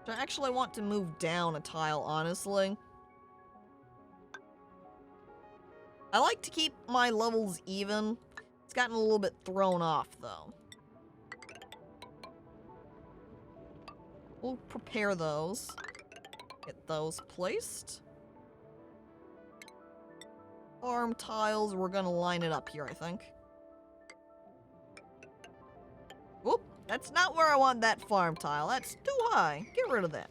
I actually want to move down a tile, honestly. I like to keep my levels even. It's gotten a little bit thrown off, though. We'll prepare those. Get those placed. Farm tiles, we're gonna line it up here, I think. Whoop, that's not where I want that farm tile. That's too high. Get rid of that.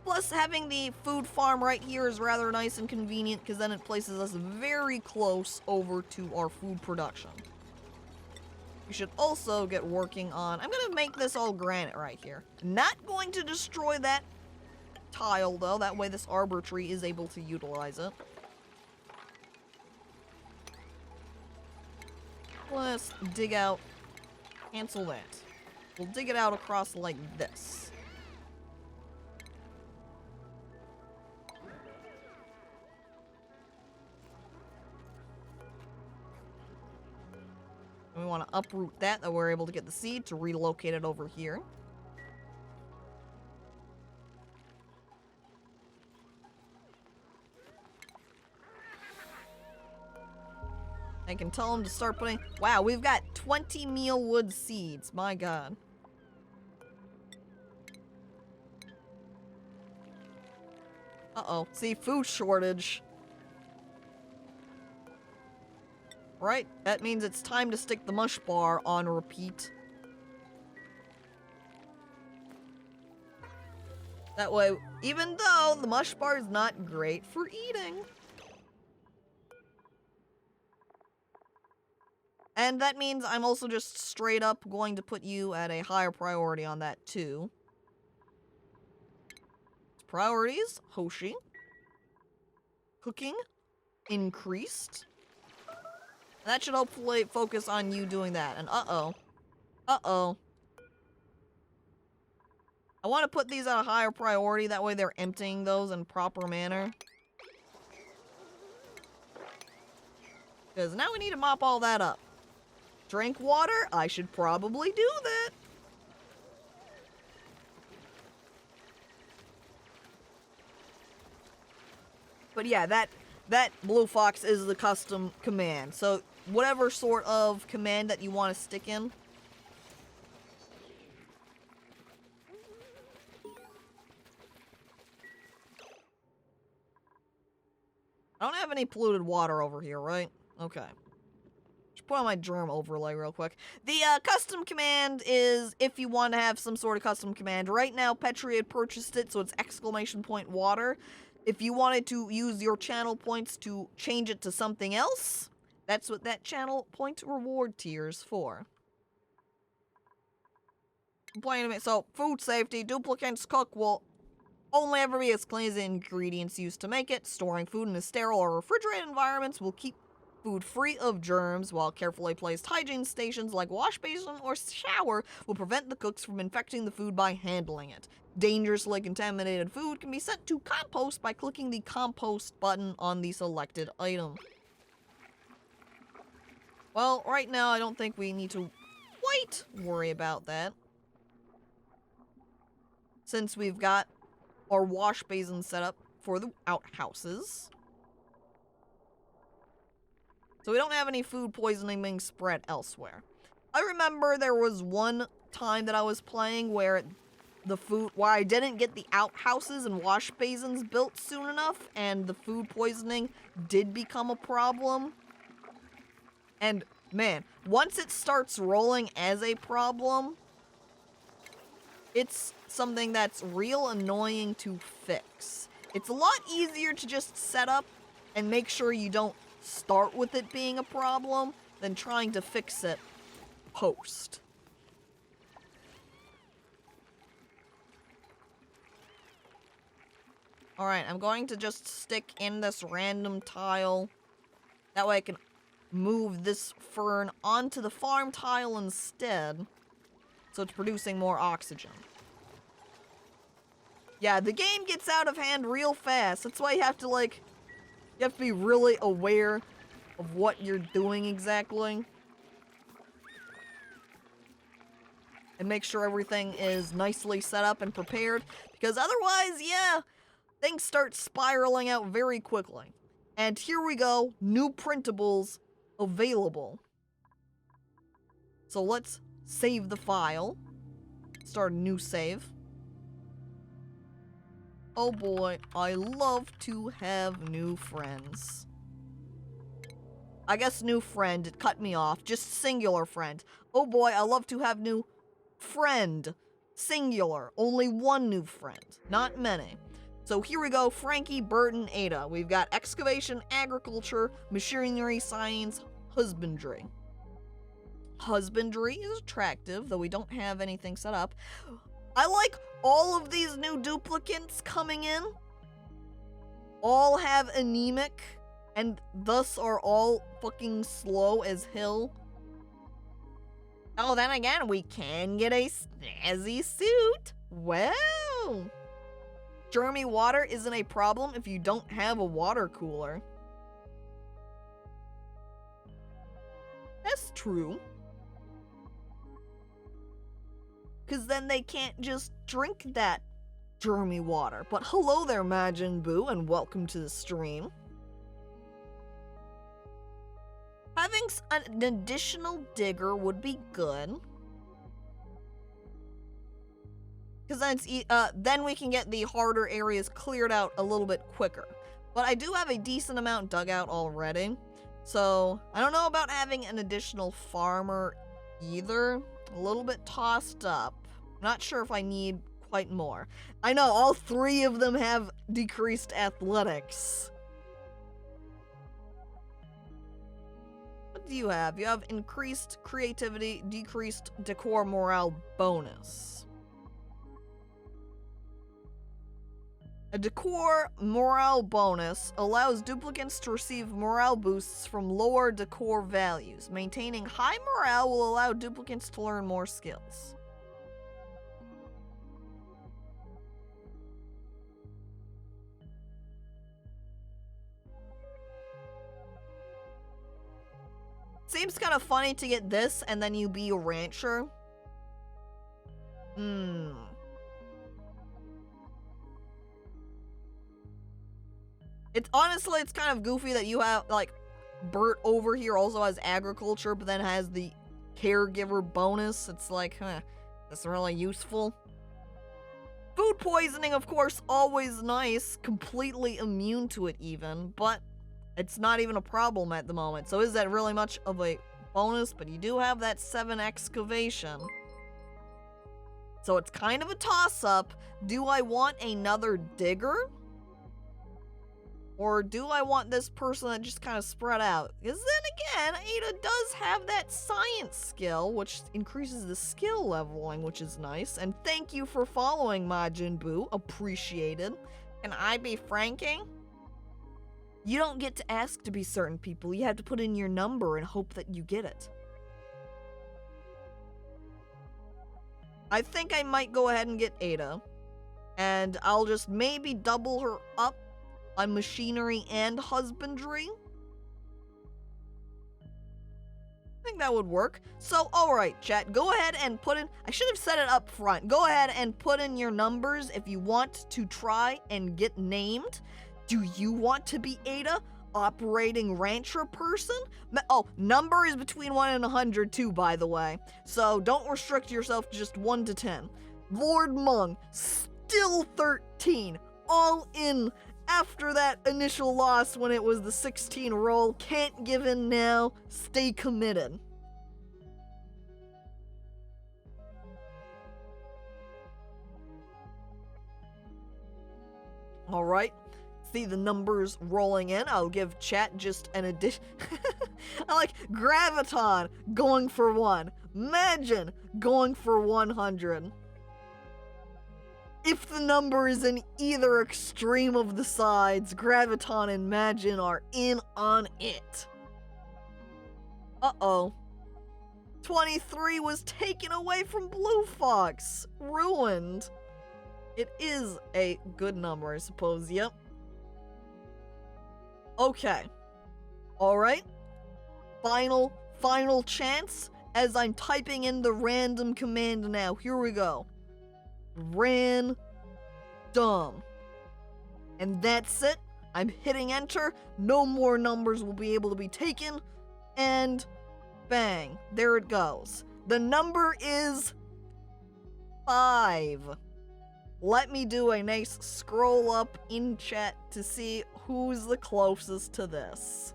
Plus, having the food farm right here is rather nice and convenient, because then it places us very close over to our food production. We should also get working on... I'm gonna make this all granite right here. Not going to destroy that tile, though. That way this arbor tree is able to utilize it. Let's dig out... cancel that. We'll dig it out across like this. And we want to uproot that we're able to get the seed to relocate it over here. I can tell them to start putting... Wow, we've got 20 mealwood seeds. My god. Uh-oh. See, food shortage. Right? That means it's time to stick the mush bar on repeat. That way, even though the mush bar is not great for eating... And that means I'm also just straight up going to put you at a higher priority on that too. Priorities, Hoshi. Cooking, increased. And that should hopefully focus on you doing that. And uh-oh. Uh-oh. I want to put these at a higher priority, that way they're emptying those in proper manner. Because now we need to mop all that up. Drink water? I should probably do that. But yeah, that Blue Fox is the custom command. So whatever sort of command that you want to stick in. I don't have any polluted water over here, right? Okay. Just put on my germ overlay real quick. The custom command is if you want to have some sort of custom command. Right now, Petri had purchased it, so it's !water. If you wanted to use your channel points to change it to something else, that's what that channel point reward tier is for. So, food safety, duplicants cook will only ever be as clean as the ingredients used to make it. Storing food in a sterile or refrigerated environments will keep food free of germs, while carefully placed hygiene stations like wash basin or shower will prevent the cooks from infecting the food by handling it. Dangerously contaminated food can be sent to compost by clicking the compost button on the selected item. Well, right now I don't think we need to quite worry about that, since we've got our wash basin set up for the outhouses. So we don't have any food poisoning being spread elsewhere. I remember there was one time that I was playing where I didn't get the outhouses and wash basins built soon enough, and the food poisoning did become a problem. And man, once it starts rolling as a problem, it's something that's real annoying to fix. It's a lot easier to just set up and make sure you don't start with it being a problem than trying to fix it post. Alright, I'm going to just stick in this random tile. That way I can move this fern onto the farm tile instead, so it's producing more oxygen. Yeah, the game gets out of hand real fast. That's why you have to be really aware of what you're doing exactly. And make sure everything is nicely set up and prepared, because otherwise, yeah, things start spiraling out very quickly. And here we go, new printables available. So let's save the file. Start a new save. Oh boy, I love to have new friends. I guess new friend, it cut me off. Just singular friend. Oh boy, I love to have new friend. Singular. Only one new friend. Not many. So here we go, Frankie, Burton, Ada. We've got excavation, agriculture, machinery, science, husbandry. Husbandry is attractive, though we don't have anything set up. I like all of these new duplicants coming in. All have anemic, and thus are all fucking slow as hell. Oh, then again, we can get a snazzy suit. Wow. Germy water isn't a problem if you don't have a water cooler. That's true. Because then they can't just drink that germy water. But hello there, Majin Buu, and welcome to the stream. Having an additional digger would be good. Because then we can get the harder areas cleared out a little bit quicker. But I do have a decent amount dug out already. So I don't know about having an additional farmer either. A little bit tossed up. Not sure if I need quite more. I know all three of them have decreased athletics. What do you have? You have increased creativity, decreased decor morale bonus. A decor morale bonus allows duplicants to receive morale boosts from lower decor values. Maintaining high morale will allow duplicants to learn more skills. Seems kind of funny to get this and then you be a rancher. It's honestly, it's kind of goofy that you have, like, Bert over here also has agriculture, but then has the caregiver bonus. It's like, that's really useful. Food poisoning, of course, always nice. Completely immune to it even, but It's not even a problem at the moment. So is that really much of a bonus? But you do have that 7 excavation. So it's kind of a toss-up. Do I want another digger? Or do I want this person that just kind of spread out? Because then again, Ada does have that science skill, which increases the skill leveling, which is nice. And thank you for following Majin Buu. Appreciated. Can I be franking? You don't get to ask to be certain people. You have to put in your number and hope that you get it. I think I might go ahead and get Ada. And I'll just maybe double her up on machinery and husbandry. I think that would work. So, alright, chat, go ahead and put in... I should have said it up front. Go ahead and put in your numbers if you want to try and get named. Do you want to be Ada? Operating rancher person? Oh, number is between 1 and 100 too, by the way. So don't restrict yourself to just 1 to 10. Lord Mung, still 13. All in after that initial loss when it was the 16 roll. Can't give in now. Stay committed. All right. See the numbers rolling in. I'll give chat just an addition. I like Graviton going for 1. Majin going for 100. If the number is in either extreme of the sides, Graviton and Majin are in on it. Uh-oh. 23 was taken away from Blue Fox. Ruined. It is a good number, I suppose. Yep. Okay. Alright. Final chance as I'm typing in the random command now. Here we go. Random. And that's it. I'm hitting enter. No more numbers will be able to be taken. And bang. There it goes. The number is 5. Let me do a nice scroll up in chat to see who's the closest to this.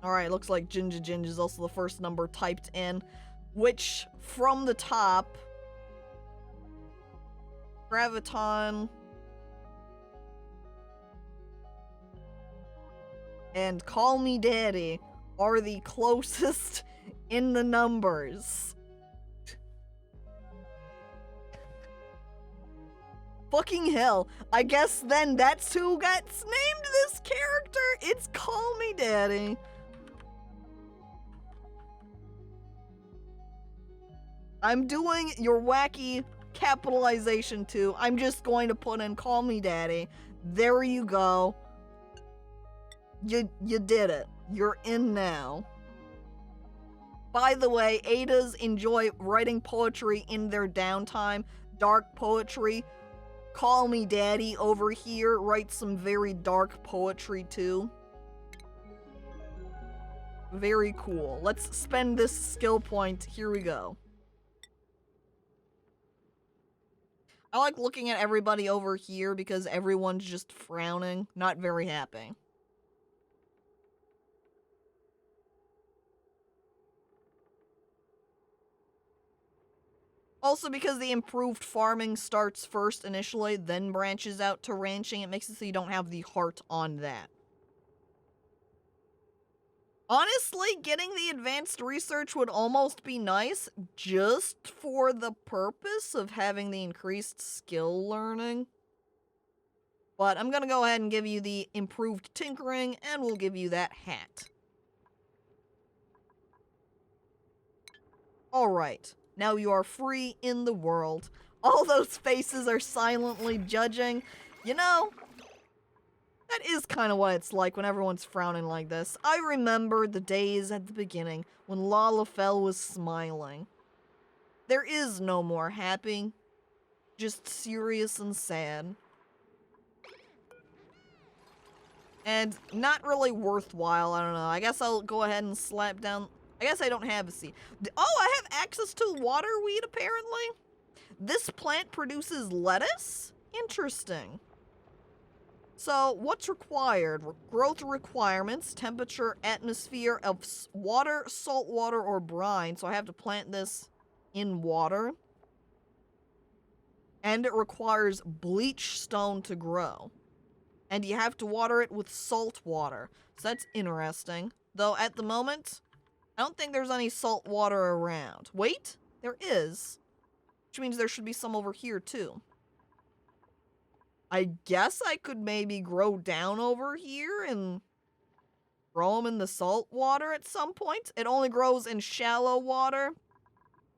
Alright, looks like Jinja Jinja is also the first number typed in, which from the top, Graviton and Call Me Daddy are the closest in the numbers. Fucking hell. I guess then that's who gets named this character. It's Call Me Daddy. I'm doing your wacky capitalization too. I'm just going to put in Call Me Daddy. There you go. You did it. You're in now. By the way, Adas enjoy writing poetry in their downtime. Dark poetry. Call Me Daddy over here writes some very dark poetry too. Very cool. Let's spend this skill point. Here we go. I like looking at everybody over here because everyone's just frowning, not very happy. Also, because the improved farming starts first initially, then branches out to ranching, it makes it so you don't have the heart on that. Honestly, getting the advanced research would almost be nice, just for the purpose of having the increased skill learning. But I'm gonna go ahead and give you the improved tinkering, and we'll give you that hat. Alright. Now you are free in the world. All those faces are silently judging. You know, that is kind of what it's like when everyone's frowning like this. I remember the days at the beginning when Lalafell was smiling. There is no more happy, just serious and sad. And not really worthwhile, I don't know. I guess I'll go ahead and slap down... I guess I don't have a seed. Oh, I have access to water weed, apparently? This plant produces lettuce? Interesting. So, what's required? Growth requirements, temperature, atmosphere of water, salt water, or brine. So I have to plant this in water. And it requires bleach stone to grow. And you have to water it with salt water. So that's interesting. Though at the moment, I don't think there's any salt water around. Wait, there is. Which means there should be some over here too. I guess I could maybe grow down over here and grow them in the salt water at some point. It only grows in shallow water.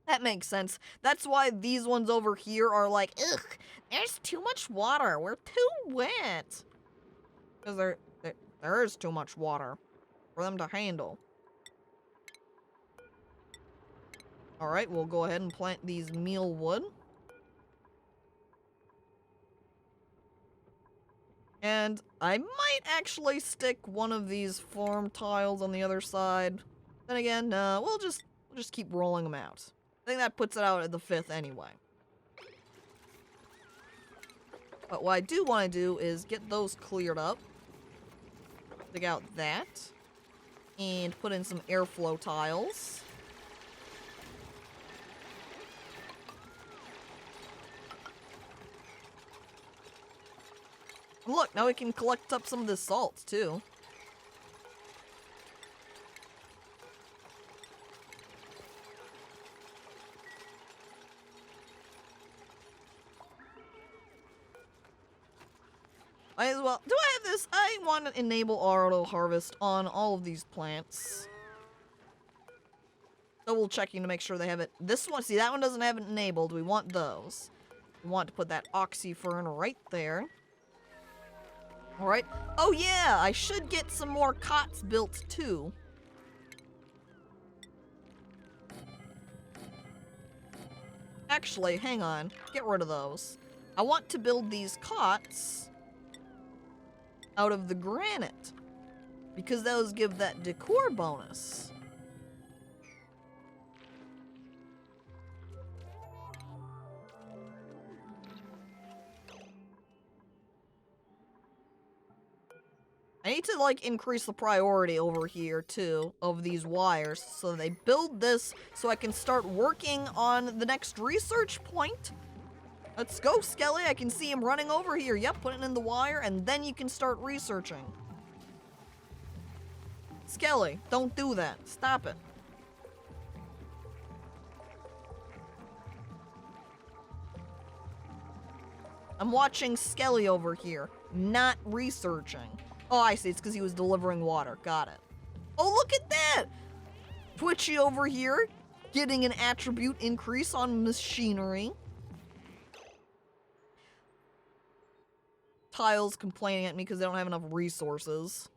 That makes sense. That's why these ones over here are like, ugh, there's too much water. We're too wet. Because there is too much water for them to handle. Alright, we'll go ahead and plant these mealwood. And I might actually stick one of these farm tiles on the other side. Then again, no, we'll just keep rolling them out. I think that puts it out at the 5th anyway. But what I do want to do is get those cleared up. Dig out that. And put in some airflow tiles. Look, now we can collect up some of this salt, too. Might as well. Do I have this? I want to enable auto harvest on all of these plants. Double checking to make sure they have it. This one, see, that one doesn't have it enabled. We want those. We want to put that oxyfern right there. Alright. Oh yeah, I should get some more cots built too. Actually, hang on. Get rid of those. I want to build these cots out of the granite. Because those give that decor bonus. I need to, like, increase the priority over here, too, of these wires. So they build this so I can start working on the next research point. Let's go, Skelly. I can see him running over here. Yep, put it in the wire, and then you can start researching. Skelly, don't do that. Stop it. I'm watching Skelly over here, not researching. Oh, I see. It's because he was delivering water. Got it. Oh, look at that! Twitchy over here, getting an attribute increase on machinery. Tiles complaining at me because they don't have enough resources.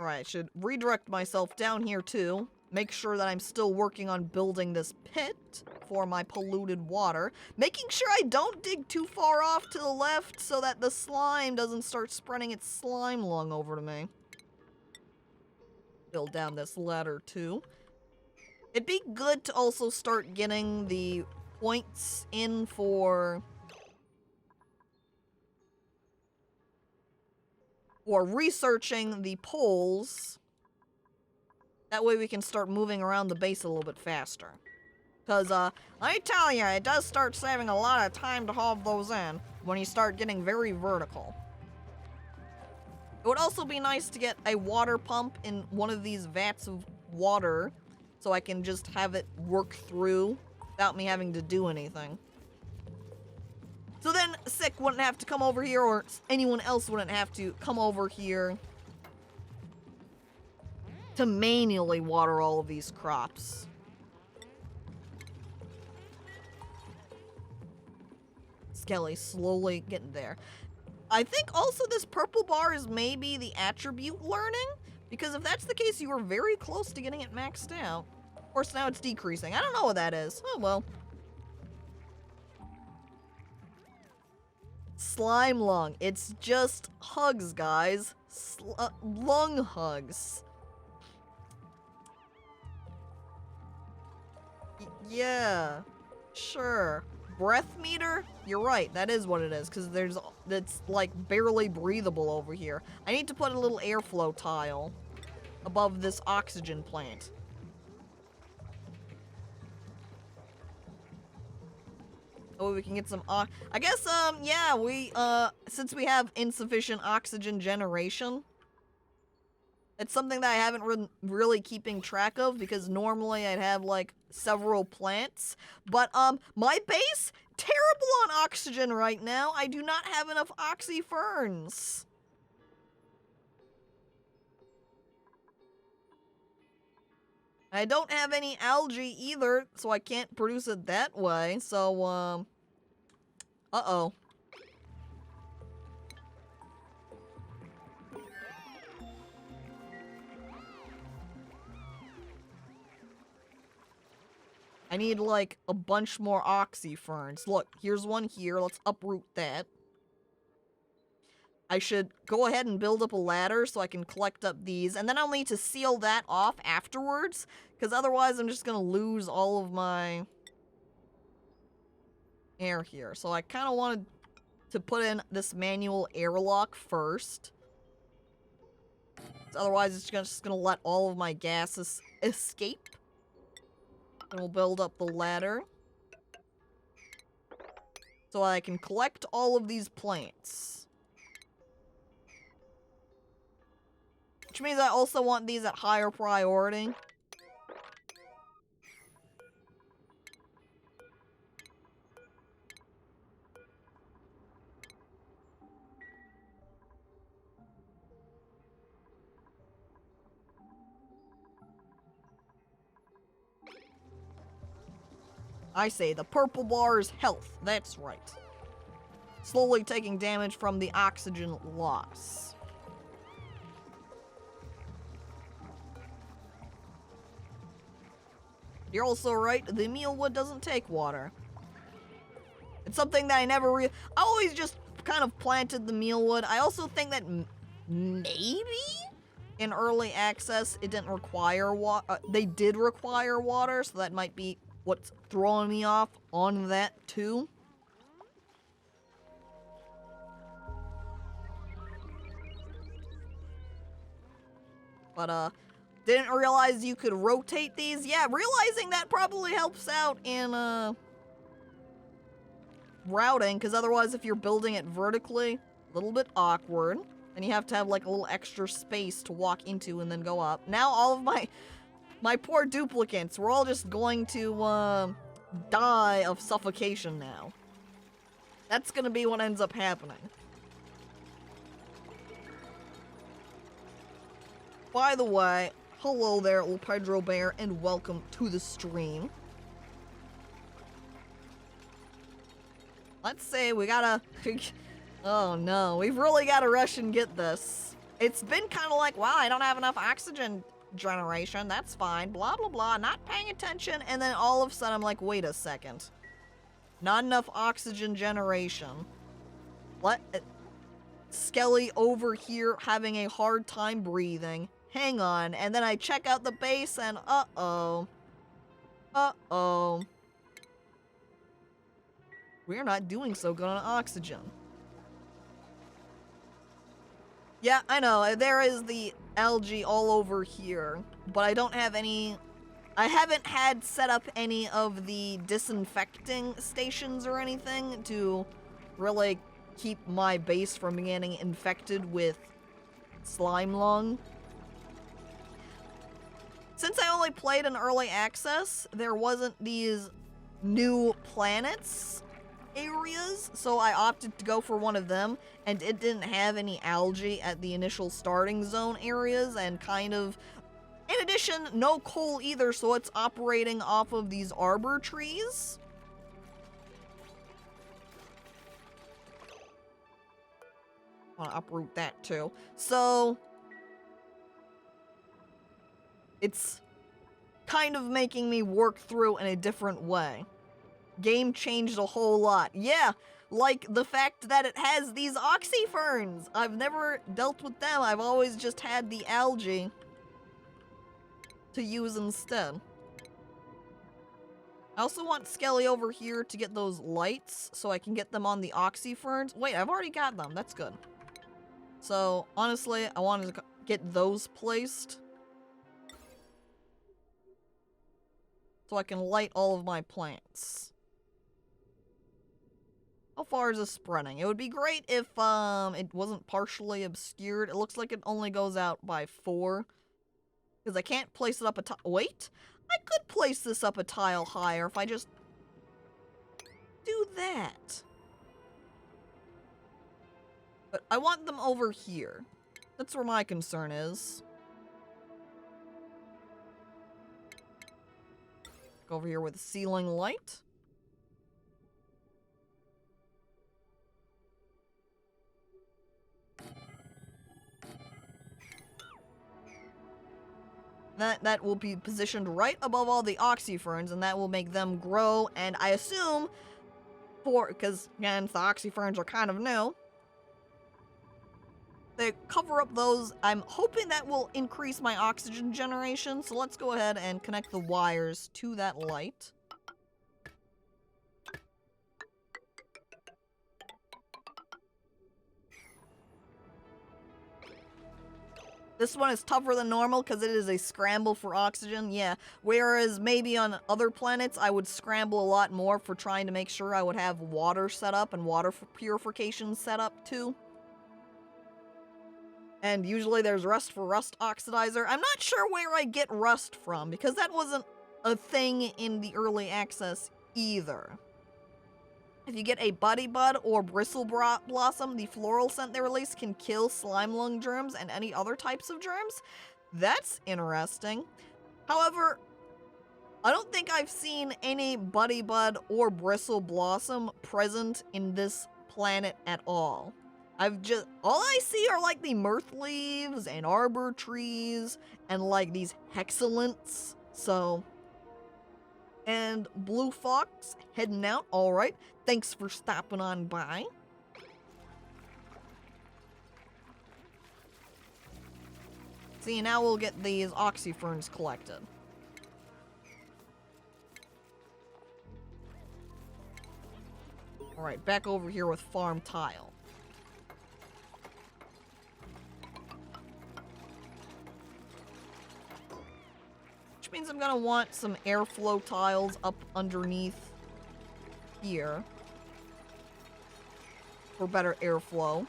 Alright, should redirect myself down here too. Make sure that I'm still working on building this pit for my polluted water. Making sure I don't dig too far off to the left so that the slime doesn't start spreading its slime lung over to me. Build down this ladder too. It'd be good to also start getting the points in for researching the poles. That way we can start moving around the base a little bit faster. Because, let me tell you, it does start saving a lot of time to haul those in when you start getting very vertical. It would also be nice to get a water pump in one of these vats of water so I can just have it work through without me having to do anything. So then Sick wouldn't have to come over here, or anyone else wouldn't have to come over here to manually water all of these crops. Skelly slowly getting there. I think also this purple bar is maybe the attribute learning, because if that's the case, you were very close to getting it maxed out. Of course, now it's decreasing. I don't know what that is. Oh, well. Slime lung. It's just hugs, guys. Lung hugs. Yeah. Sure. Breath meter? You're right, that is what it is, because it's like barely breathable over here. I need to put a little airflow tile above this oxygen plant. Oh, we can get some I guess, yeah, since we have insufficient oxygen generation, it's something that I haven't really keeping track of, because normally I'd have, like, several plants. But, my base, terrible on oxygen right now. I do not have enough oxy ferns. I don't have any algae either, so I can't produce it that way. So, uh-oh. I need, like, a bunch more oxy ferns. Look, here's one here. Let's uproot that. I should go ahead and build up a ladder so I can collect up these. And then I'll need to seal that off afterwards, because otherwise I'm just going to lose all of my air here. So I kind of wanted to put in this manual airlock first. Otherwise it's just going to let all of my gases escape. And we'll build up the ladder so I can collect all of these plants. Which means I also want these at higher priority. I say the purple bar is health. That's right. Slowly taking damage from the oxygen loss. You're also right, the mealwood doesn't take water. It's something that I always just kind of planted the mealwood. I also think that maybe in early access it didn't require water. They did require water, so that might be what's throwing me off on that too. But didn't realize you could rotate these. Yeah, realizing that probably helps out in routing, because otherwise if you're building it vertically, a little bit awkward, and you have to have like a little extra space to walk into and then go up. Now all of my poor duplicates, we're all just going to die of suffocation now. That's gonna be what ends up happening. By the way, hello there, little Pedro Bear, and welcome to the stream. Let's say we gotta... oh no, we've really gotta rush and get this. It's been kind of like, wow, I don't have enough oxygen generation, that's fine, blah blah blah, not paying attention, and then all of a sudden I'm like, wait a second. Not enough oxygen generation. Skelly over here having a hard time breathing. Hang on, and then I check out the base and uh-oh. Uh-oh. We're not doing so good on oxygen. Yeah, I know, there is the algae all over here, but I don't have any... I haven't had set up any of the disinfecting stations or anything to really keep my base from getting infected with slime lung. Since I only played in early access, there wasn't these new planets areas, so I opted to go for one of them, and it didn't have any algae at the initial starting zone areas, and kind of, in addition, no coal either, so it's operating off of these arbor trees. I want to uproot that too. So it's kind of making me work through in a different way. Game changed a whole lot. Yeah, Like the fact that it has these oxyferns. I've never dealt with them. I've always just had the algae to use instead. I also want Skelly over here to get those lights so I can get them on the oxyferns. Wait, I've already got them. That's good. So, honestly, I wanted to get those placed so I can light all of my plants. How far is this spreading? It would be great if it wasn't partially obscured. It looks like it only goes out by 4. Because I can't place it up a tile. Wait! I could place this up a tile higher if I just do that. But I want them over here. That's where my concern is. Go over here with a ceiling light. That will be positioned right above all the oxyferns, and that will make them grow, and I assume, because, again, the oxyferns are kind of new, they cover up those. I'm hoping that will increase my oxygen generation, so let's go ahead and connect the wires to that light. This one is tougher than normal because it is a scramble for oxygen, yeah. Whereas maybe on other planets, I would scramble a lot more for trying to make sure I would have water set up and water purification set up too. And usually there's rust for rust oxidizer. I'm not sure where I get rust from because that wasn't a thing in the early access either. If you get a Buddy Bud or Bristle Blossom, the floral scent they release can kill slime lung germs and any other types of germs. That's interesting. However, I don't think I've seen any Buddy Bud or Bristle Blossom present in this planet at all. All I see are like the mirth leaves and arbor trees and like these hexalents, so... And Blue Fox heading out, alright. Thanks for stopping on by. See, now we'll get these oxyferns collected. Alright, back over here with farm tile. Which means I'm gonna want some airflow tiles up underneath here for better airflow.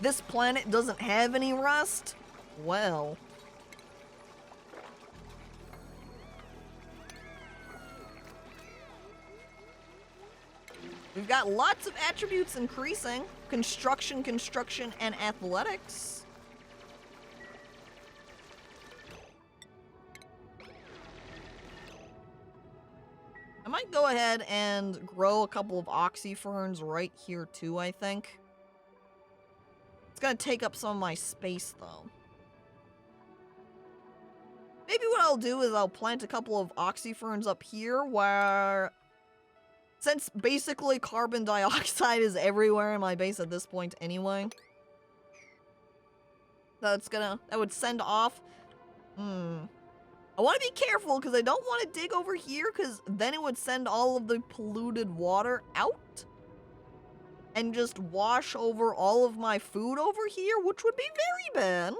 This planet doesn't have any rust? Well. We've got lots of attributes increasing. Construction, and athletics. I might go ahead and grow a couple of oxyferns right here too, I think. It's gonna take up some of my space though. Maybe what I'll do is I'll plant a couple of oxyferns up here where... Since basically carbon dioxide is everywhere in my base at this point anyway. That would send off... I want to be careful because I don't want to dig over here because then it would send all of the polluted water out. And just wash over all of my food over here, which would be very bad.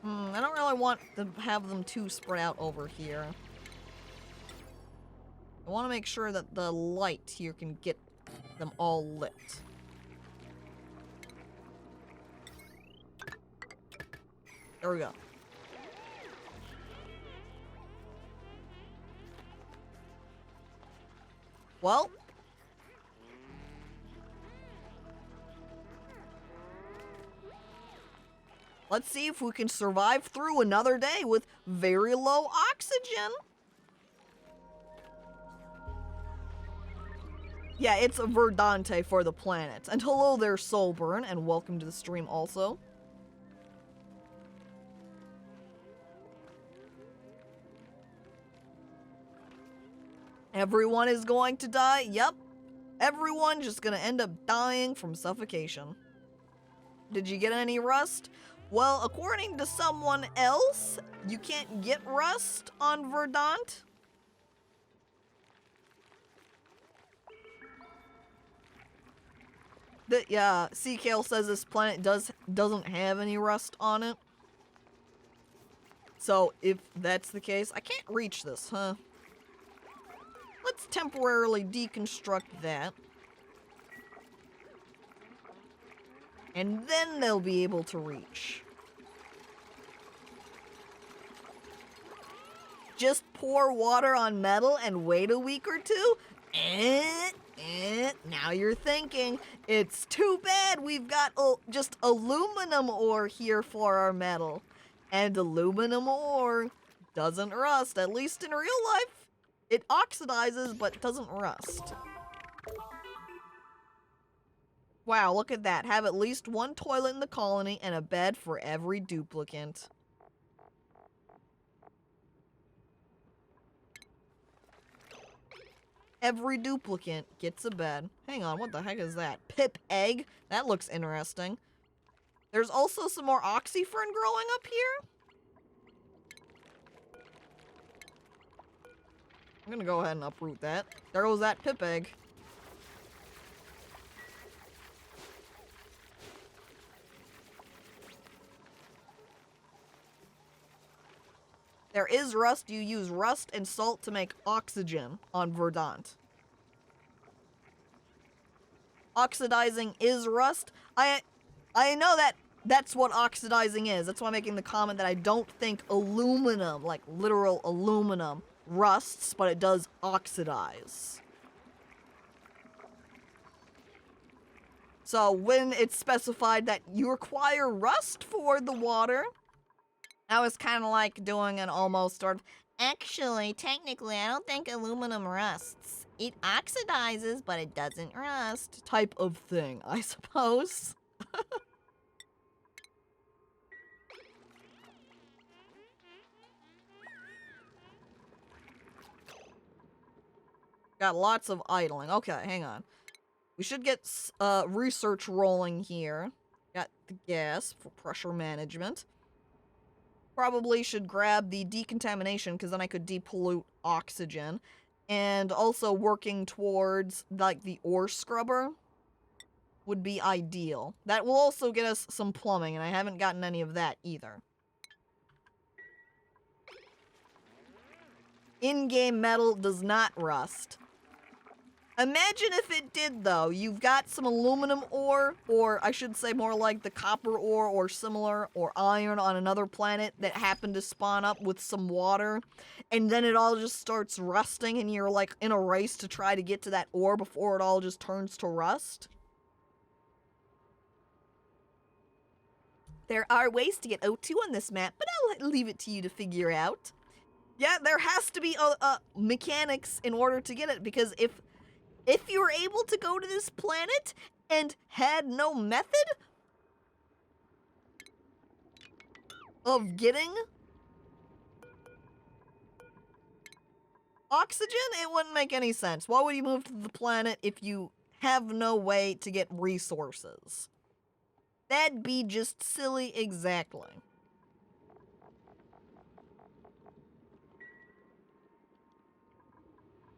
I don't really want to have them too spread out over here. I want to make sure that the light here can get them all lit. There we go. Well. Let's see if we can survive through another day with very low oxygen. Yeah, it's a Verdante for the planet. And hello there, Soulburn, and welcome to the stream also. Everyone is going to die? Yep. Everyone just gonna end up dying from suffocation. Did you get any rust? Well, according to someone else, you can't get rust on Verdant. Yeah, C-Kale says this planet doesn't have any rust on it. So, if that's the case, I can't reach this, huh? Let's temporarily deconstruct that. And then they'll be able to reach. Just pour water on metal and wait a week or two? Now you're thinking. It's too bad we've got just aluminum ore here for our metal. And aluminum ore doesn't rust, at least in real life. It oxidizes, but doesn't rust. Wow, look at that. Have at least one toilet in the colony and a bed for every duplicant. Every duplicant gets a bed. Hang on, what the heck is that? Pip egg? That looks interesting. There's also some more oxyfern growing up here. I'm gonna go ahead and uproot that. There goes that pip egg. There is rust. You use rust and salt to make oxygen on Verdant. Oxidizing is rust. I know that's what oxidizing is. That's why I'm making the comment that I don't think aluminum, like literal aluminum, rusts, but it does oxidize. So when it's specified that you require rust for the water, I was kind of like doing an almost sort of, actually, technically, I don't think aluminum rusts. It oxidizes, but it doesn't rust type of thing, I suppose. Got lots of idling. Okay, hang on. We should get research rolling here. Got the gas for pressure management. Probably should grab the decontamination because then I could depollute oxygen. And also working towards like the ore scrubber would be ideal. That will also get us some plumbing, and I haven't gotten any of that either. In-game metal does not rust. Imagine if it did, though. You've got some aluminum ore, or I should say more like the copper ore or similar, or iron on another planet that happened to spawn up with some water, and then it all just starts rusting and you're like in a race to try to get to that ore before it all just turns to rust. There are ways to get O2 on this map, but I'll leave it to you to figure out. Yeah, there has to be mechanics in order to get it, because if you were able to go to this planet and had no method of getting oxygen, it wouldn't make any sense. Why would you move to the planet if you have no way to get resources? That'd be just silly exactly.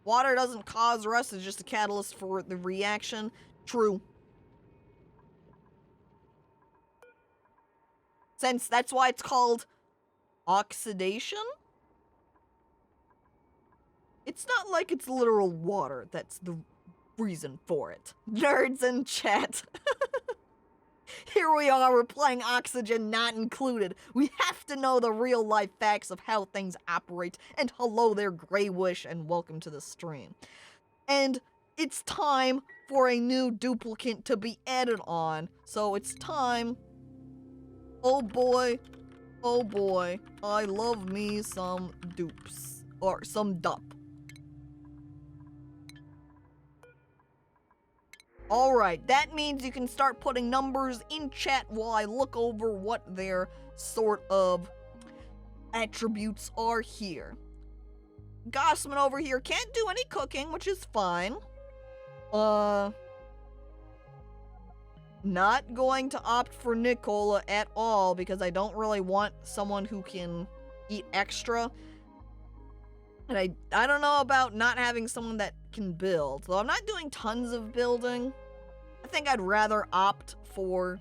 Water doesn't cause rust, it's just a catalyst for the reaction. True. Since that's why it's called oxidation? It's not like it's literal water that's the reason for it. Nerds in chat. Here we are, we're playing Oxygen Not Included. We have to know the real life facts of how things operate. And hello there, Grey Wish, and welcome to the stream. And it's time for a new duplicant to be added on. So it's time. Oh boy, I love me some dupes. Or some dup. Alright, that means you can start putting numbers in chat while I look over what their sort of attributes are here. Gossman over here can't do any cooking, which is fine. Not going to opt for Nicola at all because I don't really want someone who can eat extra. And I don't know about not having someone that can build. Though I'm not doing tons of building. I think I'd rather opt for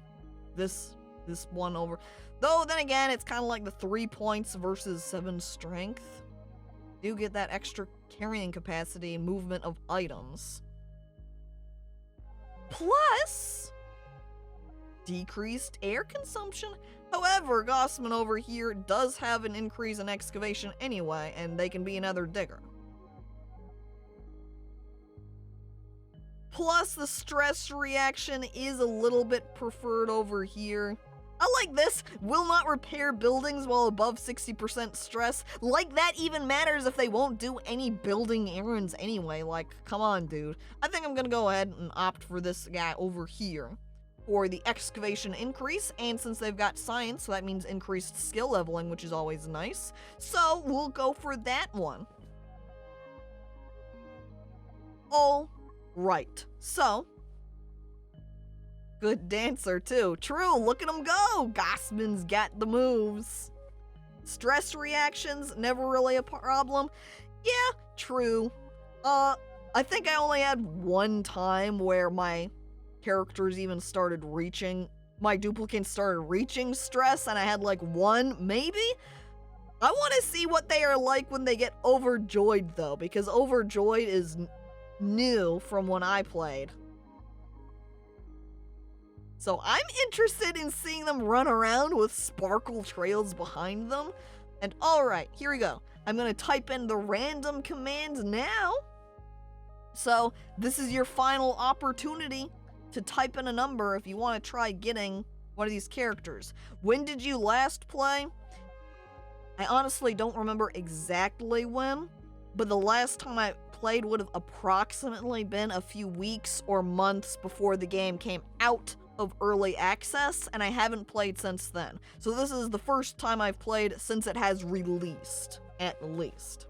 this one over. Though then again, it's kind of like the 3 points versus 7 strength. Do get that extra carrying capacity and movement of items. Plus decreased air consumption. However, Gossman over here does have an increase in excavation anyway, and they can be another digger. Plus, the stress reaction is a little bit preferred over here. I like this. Will not repair buildings while above 60% stress. Like that even matters if they won't do any building errands anyway. Like, come on, dude. I think I'm gonna go ahead and opt for this guy over here for the excavation increase. And since they've got science, so that means increased skill leveling, which is always nice. So we'll go for that one. All right. So good dancer, too. True, look at him go! Gossman's got the moves. Stress reactions, never really a problem. Yeah, true. I think I only had one time where my characters even started reaching, my duplicates started reaching stress, and I had like one, maybe? I want to see what they are like when they get overjoyed, though, because overjoyed is new from when I played. So I'm interested in seeing them run around with sparkle trails behind them. And alright, here we go. I'm going to type in the random command now. So this is your final opportunity to type in a number if you want to try getting one of these characters. When did you last play? I honestly don't remember exactly when, but the last time I played would have approximately been a few weeks or months before the game came out of early access, and I haven't played since then. So this is the first time I've played since it has released, at least.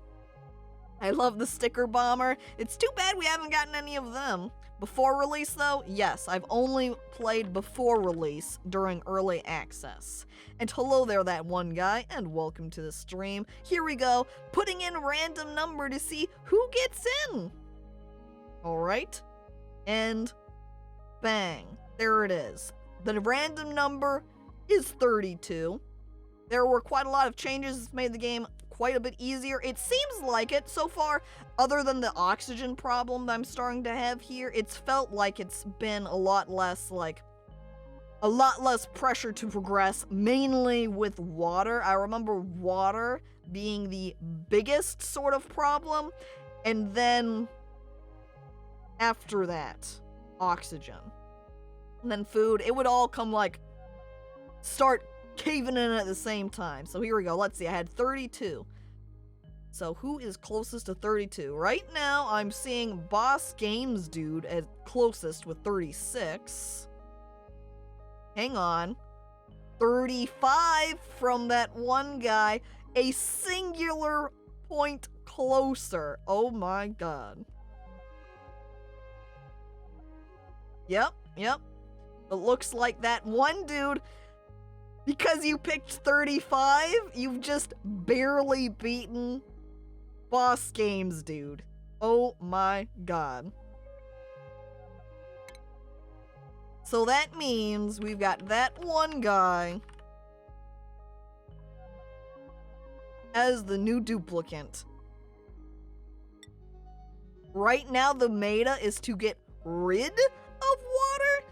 I love the sticker bomber. It's too bad we haven't gotten any of them. Before release, though, yes, I've only played before release during early access. And hello there, that one guy, and welcome to the stream. Here we go, putting in random number to see who gets in. Alright, and bang. There it is. The random number is 32. There were quite a lot of changes that made the game quite a bit easier. It seems like it so far, other than the oxygen problem that I'm starting to have here, it's felt like it's been a lot less pressure to progress, mainly with water. I remember water being the biggest sort of problem, and then after that, oxygen. And then food, it would all come start caving in at the same time. So here we go, let's see, I had 32. So who is closest to 32? Right now, I'm seeing Boss Games Dude as closest with 36. Hang on. 35 from that one guy, a singular point closer. Oh my god. Yep. It looks like that one dude, because you picked 35, you've just barely beaten Boss Games Dude. Oh my god. So that means we've got that one guy as the new duplicant. Right now the meta is to get rid of water?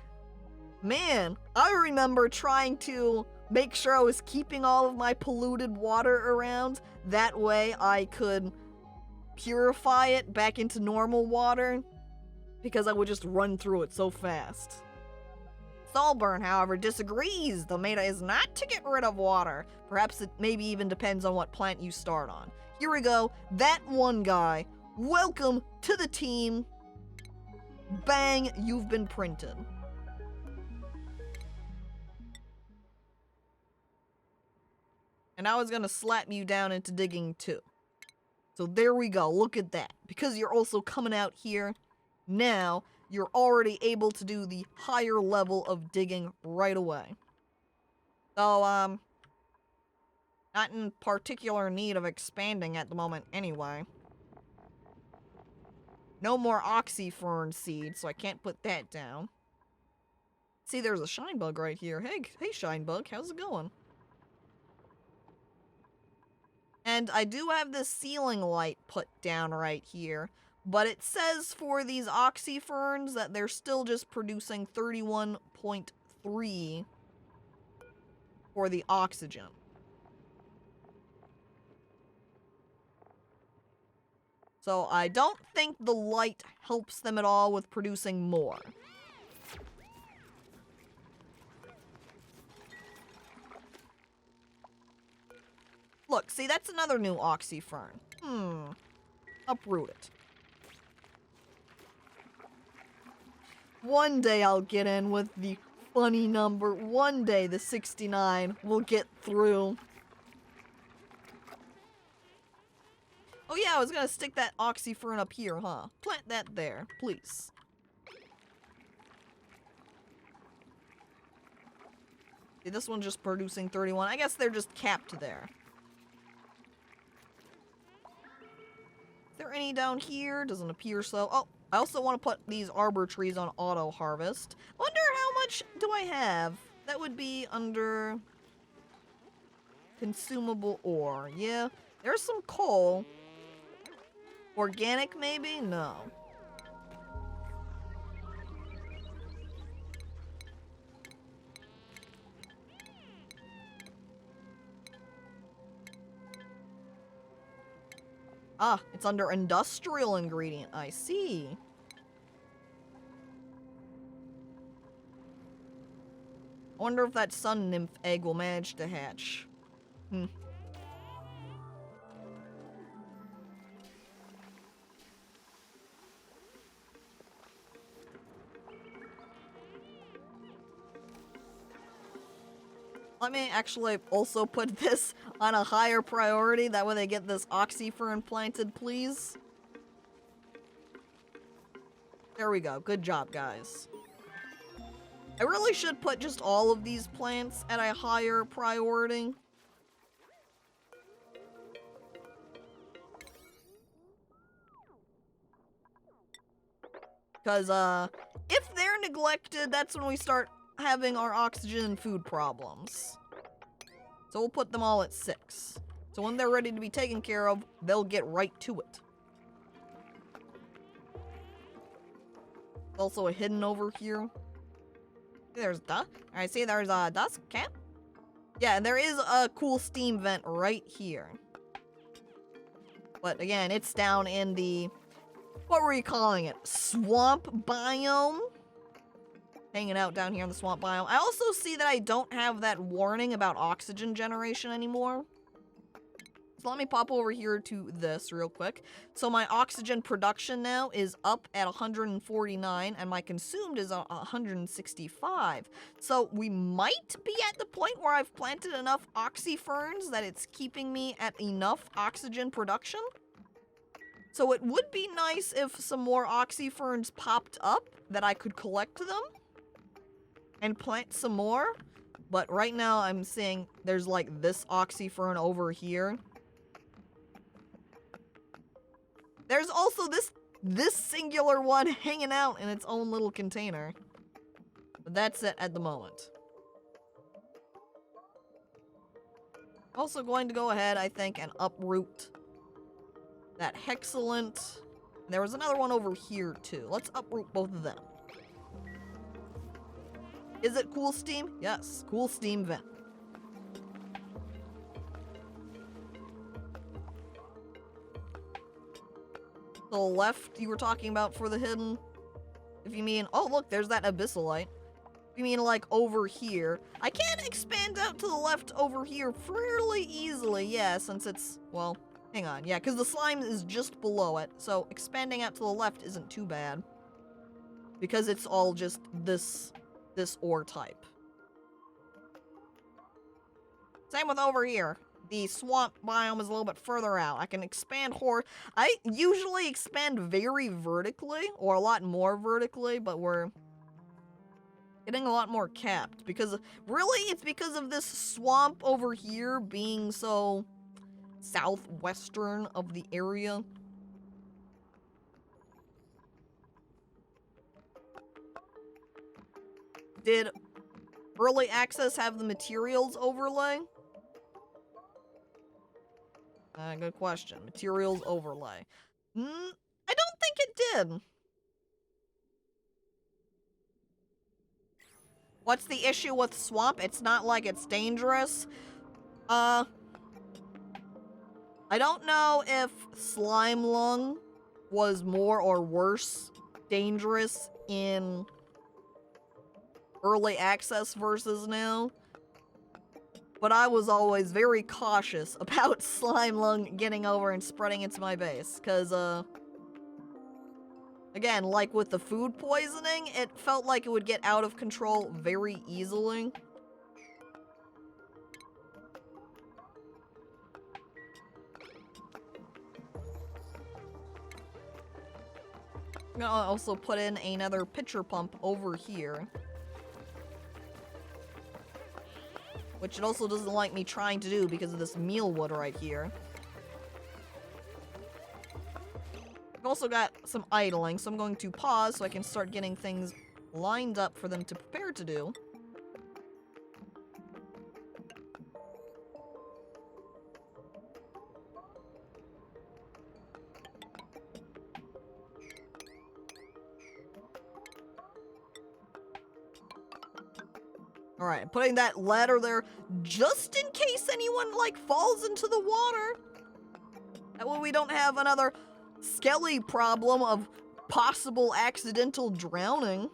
Man, I remember trying to make sure I was keeping all of my polluted water around. That way I could purify it back into normal water, because I would just run through it so fast. Solburn, however, disagrees. The meta is not to get rid of water. Perhaps it maybe even depends on what plant you start on. Here we go. That one guy. Welcome to the team. Bang, you've been printed. And I was gonna slap you down into digging too. So there we go, look at that. Because you're also coming out here, now you're already able to do the higher level of digging right away. So, not in particular need of expanding at the moment anyway. No more oxyfern seeds, so I can't put that down. See, there's a shine bug right here. Hey, shine bug, how's it going? And I do have this ceiling light put down right here, but it says for these oxyferns that they're still just producing 31.3 for the oxygen. So I don't think the light helps them at all with producing more. Look, see, that's another new oxyfern. Uproot it. One day I'll get in with the funny number. One day the 69 will get through. Oh yeah, I was gonna stick that oxyfern up here, huh? Plant that there, please. See, this one's just producing 31. I guess they're just capped there. Is there any down here? Doesn't appear so. Oh, I also want to put these arbor trees on auto harvest. Wonder how much do I have? That would be under consumable ore. Yeah, there's some coal. Organic, maybe? No. Ah, it's under industrial ingredient. I see. I wonder if that sun nymph egg will manage to hatch. Let me actually also put this on a higher priority. That way they get this oxyfern planted, please. There we go. Good job, guys. I really should put just all of these plants at a higher priority. Because, if they're neglected, that's when we start having our oxygen and food problems. So we'll put them all at 6. So when they're ready to be taken care of, they'll get right to it. Also a hidden over here. There's dust. I see there's a dust camp. Yeah, and there is a cool steam vent right here. But again, it's down in the, what were you calling it? Swamp biome? Hanging out down here in the swamp biome. I also see that I don't have that warning about oxygen generation anymore. So let me pop over here to this real quick. So my oxygen production now is up at 149 and my consumed is 165. So we might be at the point where I've planted enough oxyferns that it's keeping me at enough oxygen production. So it would be nice if some more oxyferns popped up that I could collect them and plant some more. But right now I'm seeing there's like this oxyfern over here. There's also this singular one hanging out in its own little container. But that's it at the moment. Also going to go ahead, I think, and uproot that hexalent. There was another one over here too. Let's uproot both of them. Is it cool steam? Yes, cool steam vent. The left you were talking about for the hidden? If you mean, oh look, there's that abyssalite. If you mean like over here. I can expand out to the left over here fairly easily, yeah, since it's, well, hang on. Yeah, because the slime is just below it, so expanding out to the left isn't too bad. Because it's all just this ore type. Same with over here. the swamp biome is a little bit further out. I can expand I usually expand very vertically, or a lot more vertically, but we're getting a lot more capped because, really, it's because of this swamp over here being so southwestern of the area. Did early access have the materials overlay? Good question. Materials overlay. I don't think it did. What's the issue with swamp? It's not like it's dangerous. I don't know if slime lung was more or worse dangerous in early access versus now. But I was always very cautious about slime lung getting over and spreading into my base, because, again, like with the food poisoning, it felt like it would get out of control very easily. I'm gonna also put in another pitcher pump over here. Which it also doesn't like me trying to do because of this mealwood right here. I've also got some idling, so I'm going to pause so I can start getting things lined up for them to prepare to do. Alright, putting that ladder there just in case anyone, like, falls into the water. That way we don't have another skelly problem of possible accidental drowning.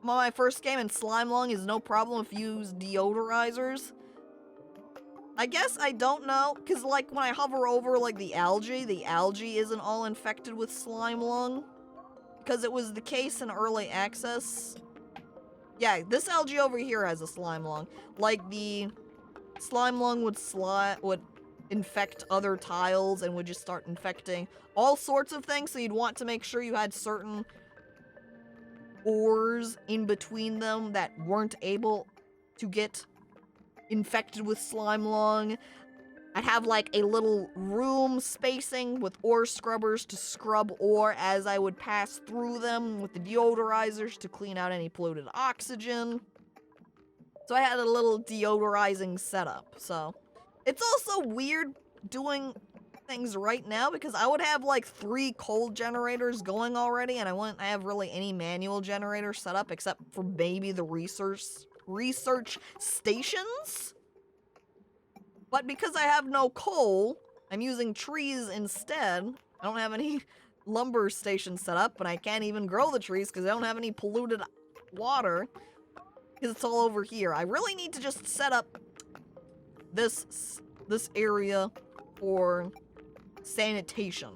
My first game in slime lung is no problem if you use deodorizers. I guess I don't know, because, like, when I hover over, like, the algae isn't all infected with slime lung. Because it was the case in early access. Yeah, this algae over here has a slime lung. Like, the slime lung would infect other tiles and would just start infecting all sorts of things, so you'd want to make sure you had certain ores in between them that weren't able to get infected with slime lung. I'd have like a little room spacing with ore scrubbers to scrub ore as I would pass through them, with the deodorizers to clean out any polluted oxygen. So I had a little deodorizing setup. So it's also weird doing things right now because I would have like 3 cold generators going already, and I wouldn't have really any manual generators set up except for maybe the research stations. But because I have no coal, I'm using trees instead. I don't have any lumber stations set up, and I can't even grow the trees because I don't have any polluted water. Because it's all over here. I really need to just set up this area for sanitation.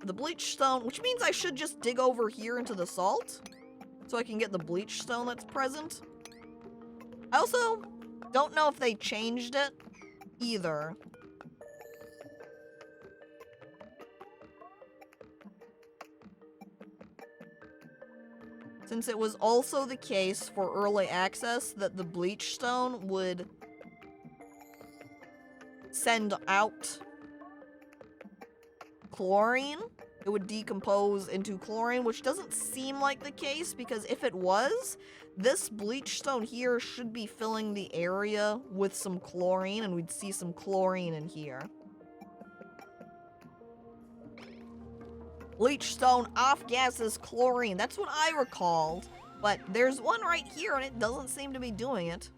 The bleach stone, which means I should just dig over here into the salt so I can get the bleach stone that's present. I also don't know if they changed it either. Since it was also the case for early access that the bleach stone would send out chlorine. It would decompose into chlorine, which doesn't seem like the case, because if it was, this bleach stone here should be filling the area with some chlorine, and we'd see some chlorine in here. Bleach stone off-gases chlorine. That's what I recalled, but there's one right here, and it doesn't seem to be doing it.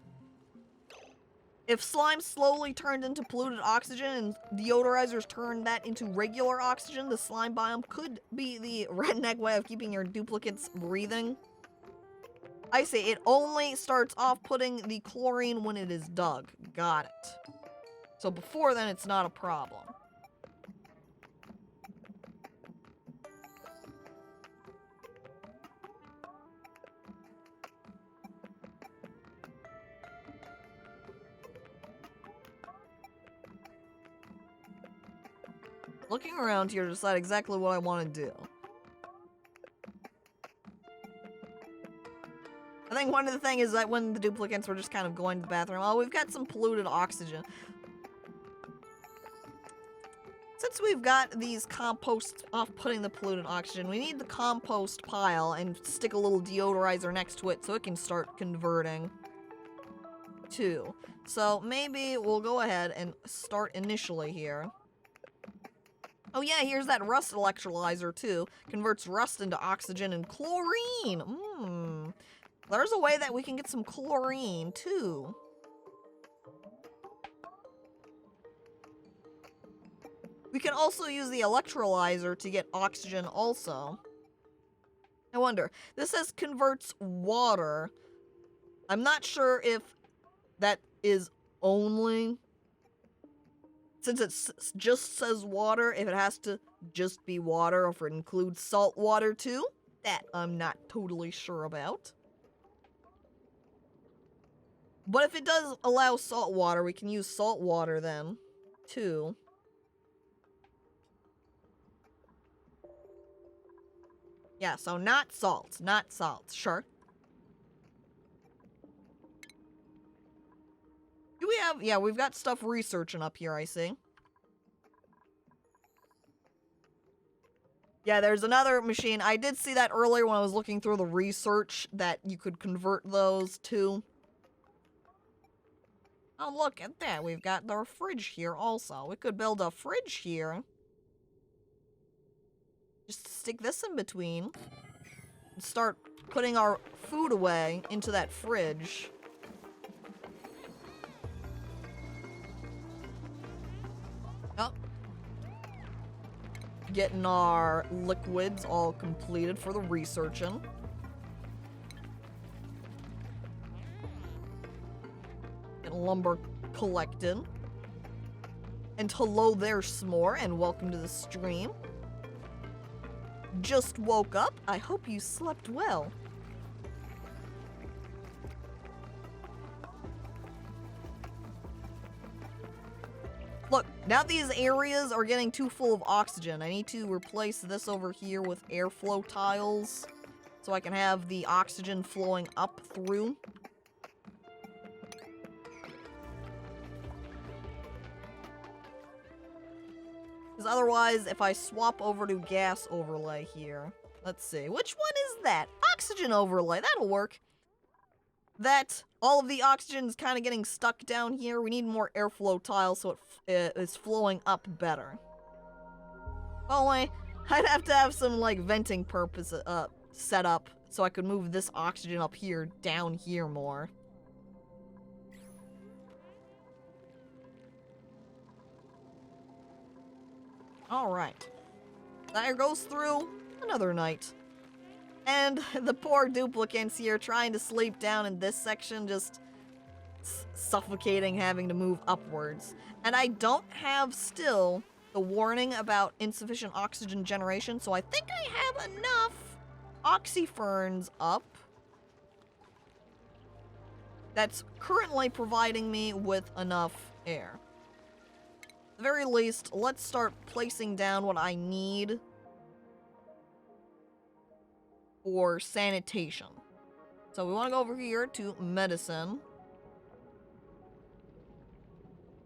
If slime slowly turned into polluted oxygen and deodorizers turned that into regular oxygen, the slime biome could be the redneck way of keeping your duplicates breathing. I say it only starts off putting the chlorine when it is dug. Got it. So before then, it's not a problem. looking around here to decide exactly what I want to do. I think one of the things is that when the duplicates were just kind of going to the bathroom, oh, we've got some polluted oxygen. Since we've got these composts off-putting the polluted oxygen, we need the compost pile and stick a little deodorizer next to it so it can start converting too. So maybe we'll go ahead and start initially here. Oh yeah, here's that rust electrolyzer too. Converts rust into oxygen and chlorine. There's a way that we can get some chlorine too. We can also use the electrolyzer to get oxygen also. I wonder, this says converts water. I'm not sure if that is only, since it just says water, if it has to just be water or if it includes salt water too. That I'm not totally sure about. But if it does allow salt water, we can use salt water then too. Yeah, so not salt, sure. Do we have, yeah, we've got stuff researching up here, I see. Yeah, there's another machine. I did see that earlier when I was looking through the research that you could convert those to. Oh, look at that. We've got the fridge here also. We could build a fridge here. Just stick this in between and start putting our food away into that fridge. Oh. Getting our liquids all completed for the researching. Getting lumber collected. And hello there, S'more, and welcome to the stream. Just woke up. I hope you slept well. Look, now these areas are getting too full of oxygen. I need to replace this over here with airflow tiles so I can have the oxygen flowing up through. Because otherwise, if I swap over to gas overlay here, let's see, which one is that? Oxygen overlay, that'll work. That, all of the oxygen is kind of getting stuck down here. We need more airflow tiles so it is flowing up better. Only, I'd have to have some, like, venting purpose set up so I could move this oxygen up here, down here more. Alright. There goes through another night. And the poor duplicants here trying to sleep down in this section, just suffocating, having to move upwards. And I don't have still the warning about insufficient oxygen generation, so I think I have enough oxyferns up that's currently providing me with enough air. At the very least, let's start placing down what I need for sanitation. So we want to go over here to medicine.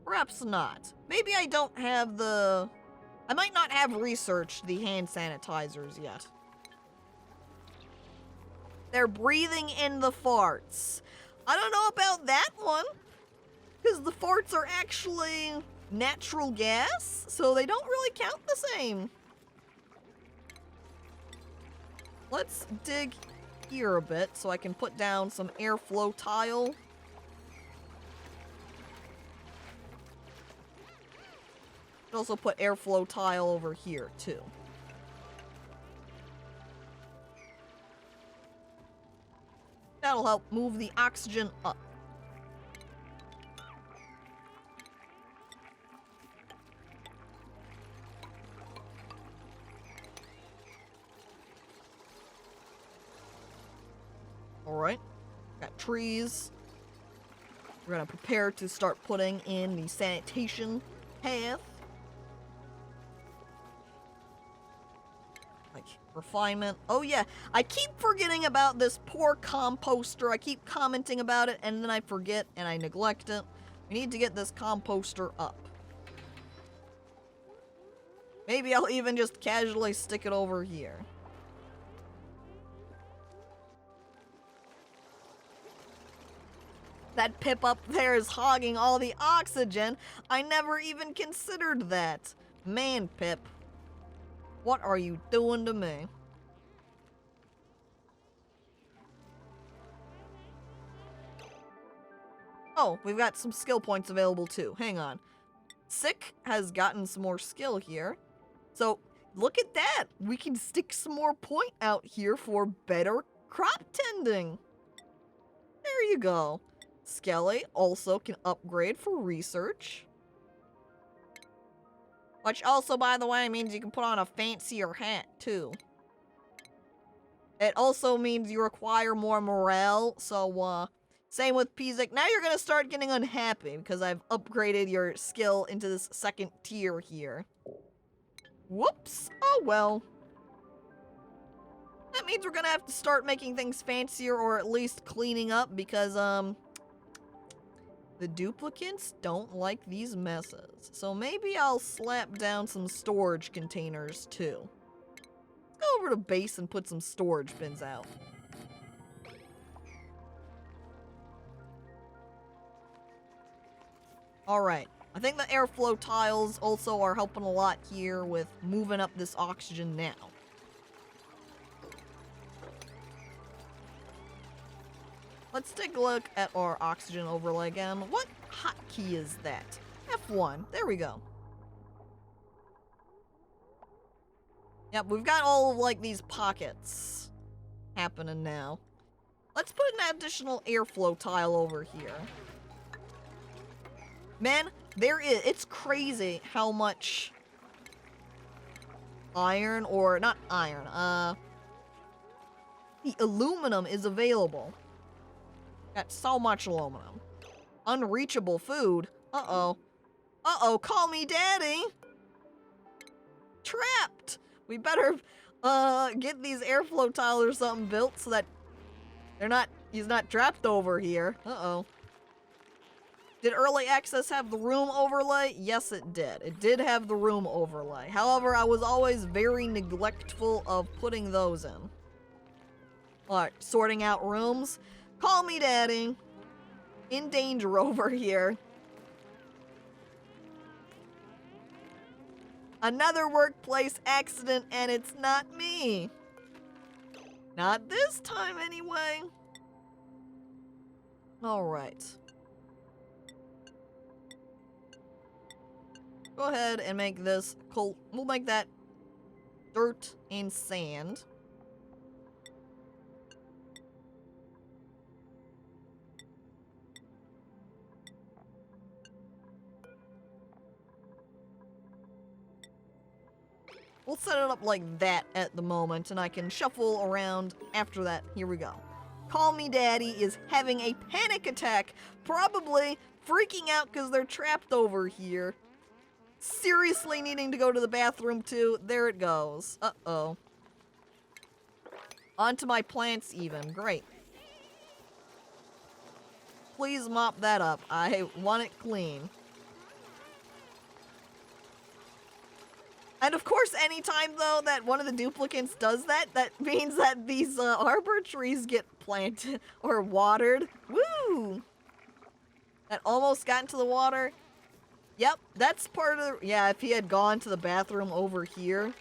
Perhaps not. Maybe I don't have the... I might not have researched the hand sanitizers yet. They're breathing in the farts. I don't know about that one, because the farts are actually natural gas, so they don't really count the same. Let's dig here a bit so I can put down some airflow tile. Also put airflow tile over here too. That'll help move the oxygen up. Alright, got trees. We're gonna prepare to start putting in the sanitation path. refinement. Oh yeah, I keep forgetting about this poor composter. I keep commenting about it, and then I forget, and I neglect it. We need to get this composter up. Maybe I'll even just casually stick it over here. That Pip up there is hogging all the oxygen. I never even considered that. Man, Pip. What are you doing to me? Oh, we've got some skill points available too. Hang on. Sick has gotten some more skill here. So, look at that. We can stick some more point out here for better crop tending. There you go. Skelly also can upgrade for research. Which also, by the way, means you can put on a fancier hat, too. It also means you require more morale, so, same with Pizik. Now you're gonna start getting unhappy, because I've upgraded your skill into this second tier here. Whoops! Oh well. That means we're gonna have to start making things fancier, or at least cleaning up, because, the duplicants don't like these messes. So maybe I'll slap down some storage containers, too. Let's go over to base and put some storage bins out. Alright. I think the airflow tiles also are helping a lot here with moving up this oxygen now. Let's take a look at our oxygen overlay again. What hotkey is that? F1. There we go. Yep, we've got all of, like, these pockets happening now. Let's put an additional airflow tile over here. Man, it's crazy how much iron, or not iron, the aluminum is available. Got so much aluminum. Unreachable food. Uh-oh. Uh-oh, call me daddy. Trapped. We better, get these airflow tiles or something built so that he's not trapped over here. Uh-oh. Did early access have the room overlay? Yes, it did. It did have the room overlay. However, I was always very neglectful of putting those in. Alright, sorting out rooms. Call me daddy. In danger over here. Another workplace accident, and it's not me. Not this time, anyway. Alright. Go ahead and make this coal. We'll make that dirt and sand. We'll set it up like that at the moment, and I can shuffle around after that. Here we go. Call Me Daddy is having a panic attack, probably freaking out because they're trapped over here. Seriously needing to go to the bathroom too. There it goes. Uh-oh. Onto my plants even. Great. Please mop that up. I want it clean. And of course, anytime, though, that one of the duplicants does that, that means that these arbor trees get planted or watered. Woo! That almost got into the water. Yep, that's part of the... Yeah, if he had gone to the bathroom over here.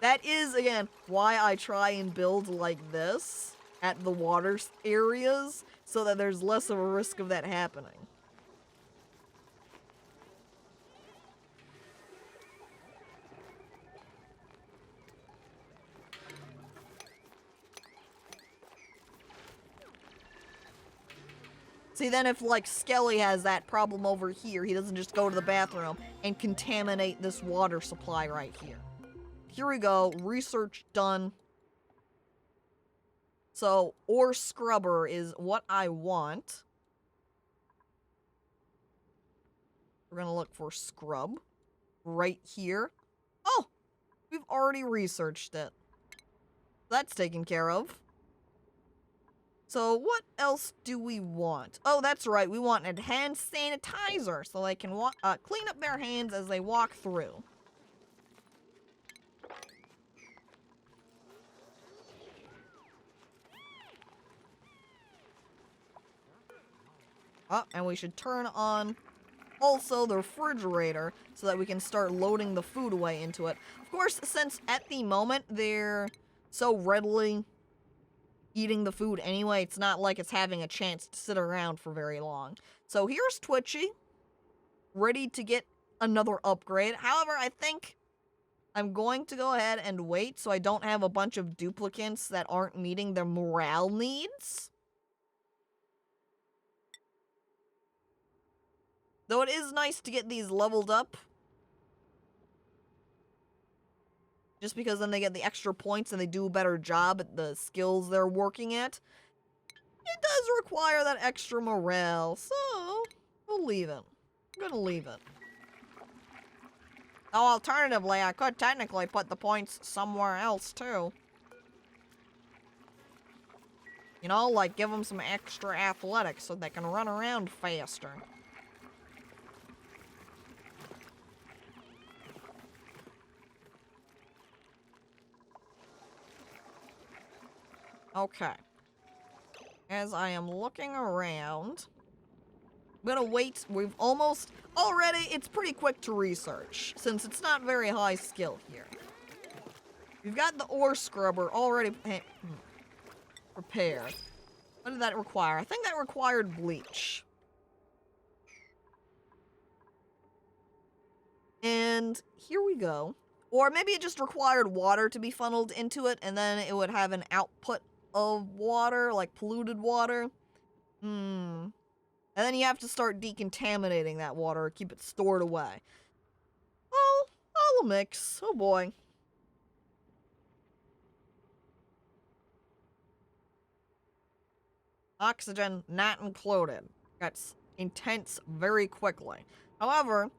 That is, again, why I try and build like this at the water areas, so that there's less of a risk of that happening. See, then if, like, Skelly has that problem over here, he doesn't just go to the bathroom and contaminate this water supply right here. Here we go. Research done. So, ore scrubber is what I want. We're gonna look for scrub right here. Oh! We've already researched it. That's taken care of. So what else do we want? Oh, that's right. We want a hand sanitizer so they can clean up their hands as they walk through. Oh, and we should turn on also the refrigerator so that we can start loading the food away into it. Of course, since at the moment they're so readily eating the food anyway, it's not like it's having a chance to sit around for very long. So here's Twitchy, ready to get another upgrade. However, I think I'm going to go ahead and wait so I don't have a bunch of duplicates that aren't meeting their morale needs. Though it is nice to get these leveled up. Just because then they get the extra points and they do a better job at the skills they're working at. It does require that extra morale, so we'll leave it. I'm gonna leave it. Oh, alternatively, I could technically put the points somewhere else, too. You know, like give them some extra athletics so they can run around faster. Okay. As I am looking around, I'm gonna wait. We've almost... Already, it's pretty quick to research, since it's not very high skill here. We've got the ore scrubber already prepared. What did that require? I think that required bleach. And here we go. Or maybe it just required water to be funneled into it, and then it would have an output of water, like polluted water. And then you have to start decontaminating that water, keep it stored away. Oh, all a mix. Oh boy. Oxygen not included. Gets intense very quickly. However,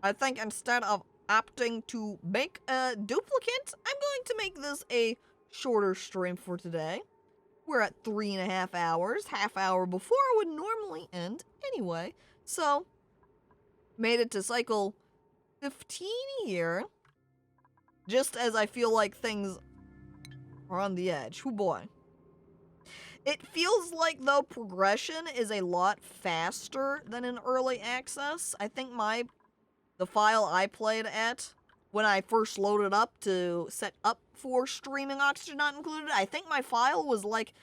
I think instead of opting to make a duplicate, I'm going to make this a shorter stream for today. We're at 3.5 hours, half hour before it would normally end anyway. So, made it to cycle 15 here. Just as I feel like things are on the edge. Oh boy. It feels like, though, progression is a lot faster than in early access. I think the file I played at when I first loaded up to set up for streaming Oxygen Not Included, I think my file was like,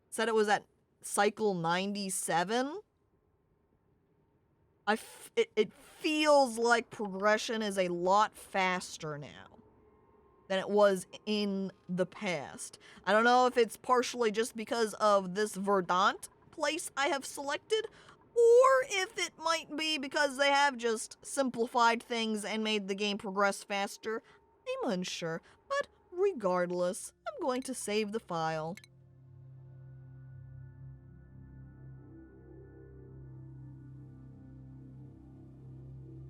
said it was at cycle 97. It feels like progression is a lot faster now than it was in the past. I don't know if it's partially just because of this Verdant place I have selected, or if it might be because they have just simplified things and made the game progress faster. I'm unsure, but regardless, I'm going to save the file.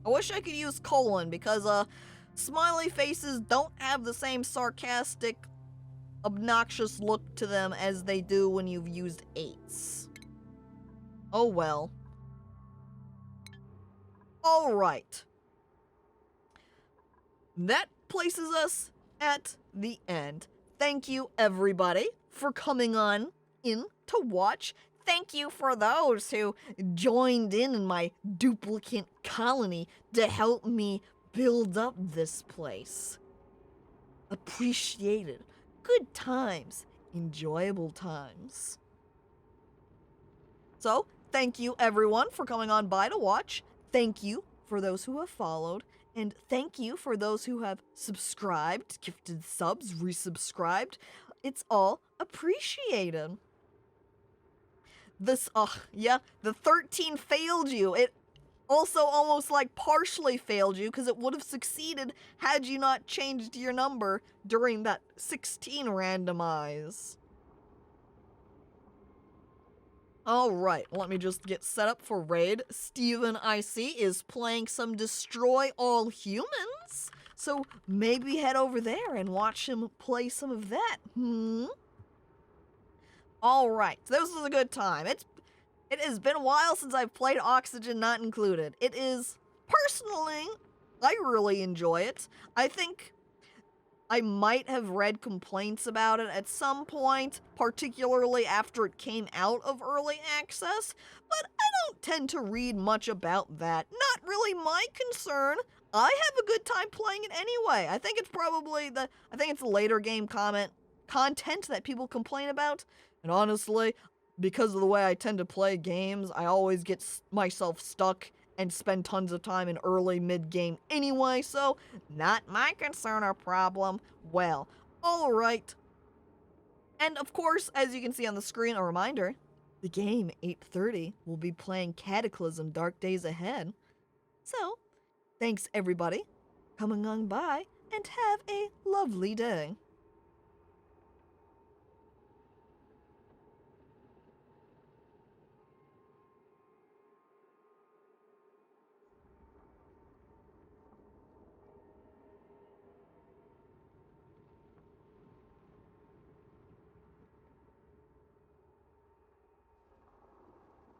I wish I could use colon because smiley faces don't have the same sarcastic, obnoxious look to them as they do when you've used 8s. Oh well. Alright. That places us at the end. Thank you, everybody, for coming on in to watch. Thank you for those who joined in my duplicate colony to help me build up this place. Appreciated. Good times. Enjoyable times. So, thank you everyone for coming on by to watch. Thank you for those who have followed. And thank you for those who have subscribed, gifted subs, resubscribed. It's all appreciated. The 13 failed you. It also almost like partially failed you because it would have succeeded had you not changed your number during that 16 randomize. Alright, let me just get set up for raid. Steven, I see, is playing some Destroy All Humans. So maybe head over there and watch him play some of that. Alright, so this was a good time. It has been a while since I've played Oxygen Not Included. It is, personally, I really enjoy it. I think I might have read complaints about it at some point, particularly after it came out of early access, but I don't tend to read much about that. Not really my concern. I have a good time playing it anyway. I think it's probably the later game content that people complain about. And honestly, because of the way I tend to play games, I always get myself stuck and spend tons of time in early mid-game anyway, so not my concern or problem. Well, alright. And of course, as you can see on the screen, a reminder, the game 8:30 will be playing Cataclysm Dark Days Ahead. So, thanks everybody, coming on by, and have a lovely day.